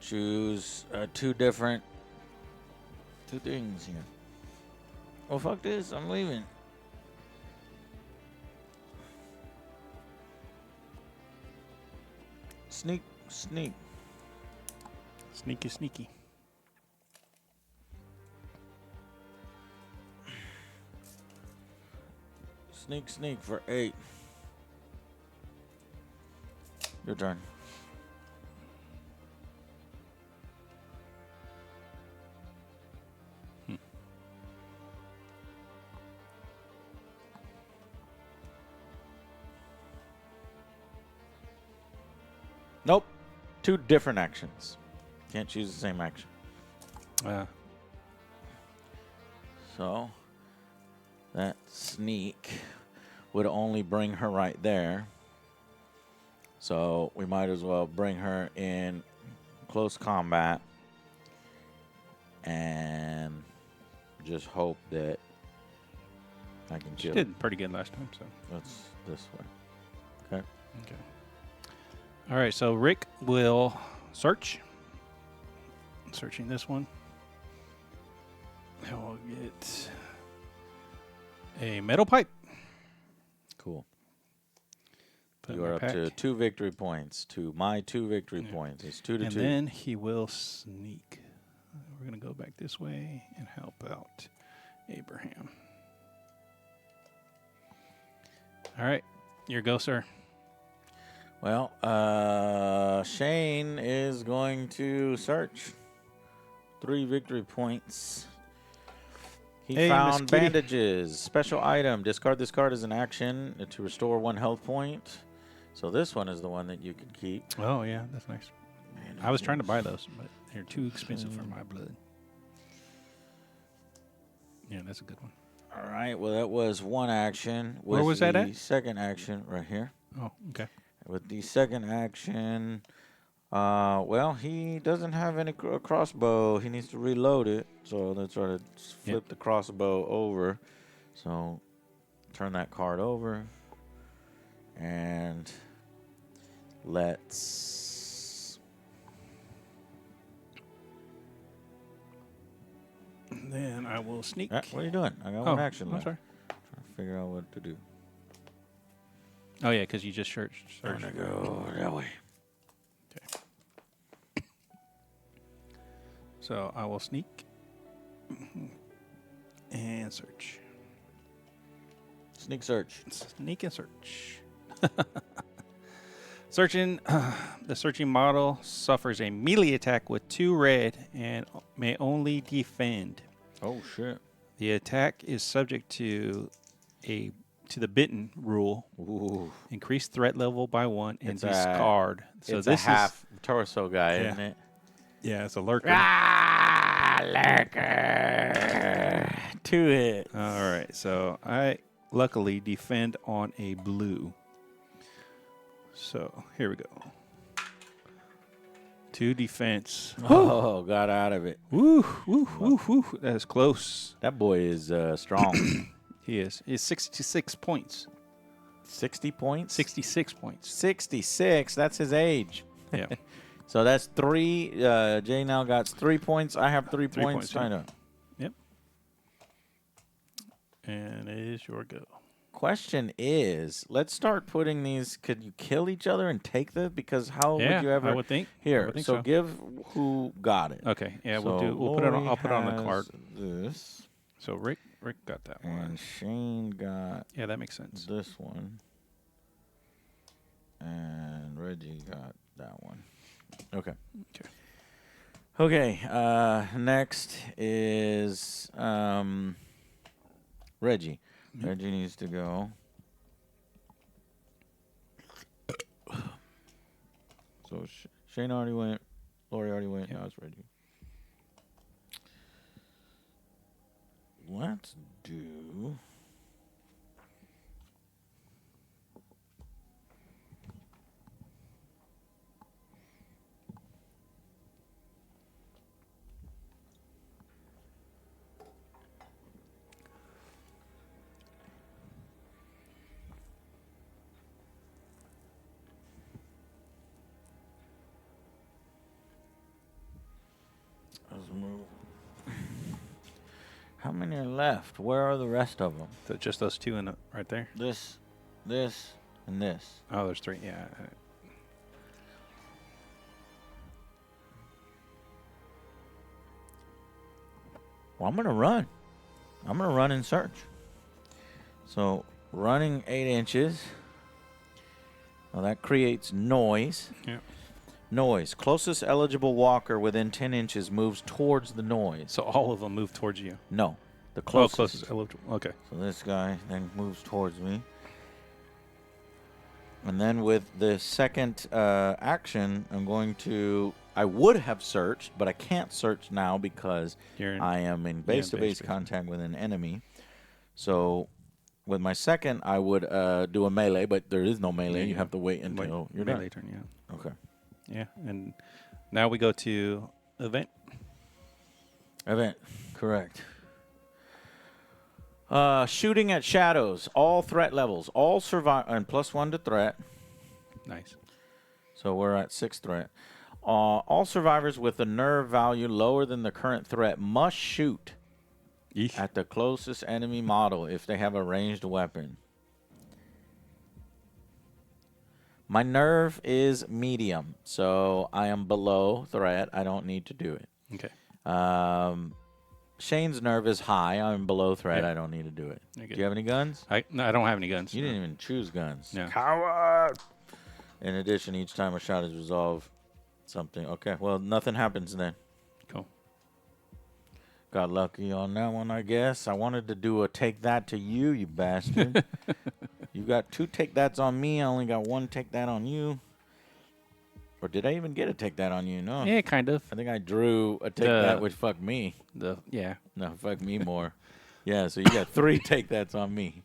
choose two things here. Oh, fuck this. I'm leaving. Sneak. Sneaky, sneaky. Sneak for 8. Your turn. Nope. Two different actions. Can't choose the same action. So that sneak would only bring her right there. So we might as well bring her in close combat and just hope that I can She kill did pretty good last time, so. That's this way. Okay. Okay. All right, so Rick will search. Searching this one. He'll get a metal pipe. Cool. Put You in are my up pack. to 2 victory points. My 2 victory points. It's 2 to And 2. then he will sneak. We're going to go back this way and help out Abraham. All right. Your go, sir. Well, Shane is going to search. 3 victory points. He Hey, Miss found Kitty. bandages. Special item. Discard this card as an action to restore 1 health point. So this one is the one that you can keep. Oh, yeah. That's nice. I was trying to buy those, but they're too expensive for my blood. Yeah, that's a good one. All right. Well, that was one action. Where was that the at? second action right here. Oh, okay. With the second action, well, he doesn't have any crossbow. He needs to reload it. So let's try to flip the crossbow over. So turn that card over. And let's... And then I will sneak. what are you doing? I got one action I'm left. sorry. Trying to figure out what to do. Oh, yeah, because you just searched. I'm going to go that way. So I will sneak and search. Sneak search. Sneak and search. Searching. The searching model suffers a melee attack with 2 red and may only defend. Oh shit. The attack is subject to the bitten rule. Ooh. Increase threat level by 1 and It's discard. So it's this a half torso guy, Yeah. isn't it? Yeah, it's a lurker. Lurker. 2 hits. All right, so I luckily defend on a blue. So here we go. 2 defense. Oh, got out of it. Woo, woo, woo, woo. That is close. That boy is strong. He is. He's 66 points. 60 points? 66 points. 66. That's his age. Yeah. So that's 3. Jay now got 3 points. I have 3 3 points. points, yeah. I know. Yep. And it is your go. Question is, let's start putting these. Could you kill each other and take the? Because how Yeah, would you ever? I would think. I Here, would think so so. give who got it. Okay. Yeah, So we'll put it on. Lori I'll put it on the has card. This So Rick got that one. and Shane got Yeah, that makes sense. this one, and Reggie got that one. Okay. Okay. Okay. Next is Reggie. Reggie needs to go. So Shane already went. Lori already went. Now it's Reggie. Let's do. Let's move. How many are left? Where are the rest of them? So just those 2 in the, right there. This, and this. Oh, there's 3. Yeah. Well, I'm gonna run. I'm gonna run and search. So running 8 inches. Well, that creates noise. Yeah. Noise. Closest eligible walker within 10 inches moves towards the noise. So all of them move towards you. No, the Oh, closest. closest eligible. Okay. So this guy then moves towards me. And then with the second action, I'm going to. I would have searched, but I can't search now because You're in, I am in base-to-base base-to-base. contact with an enemy. So with my second, I would do a melee, but there is no melee. Yeah, You you have to wait until you're melee done. turn, yeah. Okay. Yeah, and now we go to event. Event. Correct. Shooting at shadows. All threat levels. All survive and +1 to threat. Nice. So we're at 6 threat. All survivors with a nerve value lower than the current threat must shoot Eesh. at the closest enemy model if they have a ranged weapon. My nerve is medium, so I am below threat. I don't need to do it. Okay. Shane's nerve is high. I'm below threat. Yeah. I don't need to do it. You're Do good. you have any guns? No, I don't have any guns. You didn't even choose guns. No. Coward! In addition, each time a shot is resolved, something. Okay, well, nothing happens then. Cool. Got lucky on that one, I guess. I wanted to do a take that to you, you bastard. You got 2 take that's on me. I only got 1 take that on you. Or did I even get a take that on you? No. Yeah, kind of. I think I drew a take that which fucked me. Yeah. No, fuck me more. Yeah, so you got 3 take that's on me.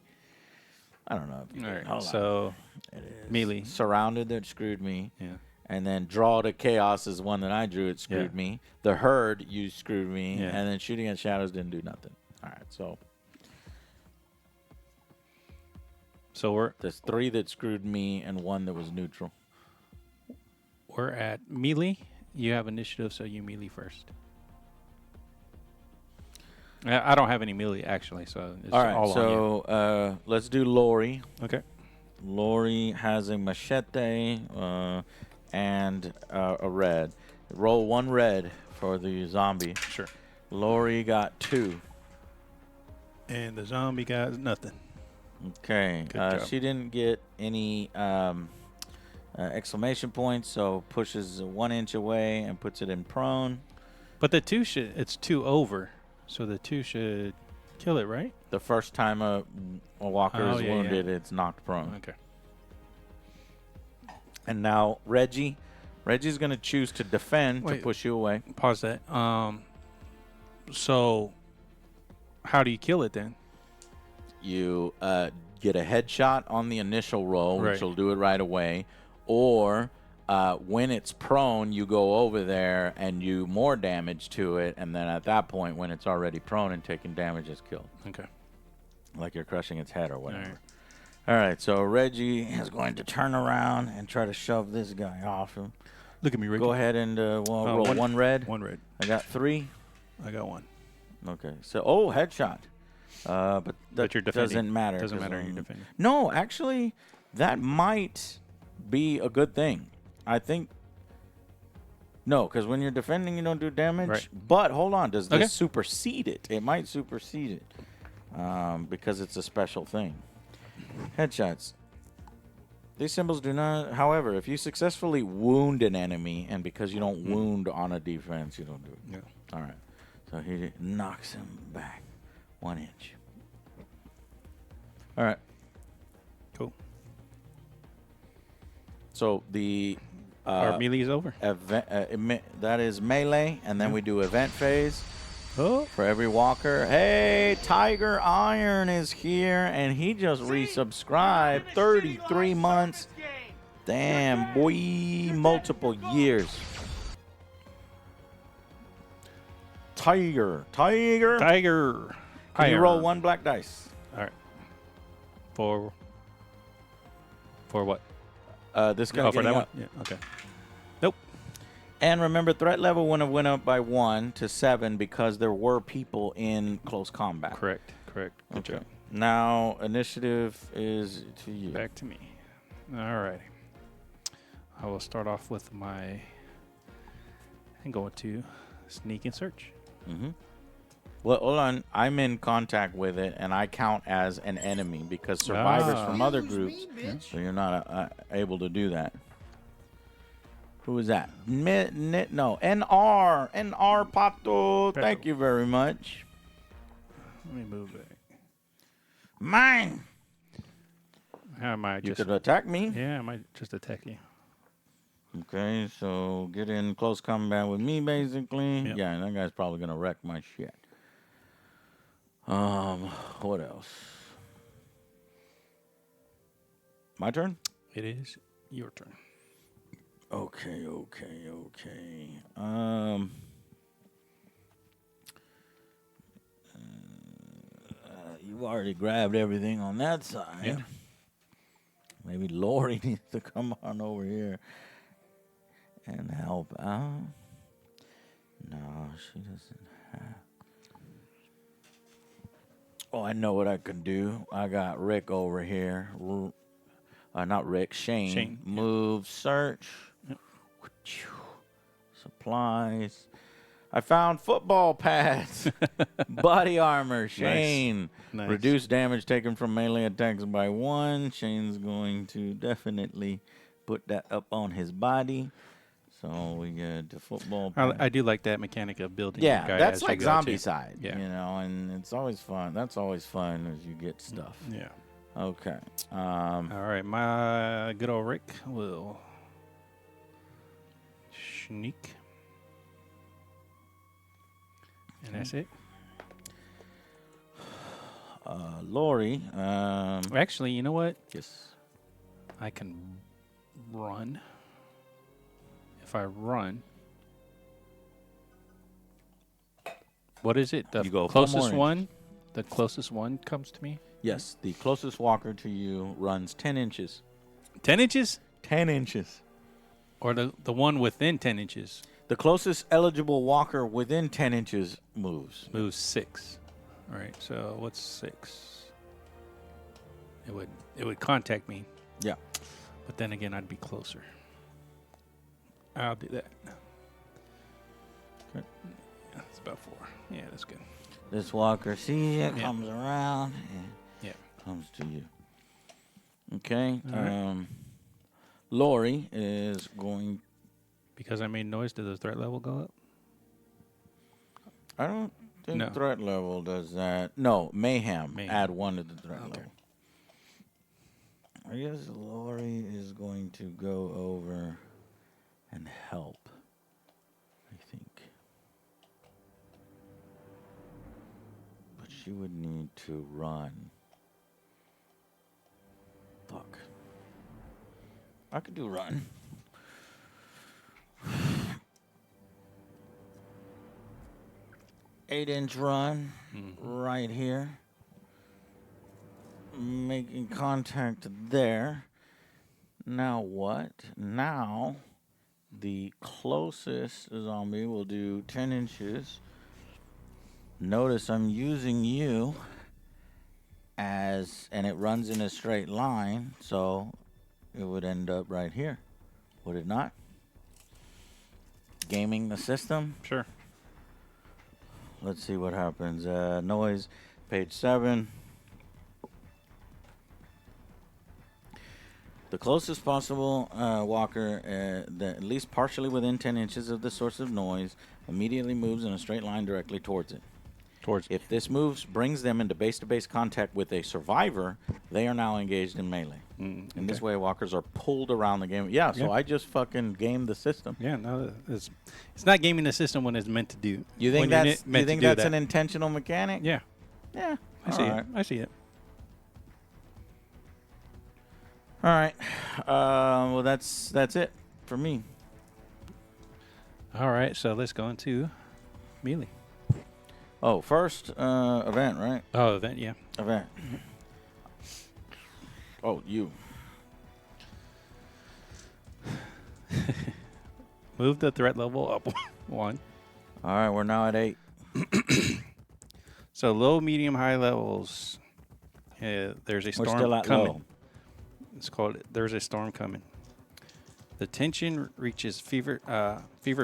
I don't know. If you All did. right. Hold on. So It is melee. surrounded that screwed me. Yeah. And then draw to chaos is one that I drew. It screwed Yeah. me. The herd, you screwed me. Yeah. And then shooting at shadows didn't do nothing. All right, So there's 3 that screwed me and 1 that was neutral. we're at melee. You have initiative, so you melee first. I don't have any melee actually, so it's All right, all on so let's do Lori. you. Okay. Lori has a machete and a red. Roll 1 red for the zombie. Sure. Lori got 2. And the zombie got nothing. Okay. Good job. She didn't get any exclamation points, so pushes 1 inch away and puts it in prone. But the 2 it's 2 over, so the 2 should kill it, right? The first time a walker is yeah, wounded, it's knocked prone. Okay. And now Reggie. Reggie's going to choose to defend to Wait. push you away. Pause that. So how do you kill it then? You get a headshot on the initial roll, which Right. will do it right away. Or when it's prone, you go over there and you more damage to it. And then at that point, when it's already prone and taking damage, it's killed. Okay. Like you're crushing its head or whatever. All right. All right, so Reggie is going to turn around and try to shove this guy off him. Look at me, Ricky. Go ahead and roll 1 red. 1 red. I got 3. I got 1. Okay, so headshot. But that you're defending. doesn't matter. Doesn't 'cause, matter. You're defending. No, actually, that might be a good thing. I think. No, because when you're defending, you don't do damage. Right. But hold on, does this Okay. supersede it? It might supersede it because it's a special thing. Headshots. These symbols do not. However, if you successfully wound an enemy, and because you don't wound on a defense, you don't do it. Yeah. All right. So he knocks him back 1 inch. All right. Cool. So the Our melee's over. that is melee, and then we do event phase Oh. for every walker. Hey, Tiger Iron is here, and he just resubscribed. 33 months. Damn, boy, multiple years. Tiger. Tiger. Can you roll 1 black dice? All right. For what? This guy Oh, for getting that up. one? Yeah. Okay. Nope. And remember, threat level wouldn't have went up by 1 to 7 because there were people in close combat. Correct. Good job. Now, initiative is to you. Back to me. All right. I will start off with my. And go to sneak and search. Mm-hmm. Well, hold on. I'm in contact with it, and I count as an enemy because survivors from other groups, so you're not able to do that. Who is that? No, NR Pato. Thank you very much. Let me move back. Mine. I might You just. could attack me. Yeah, I might just attack you. Okay, so get in close combat with me, basically. Yep. Yeah, and that guy's probably gonna wreck my shit. What else? My turn? It is your turn. Okay. You've already grabbed everything on that side. Yeah. Maybe Lori needs to come on over here and help out. No, she doesn't have. Oh, I know what I can do. I got Rick over here. Not Rick, Shane. Shane, yeah. Move, search. Yep. Supplies. I found football pads. Body armor, Shane. Nice. Reduce damage taken from melee attacks by 1. Shane's going to definitely put that up on his body. So we get the football pads. I do like that mechanic of building. your Yeah, guy that's as you like go, zombie too. side, Yeah. you know, and it's always fun. That's always fun as you get stuff. Yeah. Okay. All right, my good old Rick will sneak. And that's it. Lori. Actually, you know what? Yes. I can run. If I run, what is it? The You go 4 closest more one? The closest one comes to me? Yes, the closest walker to you runs 10 inches. 10 inches? 10 inches. Or the one within 10 inches The closest eligible walker within 10 inches moves. moves 6. All right, so what's 6? It would contact me, Yeah. but then again, I'd be closer. I'll do that. It's about 4. Yeah, that's good. This walker sees you, Yeah. comes around, and Yeah. comes to you. Okay. All right. Lori is going. Because I made noise, did the threat level go up? I don't think No. threat level does that. No, mayhem. Mayhem. Add 1 to the threat Okay. level. I guess Lori is going to go over and help. I think. But she would need to run. Fuck. I could do run. Eight-inch run right here. Making contact there. Now what? Now the closest zombie will do 10 inches. Notice I'm using you as, and it runs in a straight line, so it would end up right here. Would it not? Gaming the system. Sure. Let's see what happens. Noise, page 7. The closest possible walker, at least partially within 10 inches of the source of noise, immediately moves in a straight line directly towards it. If this moves brings them into base-to-base contact with a survivor, they are now engaged in melee. In this way, walkers are pulled around the game. Yeah, so Yeah. I just fucking gamed the system. Yeah, no, it's not gaming the system when it's meant to do. You think when you're that's meant you think to do that's that. an intentional mechanic? Yeah, Yeah. I see it. I see it. All right. Well, that's it for me. All right, so let's go into melee. Oh, first event, right? Oh, event, yeah. Event. Oh, you. Move the threat level up 1. All right, we're now at 8. So low, medium, high levels. There's a storm We're still at coming. low. It's called There's a Storm Coming. The tension reaches fever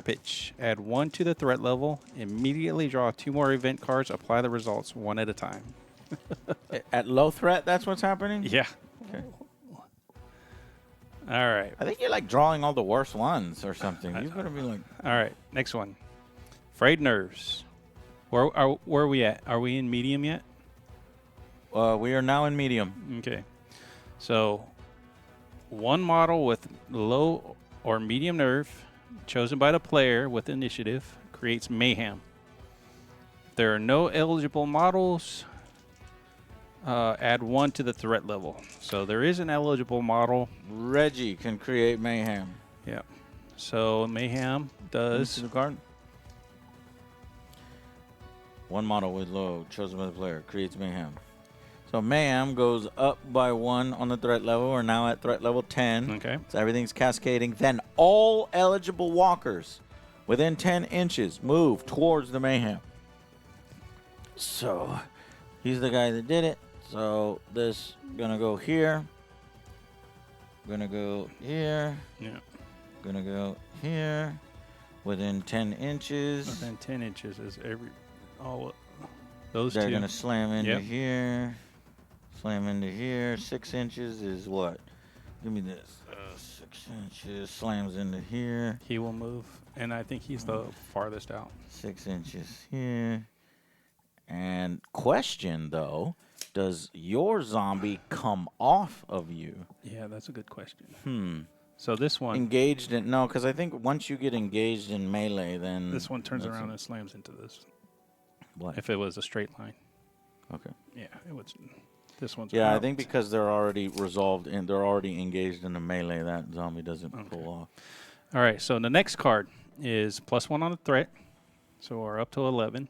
pitch. Add 1 to the threat level. Immediately draw 2 more event cards. Apply the results 1 at a time. At low threat, that's what's happening? Yeah. Okay. All right. I think you're like drawing all the worst ones or something. You better be like. All right. Next one. Frayed nerves. Where are we at? Are we in medium yet? We are now in medium. Okay. So, 1 model with low or medium nerve, chosen by the player with initiative, creates mayhem. There are no eligible models. Add 1 to the threat level. So there is an eligible model. Reggie can create mayhem. Yeah. So mayhem does. See the card? 1 model with low, chosen by the player, creates mayhem. So mayhem goes up by 1 on the threat level. We're now at threat level 10. Okay. So everything's cascading. Then all eligible walkers within 10 inches move towards the mayhem. So he's the guy that did it. So this gonna go here. Gonna go here. Yeah. Gonna go here. Within 10 inches. Within 10 inches is all those They're 2. gonna slam into Yep. here. Slam into here. 6 inches is what? Give me this. 6 inches. Slams into here. He will move, and I think he's the farthest out. 6 inches here. And question though, does your zombie come off of you? Yeah, that's a good question. Hmm. So this one, Engaged in no, because I think once you get engaged in melee, then this one turns that's around it. and slams into this. What? If it was a straight line, Okay. yeah, it was. This one's Yeah, I out. think because they're already resolved and they're already engaged in the melee, that zombie doesn't Okay. pull off. All right, so the next card is +1 on the threat, so we're up to 11,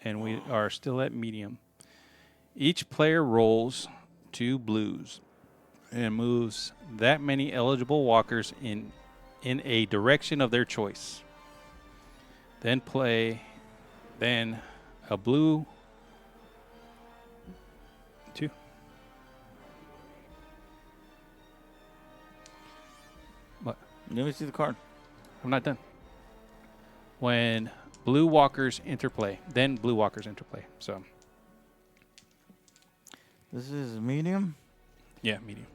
and we are still at medium. Each player rolls 2 blues and moves that many eligible walkers in a direction of their choice. Then a blue 2. What? Let me see the card. I'm not done. when blue walkers interplay. Then blue walkers interplay. So, This is medium? yeah, medium.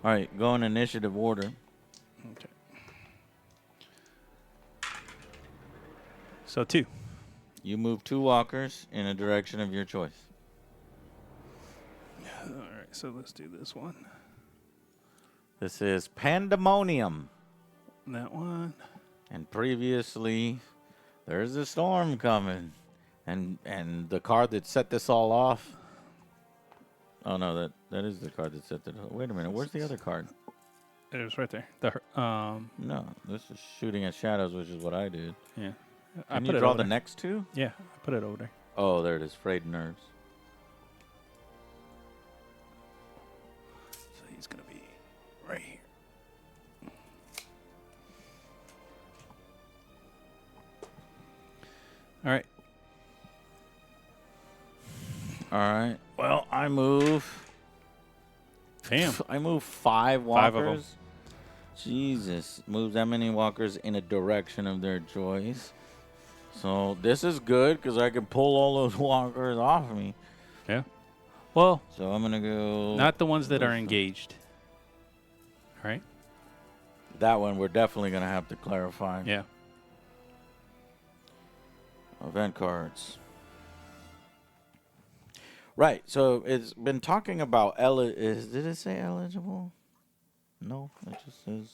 All right, go in initiative order. Okay. So 2. You move 2 walkers in a direction of your choice. All right, so let's do this one. This is Pandemonium. That one. And previously, there's a storm coming. And the card that set this all off. Oh, no, that is the card that set it off. Wait a minute, where's the other card? It was right there. No, this is shooting at shadows, which is what I did. Yeah. Can you draw the next 2? Yeah, I put it over there. Oh, there it is. Frayed nerves. So he's going to be right here. All right. All right. Well, I move. Bam. I move 5 walkers. 5 of them. Jesus. Moves that many walkers in a direction of their choice. So this is good because I can pull all those walkers off of me. Yeah. Well, So I'm going to go. not the ones that are Those- engaged. All right? That one we're definitely going to have to clarify. Yeah. Event cards. Right. So it's been talking about did it say eligible? No, it just says.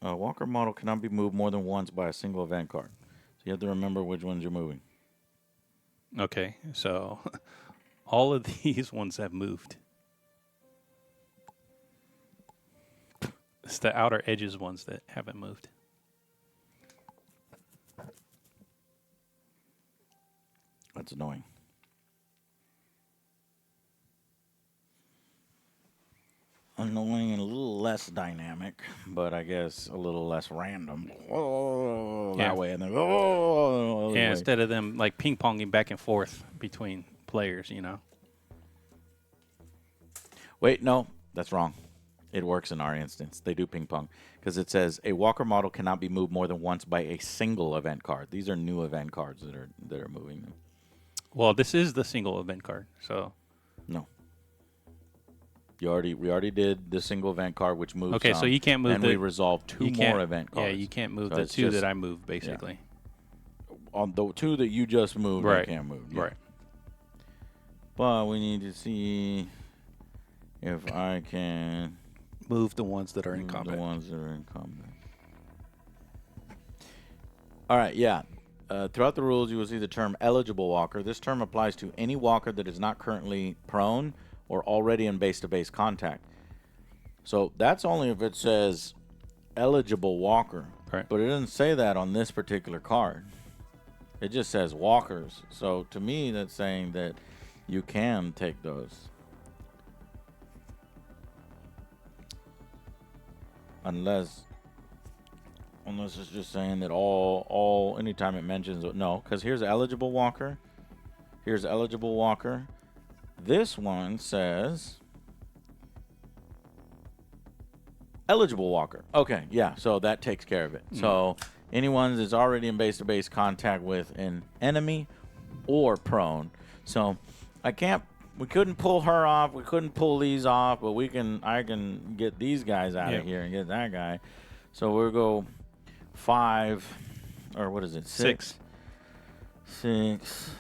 A walker model cannot be moved more than once by a single event card. So you have to remember which ones you're moving. Okay. So all of these ones have moved. It's the outer edges ones that haven't moved. That's annoying. Annoying and a little less dynamic, but I guess a little less random. Oh, Yeah. that way and then oh, Yeah, instead of them like ping ponging back and forth between players, you know. Wait, no, that's wrong. It works in our instance. They do ping pong because it says a walker model cannot be moved more than once by a single event card. These are new event cards that are moving them. Well, this is the single event card, so No. We already did the single event card, which moves. okay. So some, you can't move. and we resolved 2 you more can't- event cards. Yeah, you can't move So the it's 2 just- that I moved, basically. On the 2 that you just moved, Right. I can't move. Yeah. Right. But we need to see if I can Move the ones that are in move combat. the ones that are in combat. All right, yeah. Throughout the rules, you will see the term eligible walker. This term applies to any walker that is not currently prone or already in base-to-base contact. So that's only if it says eligible walker. Right. But it doesn't say that on this particular card. It just says walkers. So to me, that's saying that you can take those. Unless it's just saying that all anytime it mentions no, because here's eligible walker. Here's eligible walker. This one says eligible walker. Okay, yeah, so that takes care of it. So anyone that's already in base-to-base contact with an enemy or prone. So we couldn't pull her off. We couldn't pull these off, but I can get these guys out of here and get that guy. So we'll go 5, or what is it? 6. 6,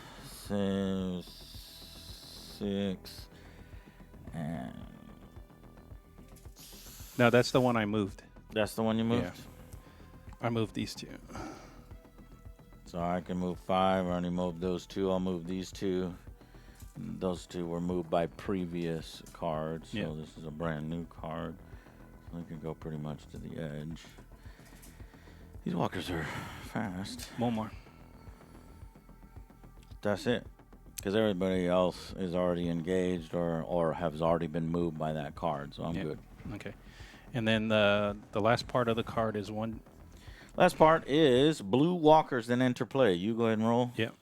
6, and No, that's the one I moved. that's the one you moved? I moved these 2. So I can move 5. I already moved those 2. I'll move these 2. Those 2 were moved by previous cards, so Yeah. this is a brand new card. So I can go pretty much to the edge. These walkers are fast. One more. That's it. Because everybody else is already engaged or has already been moved by that card, so I'm Yeah. good. Okay. And then the last part of the card is one. Last part is blue walkers then enter play. You go ahead and roll. Yep.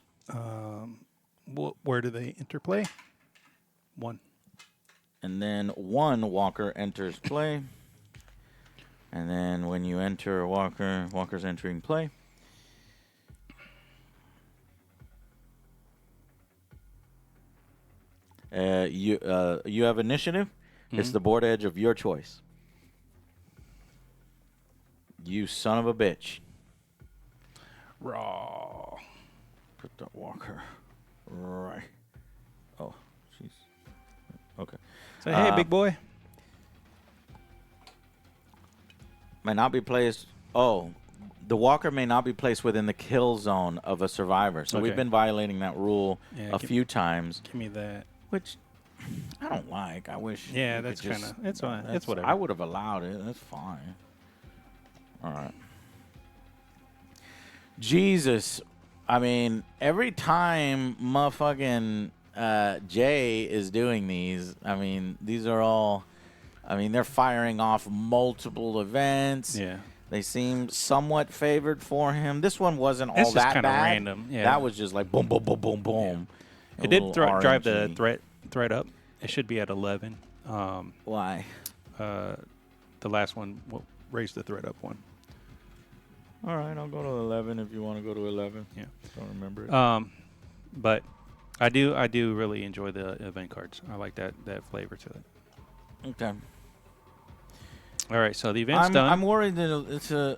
Where do they interplay? 1. And then 1 walker enters play. And then when you enter a walker, walker's entering play. You have initiative. It's the board edge of your choice. You son of a bitch. Raw. Put that walker right. Oh, jeez. Okay. Say, hey, big boy. May not be placed. Oh, the walker may not be placed within the kill zone of a survivor. So we've Okay. been violating that rule Yeah, a few times, Give me that. which I don't like. I wish. Yeah, you could that's just- kinda- it's fine. It's whatever. I would have allowed it. That's fine. All right. Jesus, I mean, every time motherfucking Jay is doing these, I mean, these are all. I mean, they're firing off multiple events. Yeah. They seem somewhat favored for him. This one wasn't all It's just that kinda bad. random, yeah. That was just like boom, boom, boom, boom, boom. A It did little drive the RNG. threat up. It should be at 11. Why? The last one raised the threat up 1. All right, I'll go to 11 if you want to go to 11. Yeah. Don't remember it. But I do really enjoy the event cards. I like that flavor to it. Okay. All right, so the event's I'm done. worried that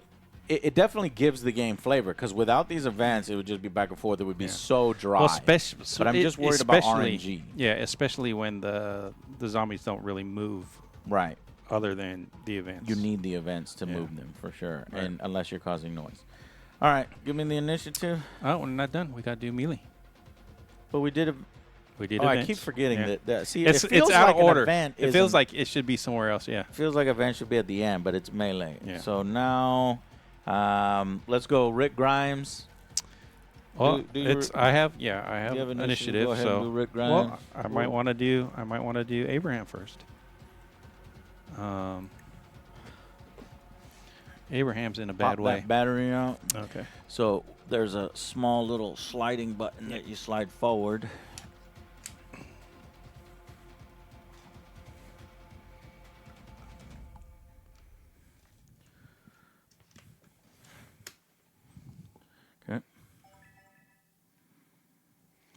it definitely gives the game flavor because without these events, it would just be back and forth. It would be so dry. Well, but I'm just worried about especially- RNG. Yeah, especially when the zombies don't really move Right. other than the events. You need the events to Yeah. move them for sure, Right. and unless you're causing noise. All right, give me the initiative. Oh, we're not done. We got to do melee. But we did a. We did Oh, I events. keep forgetting Yeah. that. See, It's it feels out like of order. An event It feels isn't- like it should be somewhere else. Yeah. feels like event should be at the end, but it's melee. Yeah. So now, let's go. Rick Grimes. Well, Do you I have initiative. initiative? Go ahead and So do Rick well, Grimes. I might want to do Abraham first. Abraham's in a bad Pop way. that battery out. Okay. So there's a small little sliding button that you slide forward. Okay.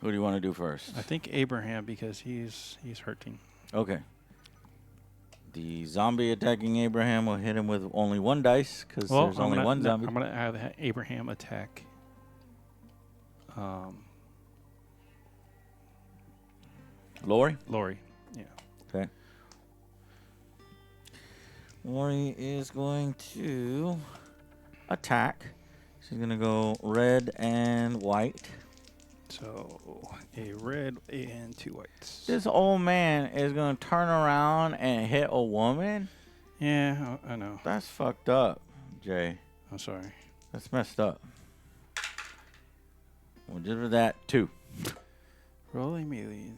Who do you want to do first? I think Abraham because he's hurting. Okay. The zombie attacking Abraham will hit him with only 1 dice because there's only one zombie. I'm gonna have Abraham attack. Lori? Lori. Yeah. Okay. Lori is going to attack. She's going to go red and white. So a red and 2 whites. This old man is going to turn around and hit a woman? Yeah, I know. That's fucked up, Jay. I'm sorry. That's messed up. We'll give that 2. Roll a melee.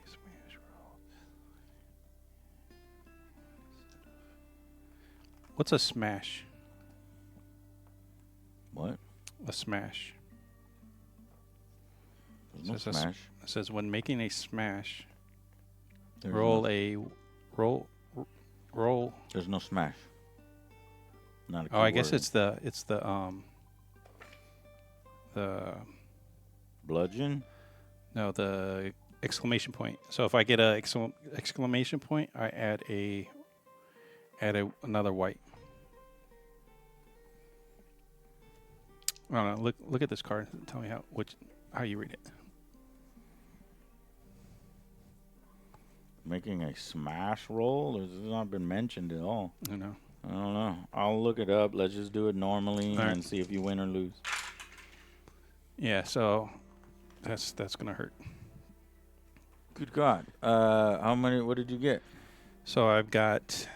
Smash roll. What's a smash? What? A smash. There's no Says a s- smash. It says when making a smash, There's roll no, a roll. There's no smash. Not a Oh, I guess keyword. it's the Bludgeon? no, the exclamation point. So if I get a exclamation point, I add another white. I don't know. Look at this card. Tell me how you read it. Making a smash roll? This has not been mentioned at all. You know. I don't know. I'll look it up. Let's just do it normally All right. and see if you win or lose. Yeah. So that's gonna hurt. Good God. How many? What did you get? So I've got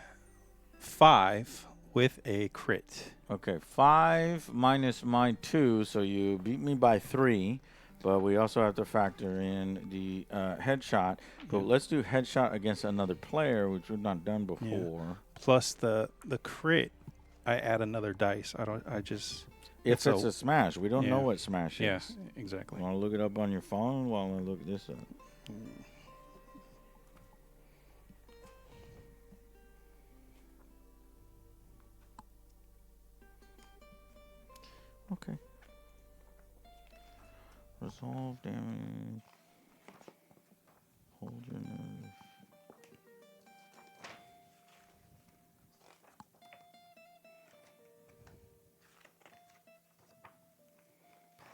5 with a crit. Okay, 5 minus my 2, so you beat me by 3. But we also have to factor in the headshot. But let's do headshot against another player, which we've not done before. Plus the crit I add another dice. I just If it's a smash, we don't know yeah. what smash yeah, is. exactly. Want to look it up on your phone while I look this up? Okay. Resolve damage. Hold your nerve.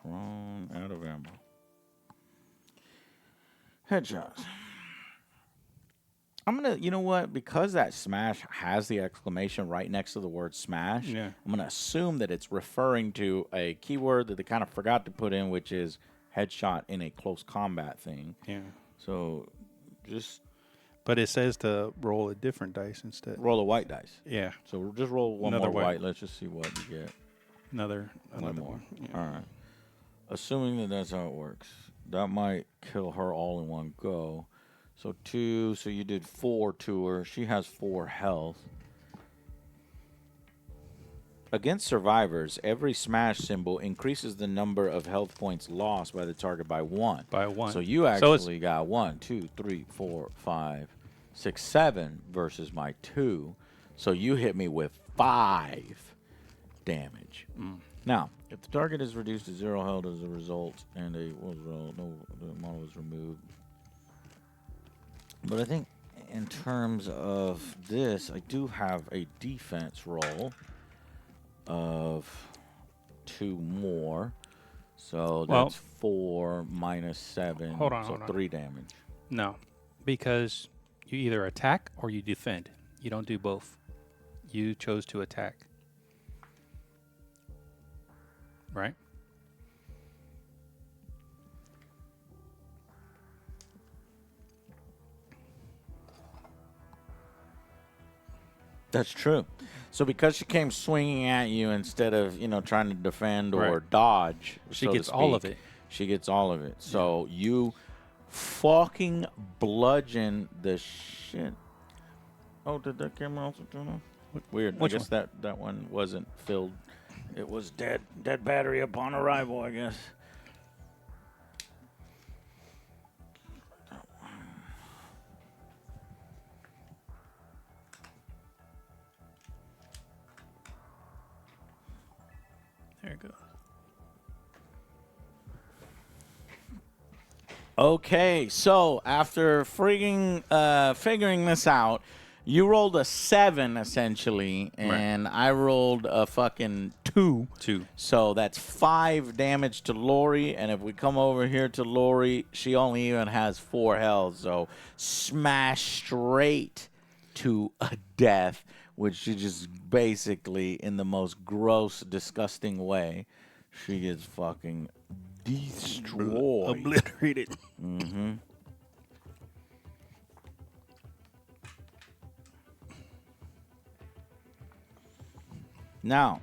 Prone, out of ammo. Headshots. I'm gonna, you know what? Because that smash has the exclamation right next to the word smash, Yeah. I'm gonna assume that it's referring to a keyword that they kind of forgot to put in, which is headshot in a close combat thing. Yeah. So just But it says to roll a different dice instead. roll a white dice. Yeah. So we'll just roll one Another more white. white. Let's just see what you get. Another One more. one. Yeah. All right. Assuming that that's how it works, that might kill her all in one go. So 2. So you did 4 to her. She has 4 health. Against survivors, every smash symbol increases the number of health points lost by the target by 1. By 1. So you actually got 1, 2, 3, 4, 5, 6, 7 versus my 2. So you hit me with 5 damage. Now, if the target is reduced to 0 health as a result, and the model was removed. But I think in terms of this, I do have a defense roll of 2 more. So that's 4 minus 7. Hold on, so hold on. 3 damage. No, because you either attack or you defend. You don't do both. You chose to attack. Right? That's true. So because she came swinging at you instead of, trying to defend or Right. dodge, She so to gets all of speak, it. She gets all of it. So you fucking bludgeon the shit. Oh, did that camera also turn off? Weird. Which I guess that one wasn't filled. It was dead battery upon arrival, I guess. There it goes. Okay, so after figuring this out, you rolled a 7 essentially, and I rolled a fucking 2. 2. So that's 5 damage to Lori, and if we come over here to Lori, she only even has 4 health. So smash straight to a death, which she just basically, in the most gross, disgusting way, she gets fucking destroyed. Obliterated. Mm-hmm. Now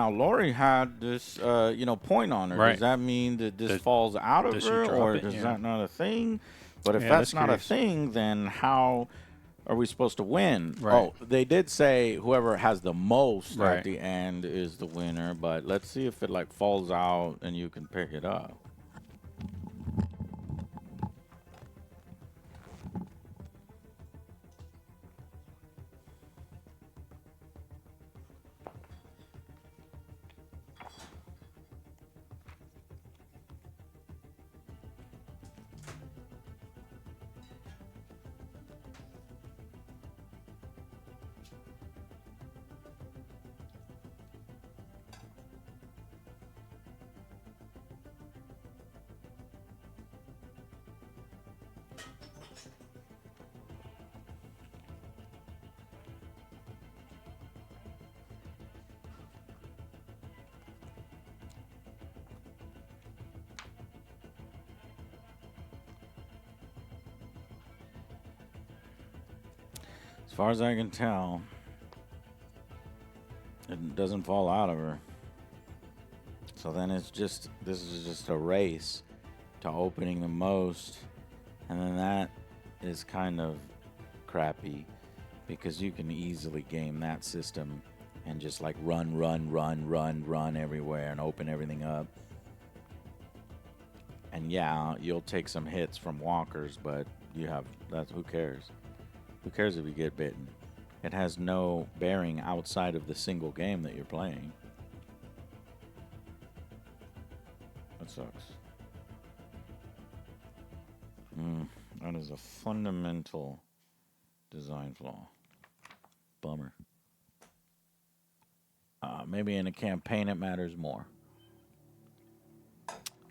Lori had this point on her. Right. Does that mean that this falls out of does she her, drop or it? is Yeah. that not a thing? But if Yeah, that's that's not curious. a thing, then how are we supposed to win? Right. Oh, they did say whoever has the most Right. at the end is the winner. But let's see if it falls out and you can pick it up. As far as I can tell, it doesn't fall out of her. So then this is just a race to opening the most. And then that is kind of crappy because you can easily game that system and just like run everywhere and open everything up. And yeah, you'll take some hits from walkers, but who cares? Who cares if you get bitten? It has no bearing outside of the single game that you're playing. That sucks. That is a fundamental design flaw. Bummer. Maybe in a campaign it matters more.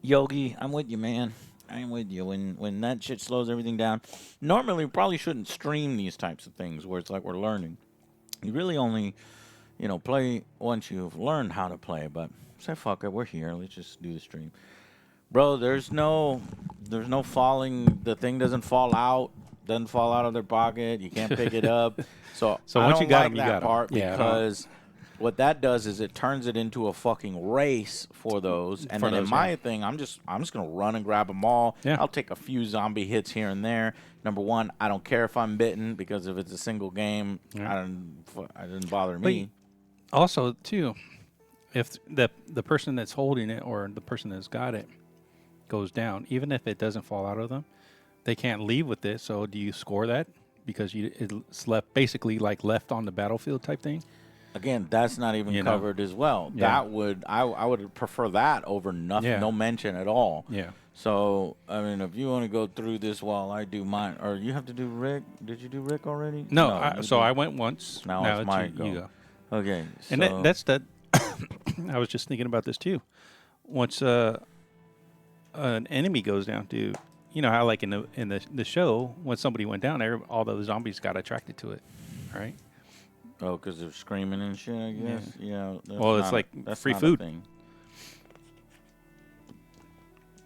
Yogi, I'm with you, man. I'm with you. When that shit slows everything down, normally we probably shouldn't stream these types of things where it's like we're learning. You really only, play once you've learned how to play. But say fuck it, we're here. Let's just do the stream, bro. There's no falling. The thing doesn't fall out. Doesn't fall out of their pocket. You can't pick it up. So I once don't you got like 'em, you that got 'em. part Yeah, because what that does is it turns it into a fucking race for those. And For then in those, my yeah. thing, I'm just gonna run and grab them all. Yeah. I'll take a few zombie hits here and there. Number one, I don't care if I'm bitten because if it's a single game, Yeah. I didn't bother But me. Also, too, if the person that's holding it or the person that's got it goes down, even if it doesn't fall out of them, they can't leave with it. So do you score that because it's left basically like left on the battlefield type thing? Again, that's not even You know. covered as well. Yeah. That I would prefer that over nothing, Yeah. no mention at all. Yeah. So I mean, if you want to go through this while I do mine, or you have to do Rick. Did you do Rick already? No, you so did. I went once. Now it's my you go. go. Okay, And so that's that. I was just thinking about this too. Once an enemy goes down, to how like in the show when somebody went down, all those zombies got attracted to it, right? because they're screaming and shit. I guess. Yeah. That's Well, it's not like that's free not food. A thing.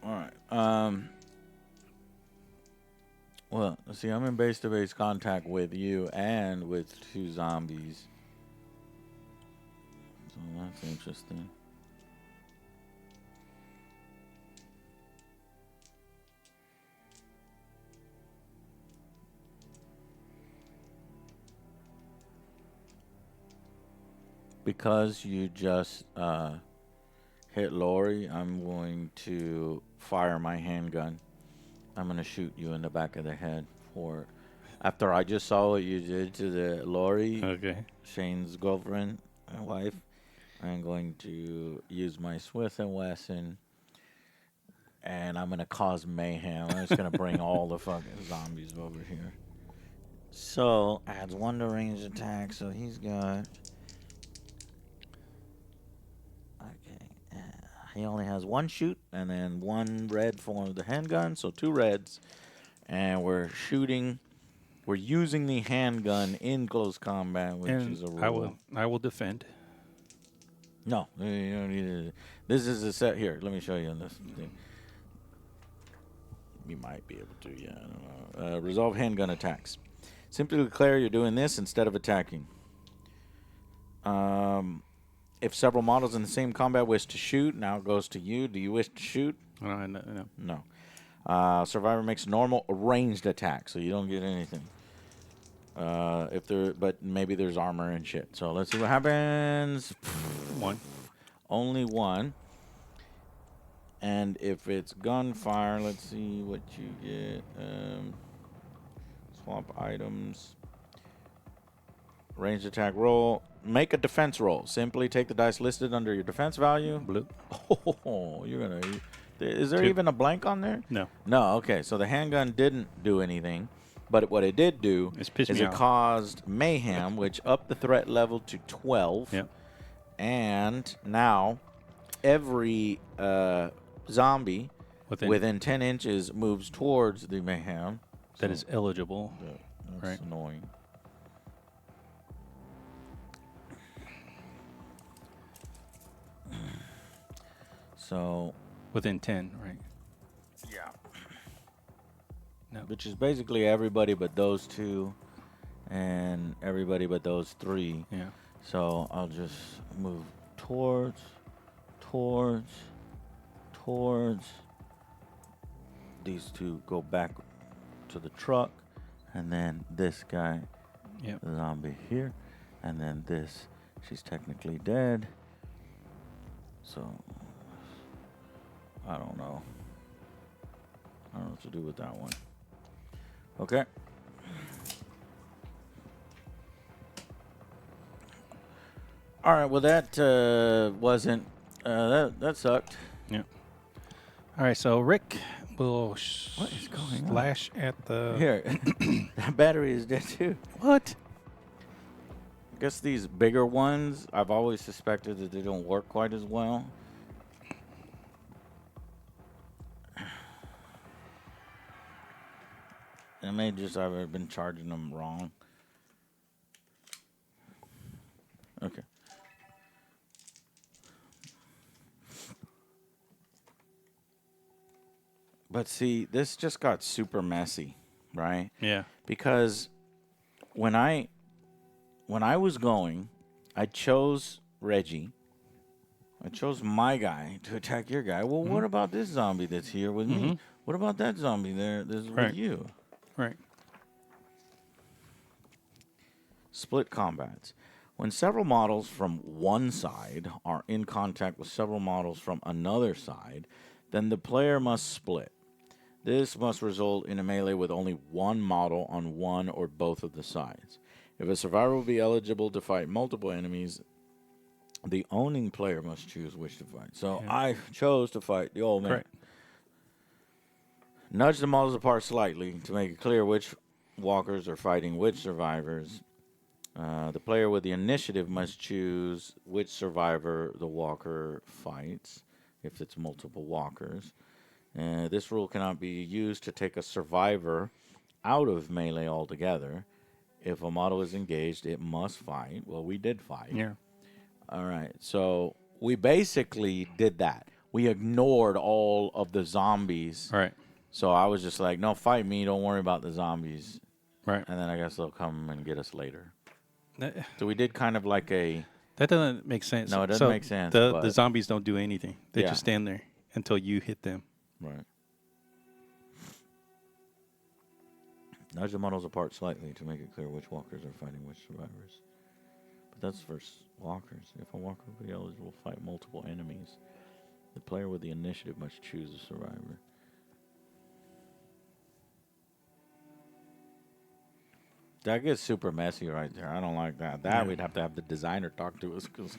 All right. Well, see, I'm in base-to-base contact with you and with 2 zombies. So that's interesting. Because you just hit Lori, I'm going to fire my handgun. I'm going to shoot you in the back of the head after I just saw what you did to the Lori, Okay. Shane's girlfriend and wife. I'm going to use my Smith & Wesson, and I'm going to cause mayhem. I'm just going to bring all the fucking zombies over here. So, adds 1 to range attack, so he's got... He only has 1 shoot and then 1 red for the handgun, so 2 reds. And we're using the handgun in close combat, which And is a rule. I will defend. No, you don't need to. This is a set here. Let me show you on this thing. You might be able to, yeah. I don't know. Resolve handgun attacks. Simply declare you're doing this instead of attacking. If several models in the same combat wish to shoot, now it goes to you. Do you wish to shoot? No. No. Survivor makes normal ranged attack, so you don't get anything. But maybe there's armor and shit. So let's see what happens. 1. Only 1. And if it's gunfire, let's see what you get. Swap items. Ranged attack roll. Make a defense roll. Simply take the dice listed under your defense value. Blue. Oh, you're gonna. Is there 2. even a blank on there? No. No. Okay, so the handgun didn't do anything, but what it did do It's pissed is me it off. caused mayhem, which upped the threat level to 12. Yep. And now every zombie Within 10 inches moves towards the mayhem. that is eligible. That's Right. annoying. So, Within 10, right? yeah. No. Which is basically everybody but those 2 and everybody but those 3. Yeah. So I'll just move towards. These 2 go back to the truck, and then this guy, Yep. the zombie here, and then this She's technically dead. So, I don't know. I don't know what to do with that one. Okay. All right. Well, that wasn't. That sucked. Yeah. All right, so Rick will What is going on? slash at the... Here, that battery is dead too. What? I guess these bigger ones, I've always suspected that they don't work quite as well. I may just have been charging them wrong. Okay. But see, this just got super messy, right? Yeah. Because when I was going, I chose Reggie. I chose my guy to attack your guy. Well, what about this zombie that's here with me? What about that zombie that's with you? Right. Split combats. When several models from one side are in contact with several models from another side, then the player must split. This must result in a melee with only one model on one or both of the sides. If a survivor will be eligible to fight multiple enemies, the owning player must choose which to fight. So I chose to fight the old man. Correct. Nudge the models apart slightly to make it clear which walkers are fighting which survivors. The player with the initiative must choose which survivor the walker fights, if it's multiple walkers. This rule cannot be used to take a survivor out of melee altogether. If a model is engaged, it must fight. Well, we did fight. Yeah. All right. So we basically did that. We ignored all of the zombies. Right. So I was just like, no, fight me. Don't worry about the zombies. Right. And then I guess they'll come and get us later. That, So we did kind of like a... that doesn't make sense. No, it doesn't make sense, The but- zombies don't do anything. They Yeah. just stand there until you hit them. Right. Nudge the models apart slightly to make it clear which walkers are fighting which survivors. But that's for walkers. If a walker will be eligible to fight multiple enemies, the player with the initiative must choose a survivor. That gets super messy right there. I don't like that. That we'd have to have the designer talk to us. Cause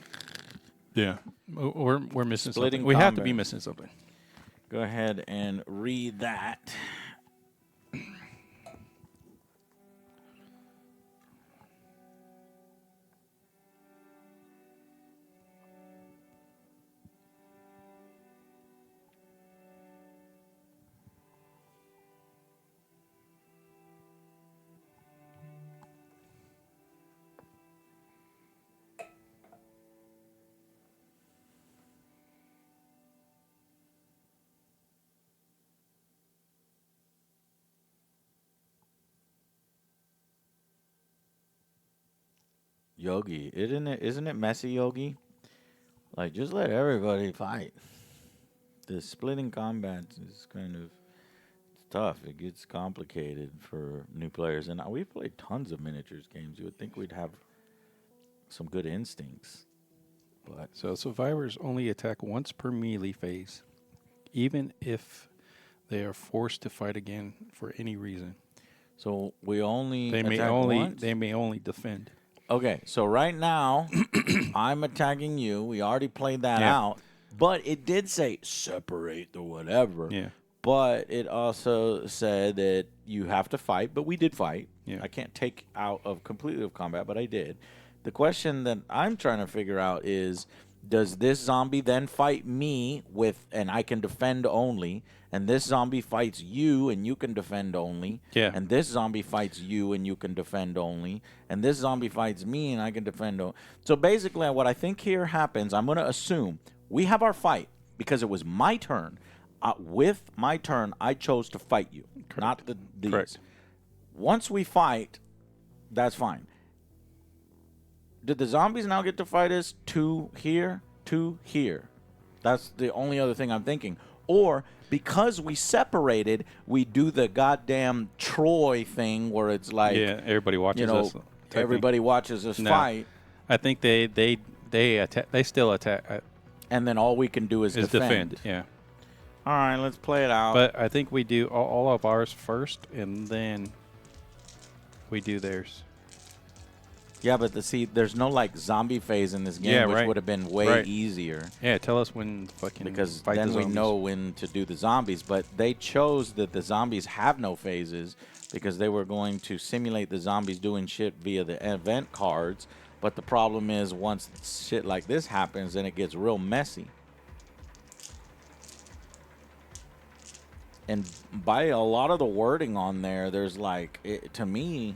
Yeah. We're missing Splitting something. We have to be combat. missing something. Go ahead and read that. Yogi, isn't it messy, Yogi? Like, just let everybody fight. The splitting combats is kind of tough. It gets complicated for new players. And we've played tons of miniatures games. You would think we'd have some good instincts. But So survivors only attack once per melee phase, even if they are forced to fight again for any reason. so we only They may attack only once? they may only defend. Okay, so right now, I'm attacking you. We already played that Yeah. out. But it did say separate the whatever. Yeah. But it also said that you have to fight, but we did fight. Yeah. I can't take out of completely of combat, but I did. The question that I'm trying to figure out is, does this zombie then fight me with, and I can defend only, and this zombie fights you and you can defend only, Yeah. and this zombie fights you and you can defend only, and this zombie fights me and I can defend only. So basically what I think here happens, I'm going to assume we have our fight because it was my turn. With my turn, I chose to fight you, not these. Correct. Once we fight, that's fine. Did the zombies now get to fight us 2 here, 2 here? That's the only other thing I'm thinking. Or because we separated, we do the goddamn Troy thing where it's like, Yeah, everybody watches you know, us. type thing. everybody watches us No. fight. I think they attack. They still attack. And then all we can do is defend. Yeah. All right, let's play it out. But I think we do all of ours first, and then we do theirs. Yeah, but there's no like zombie phase in this game, Yeah, which right. would have been way Right. easier. Yeah, tell us when fucking Because fight then the we zombies. know when to do the zombies. But they chose that the zombies have no phases because they were going to simulate the zombies doing shit via the event cards. But the problem is once shit like this happens, then it gets real messy. And by a lot of the wording on there, there's like, to me,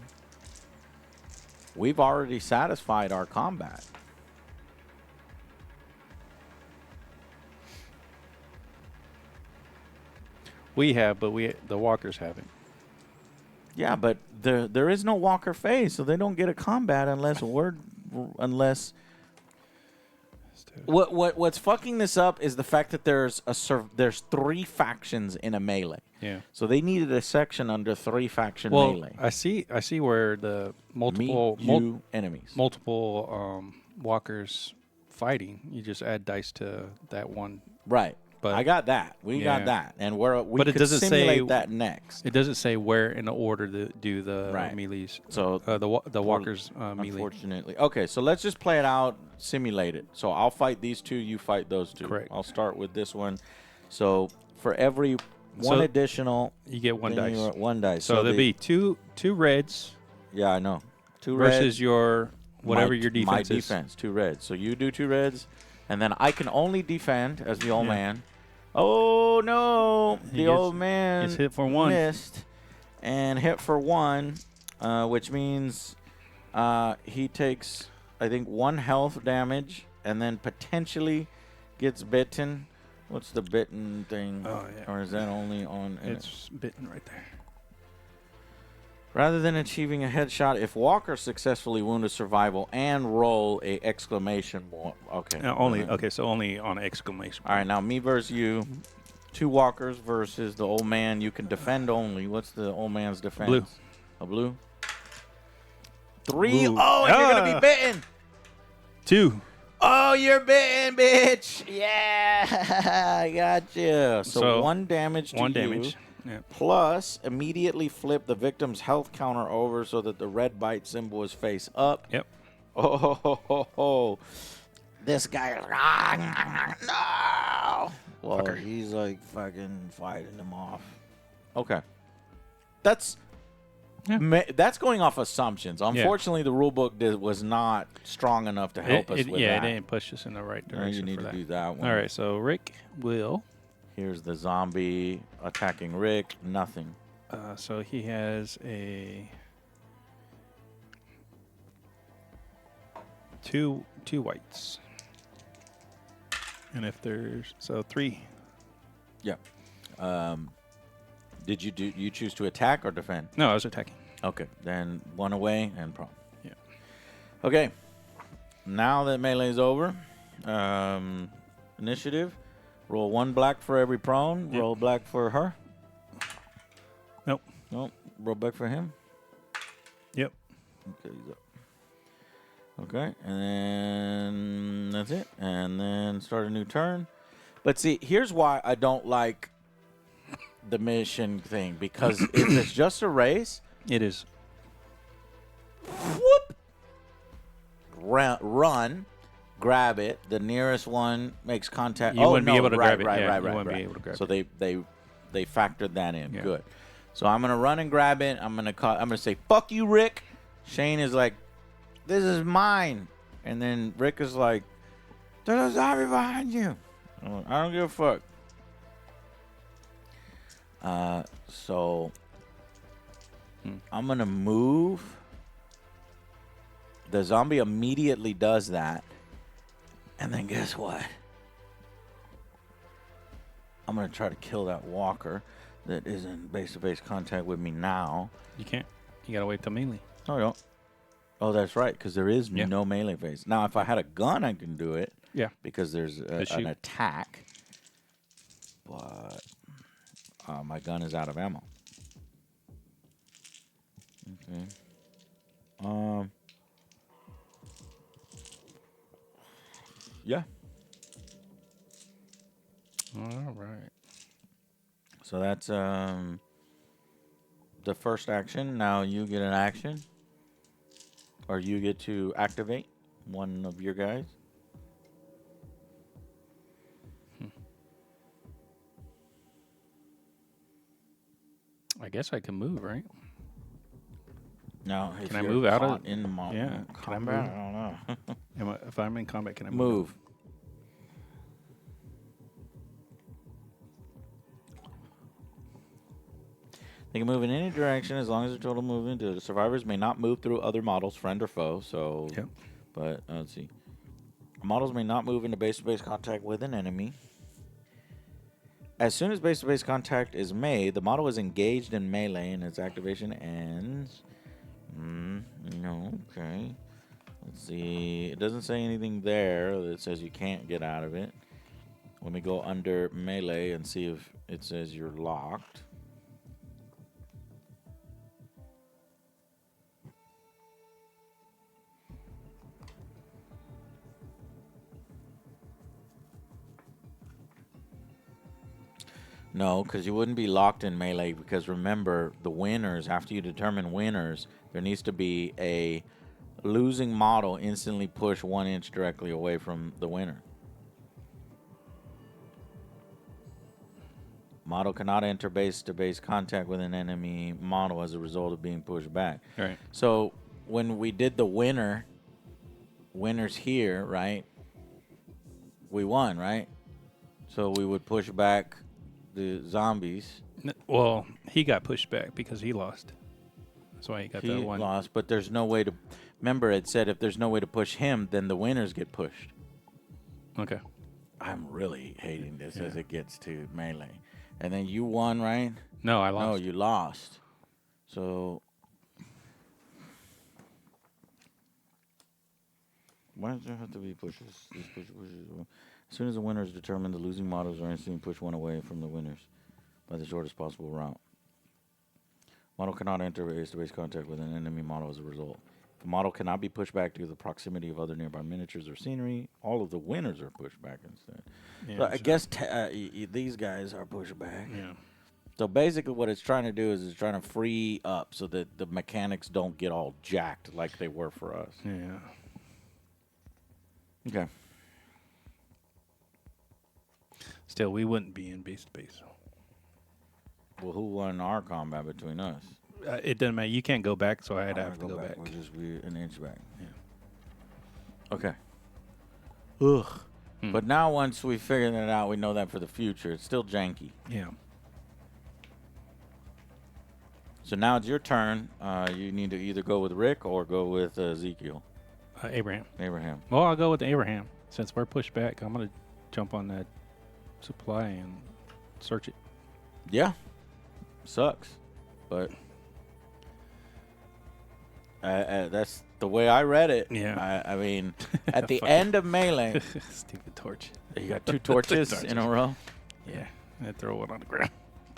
we've already satisfied our combat. We have, but the walkers haven't. Yeah, but there is no walker phase, so they don't get a combat unless what's fucking this up is the fact that there's 3 factions in a melee. Yeah. So they needed a section under 3 faction Well, melee. I see where the multiple Enemies. multiple walkers fighting. You just add dice to that one. Right. But I got that. We got yeah. that, and we But it could doesn't simulate say- that next. It doesn't say where in the order to do the Right. melees. So the walkers melee. Unfortunately. Okay, so let's just play it out, simulate it. So I'll fight these 2, you fight those 2. Correct. I'll start with this one. So for every one additional, You get one then dice. you're at 1 dice. So there'd be two reds Yeah, I know. 2 versus reds. your whatever my, your defense my is. defense, 2 reds. So you do 2 reds, and then I can only defend as the old Yeah. man. Oh no! He The gets- old man gets hit for 1. missed and hit for 1, which means he takes, I think, 1 health damage, and then potentially gets bitten. What's the bitten thing? Oh, yeah. Or is that only on? It's bitten right there. Rather than achieving a headshot, if Walker successfully wounded survival and roll a exclamation. Okay. So only on exclamation. All right, now me versus you. 2 walkers versus the old man. You can defend only. What's the old man's defense? Blue. A blue? 3. Blue. Oh, and you're gonna Ah. be bitten. 2. Oh, you're bitten, bitch. Yeah, I got you. So 1 damage to 1 you. damage. Yeah. Plus, immediately flip the victim's health counter over so that the red bite symbol is face up. Yep. Oh. This guy. No. Well, Fucker. he's like fucking fighting them off. Okay. That's that's going off assumptions. Unfortunately, the rule book was not strong enough to help us with that. It didn't push us in the right Now direction you need for to that. do that one. All right, so Rick will. Here's the zombie attacking Rick. Nothing. So he has a two whites, and if there's 3. Yeah. Did you choose to attack or defend? No, I was attacking. Okay, then 1 away and prone. Yeah. Okay. Now that melee's over, initiative. Roll 1 black for every prone. Yep. Roll black for her. Nope. Nope. Roll black for him. Yep. Okay, he's up. Okay, and then that's it. And then start a new turn. But see, here's why I don't like the mission thing. Because if it's just a race, It is. whoop, run, grab it. The nearest one makes contact. You wouldn't be able to grab it. Right, Yeah, right, you right, wouldn't be right. able to grab so they factored that in. Yeah. Good. So I'm gonna run and grab it. I'm gonna say, "Fuck you, Rick." Shane is like, "This is mine," and then Rick is like, "There's a zombie behind you." I'm like, I don't give a fuck. So I'm gonna move. The zombie immediately does that, and then guess what? I'm gonna try to kill that walker that is in base-to-base contact with me now. You can't. You gotta wait till melee. No, I don't. Oh, that's right, because there is Yeah. no melee phase. Now, if I had a gun, I can do it. Yeah. Because there's To an shoot. attack. But my gun is out of ammo. Okay. Yeah. All right. So that's the first action. Now you get an action, or you get to activate one of your guys. I guess I can move, right? Now, if Can I you're move out of- caught in yeah, can I combat, move? I don't know. If I'm in combat, can I Move. They can move in any direction as long as their total movement. The survivors may not move through other models, friend or foe. So, Yep. but let's see. Models may not move into base-to-base contact with an enemy. As soon as base-to-base contact is made, the model is engaged in melee and its activation ends. No, okay. Let's see. It doesn't say anything there that says you can't get out of it. Let me go under melee and see if it says you're locked. No, because you wouldn't be locked in melee, because remember, the winners, after you determine winners, there needs to be a losing model instantly push 1 inch directly away from the winner. Model cannot enter base-to-base contact with an enemy model as a result of being pushed back. Right. So when we did the winners here, right, we won, right? So we would push back the zombies. Well, he got pushed back because he lost. That's why he got He that one. lost, but there's no way to... Remember, it said if there's no way to push him, then the winners get pushed. Okay. I'm really hating this as it gets to melee. And then you won, right? No, I lost. No, you lost. So... Why does there have to be pushes? Pushes. As soon as the winner is determined, the losing models are instantly pushed 1 away from the winners by the shortest possible route. Model cannot enter base-to-base contact with an enemy model as a result. If a model cannot be pushed back due to the proximity of other nearby miniatures or scenery, all of the winners are pushed back instead. Yeah, So I so- guess these guys are pushed back. Yeah. So basically what it's trying to do is it's trying to free up so that the mechanics don't get all jacked like they were for us. Yeah. Okay. Still, we wouldn't be in base to base. Well, who won our combat between us? It doesn't matter. You can't go back, so I'd I'm have to gonna go back. We'll just be an inch back. Yeah. Okay. Ugh. Hmm. But now once we figured it out, we know that for the future. It's still janky. Yeah. So now it's your turn. You need to either go with Rick or go with Ezekiel. Abraham. Abraham. Well, I'll go with Abraham. Since we're pushed back, I'm going to jump on that supply and search it. Yeah. Sucks. But that's the way I read it. Yeah. I mean, at the end of melee, Stupid torch. you got 2 torches in a row. Yeah. I throw it on the ground.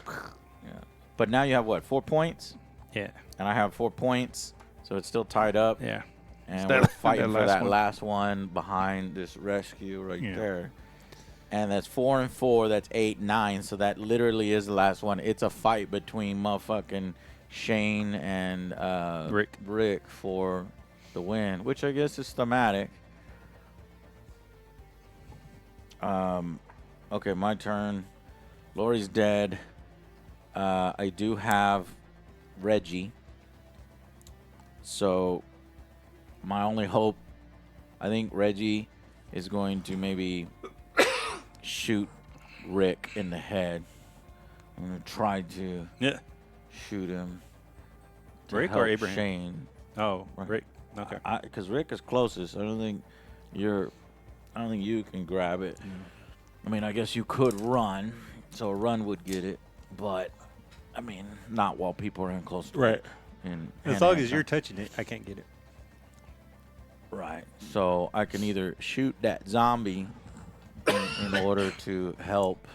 Yeah. But now you have what, 4 points? Yeah. And I have 4 points, so it's still tied up. Yeah. And that- we're fighting that for last that one. last one behind this rescue right Yeah. there. And that's 4 and 4. That's 8, 9. So that literally is the last one. It's a fight between motherfucking Shane and Rick for the win, which I guess is thematic. Okay, my turn. Lori's dead. I do have Reggie. So my only hope, I think Reggie is going to maybe shoot Rick in the head. I'm going to try to shoot him. to Rick or help Abraham? Shane. Oh, Rick. Okay. Because Rick is closest. I don't think you can grab it. I mean, I guess you could run, so a run would get it, but I mean, not while people are in close to it. And As long as you're touching it, I can't get it. right. So I can either shoot that zombie in order to help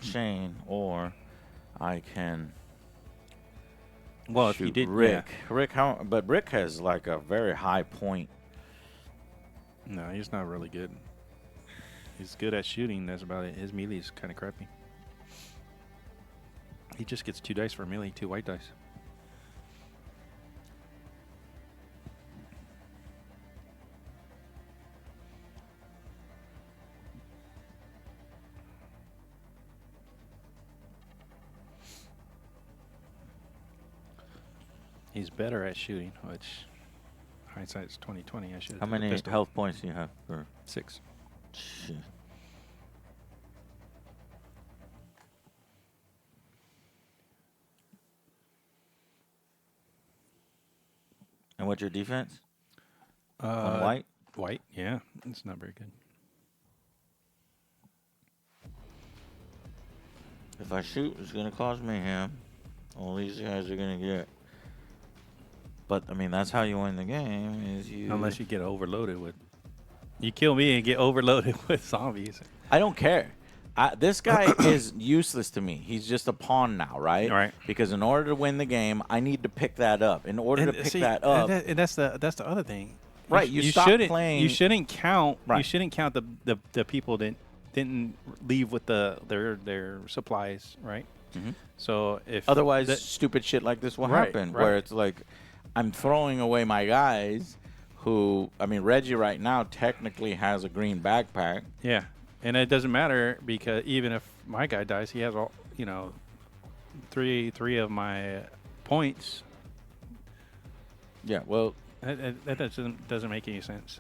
Shane, or I can Well, if shoot you did, Rick. Rick, but Rick has like a very high point. No, he's not really good. He's good at shooting. That's about it. His melee is kind of crappy. He just gets 2 dice for melee, 2 white dice. He's better at shooting, which hindsight's 2020. I should have. How many health points do you have? For 6. Shit. And what's your defense? On white? White, yeah. It's not very good. If I shoot, it's going to cause mayhem. All these guys are going to get. But, I mean, that's how you win the game. Is you. Unless you get overloaded with. You kill me and get overloaded with zombies. I don't care. This guy is useless to me. He's just a pawn now, right? Right. Because in order to win the game, I need to pick that up. In order to pick that up, and that's the other thing. right? You stop shouldn't, playing. You shouldn't count. Right. You shouldn't count the people that didn't leave with their supplies, right? Mhm. So if Otherwise, that- stupid shit like this will Right, happen, right. where it's like, I'm throwing away my guys. Who, I mean, Reggie right now technically has a green backpack. yeah, and it doesn't matter because even if my guy dies, he has all three of my points. Yeah, well, That doesn't make any sense.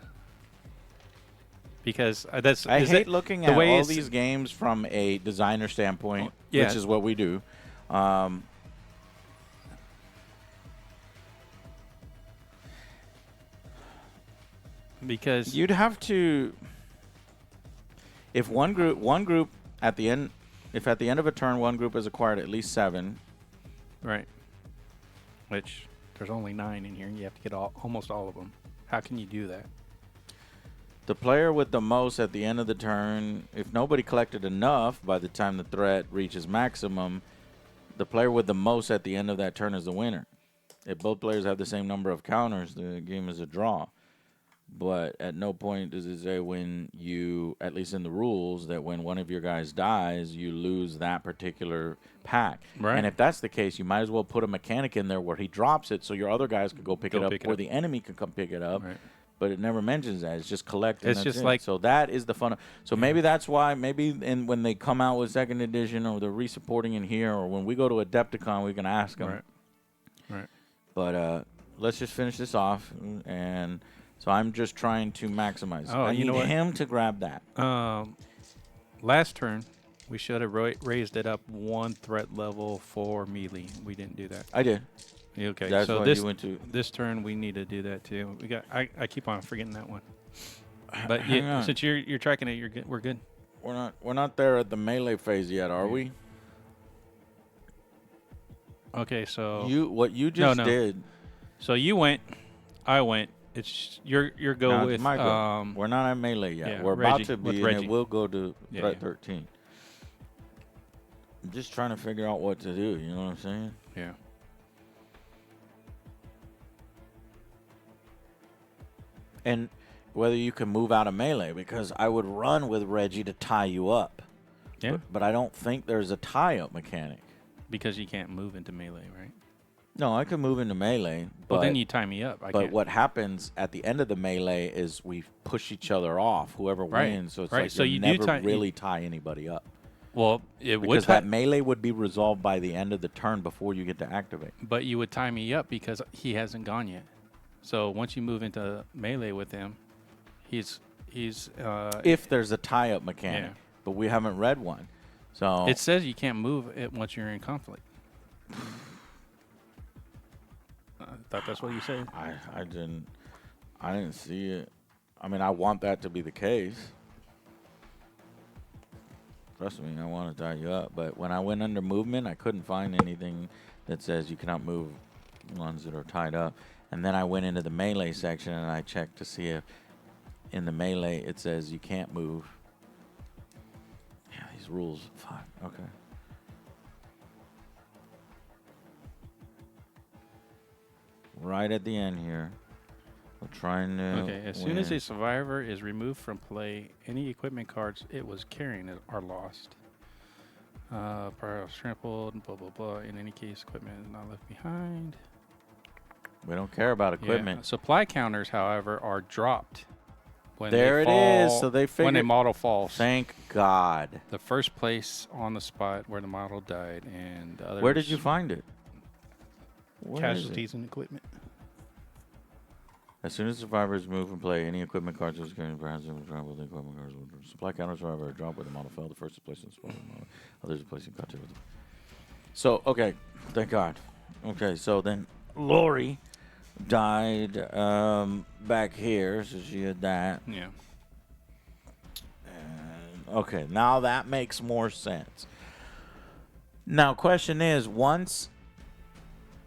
Because that's I hate looking the at way all it's- these games from a designer standpoint, yeah. which is what we do. Because You'd have to, if one group at the end, if at the end of a turn one group has acquired at least 7, right, which there's only 9 in here, and you have to get almost all of them. How can you do that? the player with the most at the end of the turn, if nobody collected enough by the time the threat reaches maximum, the player with the most at the end of that turn is the winner. If both players have the same number of counters, the game is a draw. But at no point does it say when you, at least in the rules, that when one of your guys dies, you lose that particular pack. Right. And if that's the case, you might as well put a mechanic in there where he drops it so your other guys could go pick it up, or the enemy can come pick it up. Right. But it never mentions that. It's just collecting. It's just like- so that is the fun. So maybe that's why when they come out with 2nd edition or they're resupporting in here, or when we go to Adepticon, we can ask them. Right. But let's just finish this off, and so I'm just trying to maximize. Oh, I you need know what? him to grab that. Last turn, we should have raised it up 1 threat level for melee. We didn't do that. I did. Okay, That's so why this you went to. this turn we need to do that too. We got. I keep on forgetting that one. But Hang on. since you're tracking it, you're good. We're good. We're not there at the melee phase yet, are we? Okay, so What you just no. did. so you went, I went. It's your go Now it's with my go. We're not at melee yet. yeah, We're Reggie, about to with be, and Reggie. it will go to Yeah, threat yeah. 13. I'm just trying to figure out what to do. You know what I'm saying? yeah. And whether you can move out of melee, because I would run with Reggie to tie you up. Yeah. But I don't think there's a tie-up mechanic. Because you can't move into melee, right? No, I can move into melee. But, Well, then you tie me up. I but can't. what happens at the end of the melee is we push each other off, whoever Right, wins. So it's right. like So you you do never tie- really tie anybody up. Well, it would Because tie, that melee would be resolved by the end of the turn before you get to activate. but you would tie me up because he hasn't gone yet. So once you move into melee with him, he's If there's a tie-up mechanic. Yeah. But we haven't read one. So it says you can't move it once you're in conflict. I thought that's what you said. I didn't see it. I mean, I want that to be the case. Trust me, I want to tie you up. But when I went under movement, I couldn't find anything that says you cannot move ones that are tied up. And then I went into the melee section and I checked to see if in the melee it says you can't move. Yeah, these rules. Fuck. Okay. Right at the end here. We're trying to. Okay, as soon as win. a survivor is removed from play, any equipment cards it was carrying are lost. Prior trampled, blah, blah, blah. In any case, equipment is not left behind. We don't care about equipment. Yeah. Supply counters, however, are dropped when There they it fall, is. So they when a figured. model falls. Thank God. The first place on the spot where the model died, and the others. Where did you find it? Where is it? Casualties and equipment. As soon as survivors move and play, any equipment cards was carrying perhaps they would drop with the equipment cards. Supply counter survivor drop where the model fell. The first is placed in the spot. Others are placed in contact with them. So, okay. Thank God. Okay, so then Lori died back here, so she had that. Yeah. And, okay, now that makes more sense. Now, question is, once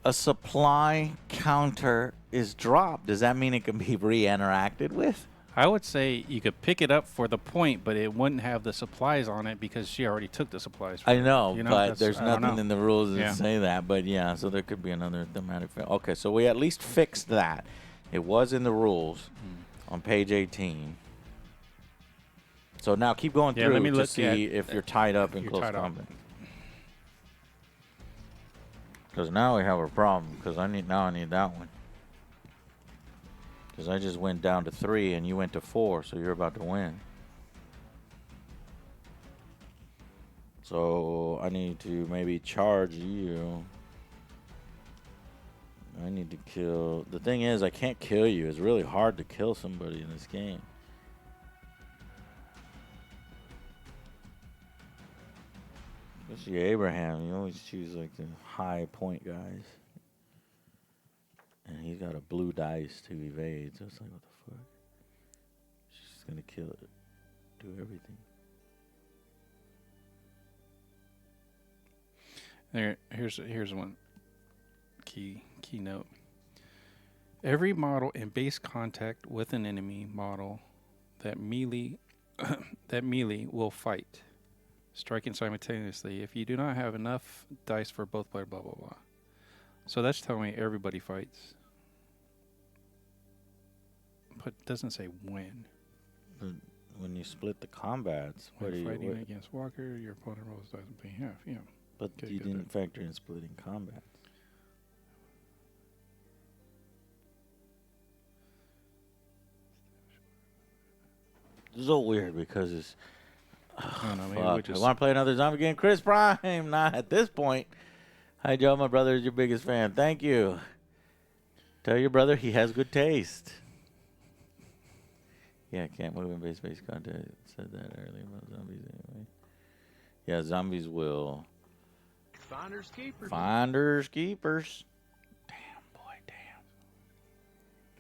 a supply counter is dropped, does that mean it can be re-interacted with? I would say you could pick it up for the point, but it wouldn't have the supplies on it because she already took the supplies. I know, you know, but that's- there's I don't nothing know. in the rules that Yeah. say that. But yeah, so there could be another thematic fail. Okay, so we at least fixed that. It was in the rules on page 18. So now keep going Yeah, through let me to look see at- if you're tied up in you're close tied up. combat. Because now we have a problem. Because I need that one. Because I just went down to 3 and you went to 4, so you're about to win. So I need to maybe charge you. I need to kill. The thing is, I can't kill you. It's really hard to kill somebody in this game. Especially Abraham. You always choose like the high point guys. And he's got a blue dice to evade. So it's like, what the fuck? She's just gonna kill it. Do everything. Here's one key note. Every model in base contact with an enemy model that melee will fight, striking simultaneously. If you do not have enough dice for both player, blah blah blah. So that's telling me everybody fights, but it doesn't say when. But when you split the combats, what do When you? fighting What, against Walker, your opponent rolls dice and pay half. Yeah. but Okay, you good, didn't factor in splitting combats. It's so weird because it's. I don't know. Maybe Fuck. we just. I want to play another zombie game. Chris Prime, not at this point. Hi, Joe. My brother is your biggest fan. Thank you. Tell your brother he has good taste. Yeah, can't move in base contact. Said that earlier about zombies anyway. Yeah, zombies will. Finders keepers. Finders keepers. Damn, boy, damn.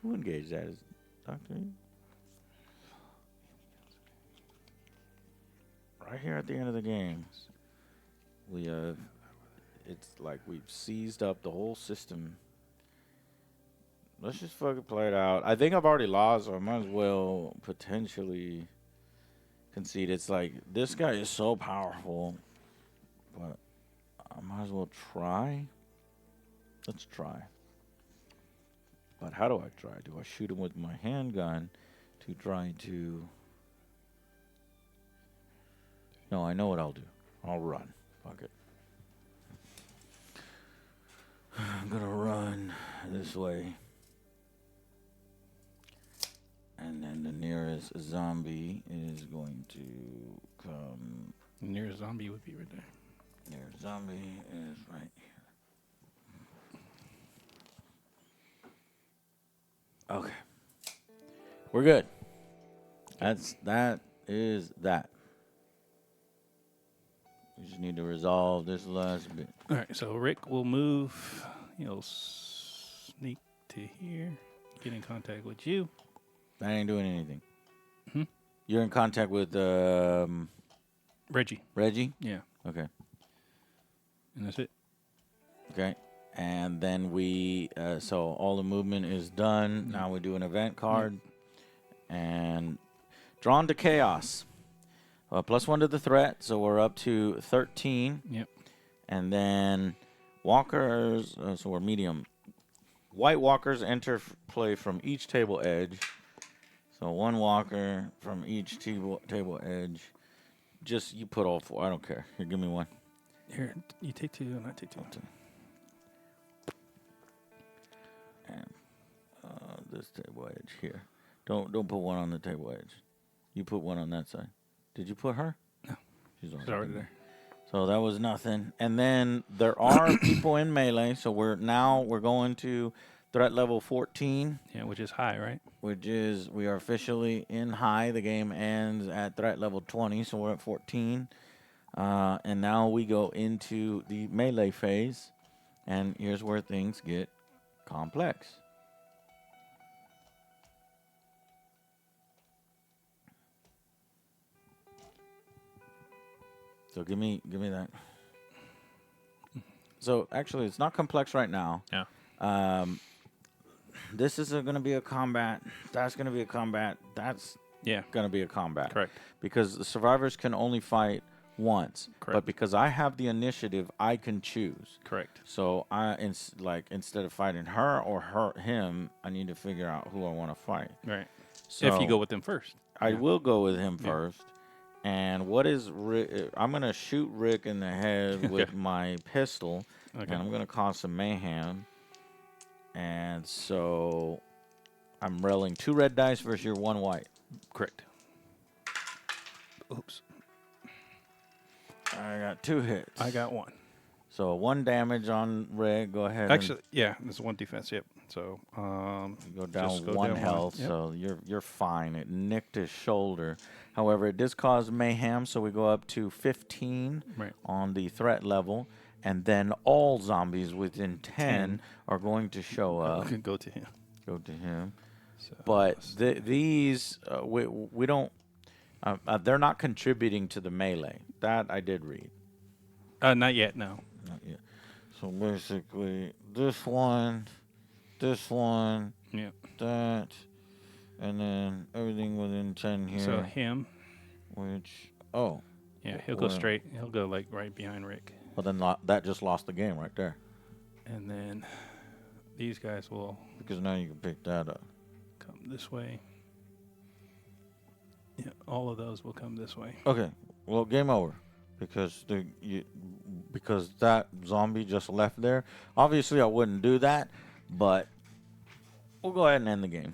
Who engaged that? Is Dr. E? Right here at the end of the game. We it's like we've seized up the whole system. Let's just fucking play it out. I think I've already lost, so I might as well potentially concede. It's like this guy is so powerful, but I might as well try. Let's try. But how do I try? Do I shoot him with my handgun to try to... No, I know what I'll do. I'll run. Fuck it. I'm gonna run this way. And then the nearest zombie is going to come... Nearest zombie would be right there. Nearest zombie is right here. Okay. We're good. That is that. We just need to resolve this last bit. All right, so Rick will move. He'll sneak to here, get in contact with you. I ain't doing anything. Hmm? You're in contact with Reggie. Reggie? Yeah, Okay. and that's it. Okay. And then we, so all the movement is done. Mm. Now we do an event card. And drawn to chaos. +1 to the threat, so we're up to 13. Yep. And then walkers, so we're medium. White walkers enter play from each table edge. So 1 walker from each table edge. Just you put all 4. I don't care. Here, give me 1. Here, you take 2, and I take 2. And this table edge here. Don't put 1 on the table edge. You put 1 on that side. Did you put her? No. She's Already there. So that was nothing. And then there are people in melee. So we're going to threat level 14. Yeah, which is high, right? Which is we are officially in high. The game ends at threat level 20, so we're at 14. And now we go into the melee phase. And here's where things get complex. So give me that. So actually, it's not complex right now. Yeah. This is going to be a combat. That's going to be a combat. That's going to be a combat. Correct. Because the survivors can only fight once. Correct. But because I have the initiative, I can choose. Correct. So instead of fighting her or him, I need to figure out who I want to fight. Right. So If you go with them first. I will go with him first. And what is Rick? I'm going to shoot Rick in the head with my pistol. Okay. And I'm going to cause some mayhem. And so I'm rolling 2 red dice versus your 1 white. Correct. Oops. I got 2 hits. I got 1. So 1 damage on Rick. Go ahead. Actually, yeah, there's 1 defense. Yep. So You go down just go 1 down health, Yep. so you're fine. It nicked his shoulder. However, it does cause mayhem, so we go up to 15 Right. on the threat level, and then all zombies within 10 are going to show up. could go to him. Go to him. So But these, we don't, they're not contributing to the melee. That I did read. not yet. No. Not yet. So basically, this one, Yeah. that, and then everything within 10 here. So him. Which, Yeah, he'll go Well- straight. He'll go like right behind Rick, well then that just lost the game right there. and then these guys will Because now you can pick that up. come this way. Yeah, all of those will come this way. Okay, well, game over. Because because that zombie just left there. Obviously, I wouldn't do that, but we'll go ahead and end the game.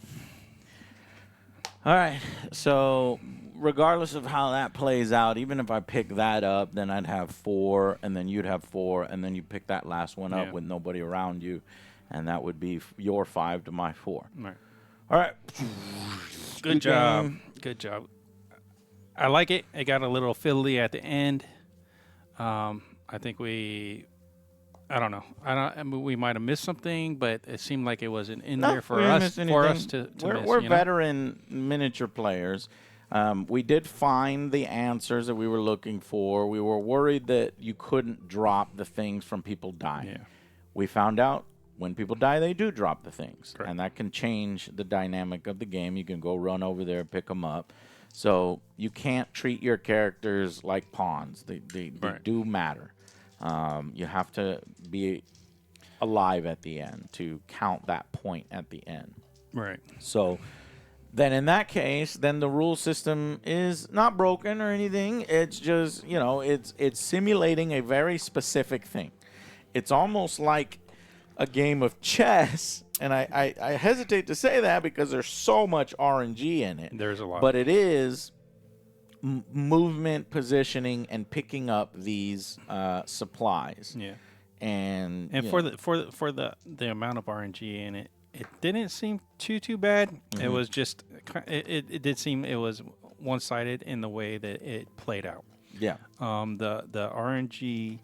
All right, so regardless of how that plays out, even if I pick that up, then I'd have 4, and then you'd have 4, and then you pick that last one up Yeah. with nobody around you, and that would be your 5 to my 4. Right. All right. Good job. Good job. I like it. It got a little fiddly at the end. I think I don't know. I mean, we might have missed something, but it seemed like it wasn't in there for we didn't us. miss For us anything. to we're miss. we're you know? veteran miniature players. We did find the answers that we were looking for. We were worried that you couldn't drop the things from people dying. Yeah. We found out when people die, they do drop the things, Correct. and that can change the dynamic of the game. You can go run over there, pick them up. So you can't treat your characters like pawns. They Right. do matter. You have to be alive at the end to count that point at the end. Right. So then in that case, then the rule system is not broken or anything. It's just, it's simulating a very specific thing. It's almost like a game of chess. And I hesitate to say that because there's so much RNG in it. There's a lot. But it is movement, positioning, and picking up these supplies. Yeah. And For the amount of RNG in it, it didn't seem too bad. Mm-hmm. It was just it did seem it was one-sided in the way that it played out. yeah, The RNG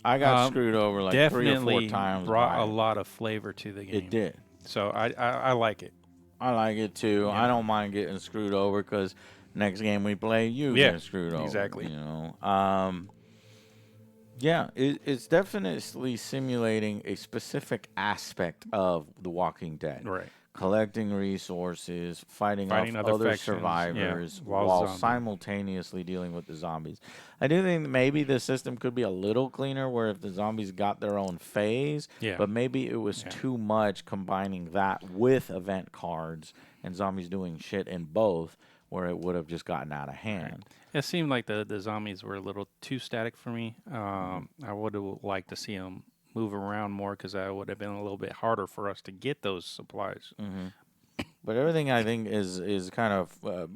I got screwed over like 3 or 4 definitely times. brought by a it. lot of flavor to the game. It did. So I like it. I like it too. Yeah. I don't mind getting screwed over because next game we play, you Yeah, get screwed over. exactly. Yeah, it's definitely simulating a specific aspect of The Walking Dead. Right. collecting resources, fighting off other other factions, survivors while while zombie. simultaneously dealing with the zombies. I do think maybe the system could be a little cleaner where if the zombies got their own phase, Yeah. but maybe it was too much combining that with event cards and zombies doing shit in both where it would have just gotten out of hand. It seemed like the zombies were a little too static for me. I would have liked to see them move around more because that would have been a little bit harder for us to get those supplies. But everything I think is kind of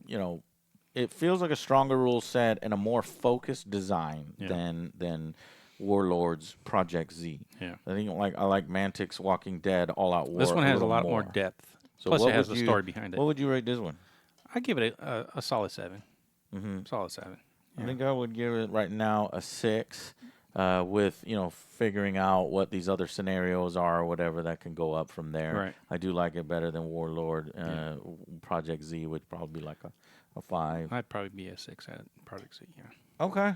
it feels like a stronger rule set and a more focused design than Warlords Project Z. Yeah. I think I like Mantic's Walking Dead All Out War. This one has a little lot more depth. So Plus, what it has would a you- story behind it. What would you rate this one? I give it a solid 7. Solid 7. I think I would give it right now a 6. With figuring out what these other scenarios are or whatever that can go up from there. Right. I do like it better than Warlord. Project Z would probably be like a 5. I'd probably be a 6 at Project Z. Yeah. Okay.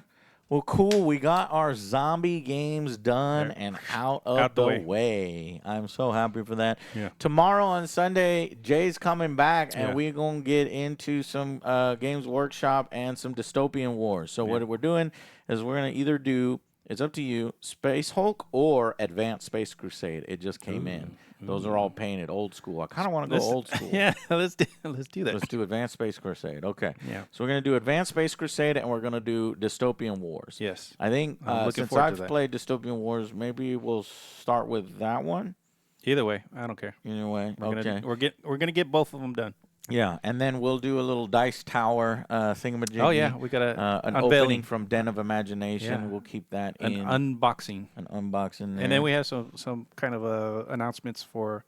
Well, cool. We got our zombie games done and out of the way. I'm so happy for that. Yeah. Tomorrow on Sunday, Jay's coming back, and Yeah. we're going to get into some Games Workshop and some Dystopian Wars. So what we're doing is we're going to either do, it's up to you, Space Hulk or Advanced Space Crusade. It just came in. Those are all painted old school. I kind of want to go old school. Yeah, let's do that. Let's do Advanced Space Crusade. Okay. Yeah. So we're going to do Advanced Space Crusade, and we're going to do Dystopian Wars. Yes. I think I'm looking since forward to I've that. played Dystopian Wars, maybe we'll start with that one. Either way, I don't care. Either way. Okay. We're gonna get both of them done. Yeah, and then we'll do a little Dice Tower thingamajiggy. Oh yeah, we got an unveiling, opening from Den of Imagination. Yeah. We'll keep that an in. unboxing, An unboxing there. and then we have some kind of announcements for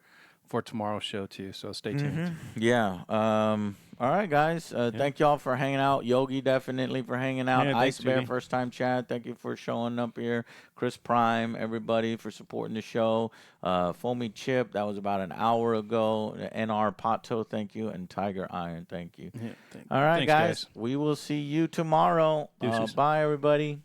tomorrow's show too. So stay tuned. Yeah. All right, guys. Thank y'all for hanging out. Yogi, definitely for hanging out. Yeah, Ice thanks, Bear, Jimmy. first time chat. Thank you for showing up here. Chris Prime, everybody for supporting the show. Foamy Chip, that was about an hour ago. NR Pato, thank you. And Tiger Iron, thank you. Yeah, All right, thanks, guys. We will see you tomorrow. Deuces. Bye, everybody.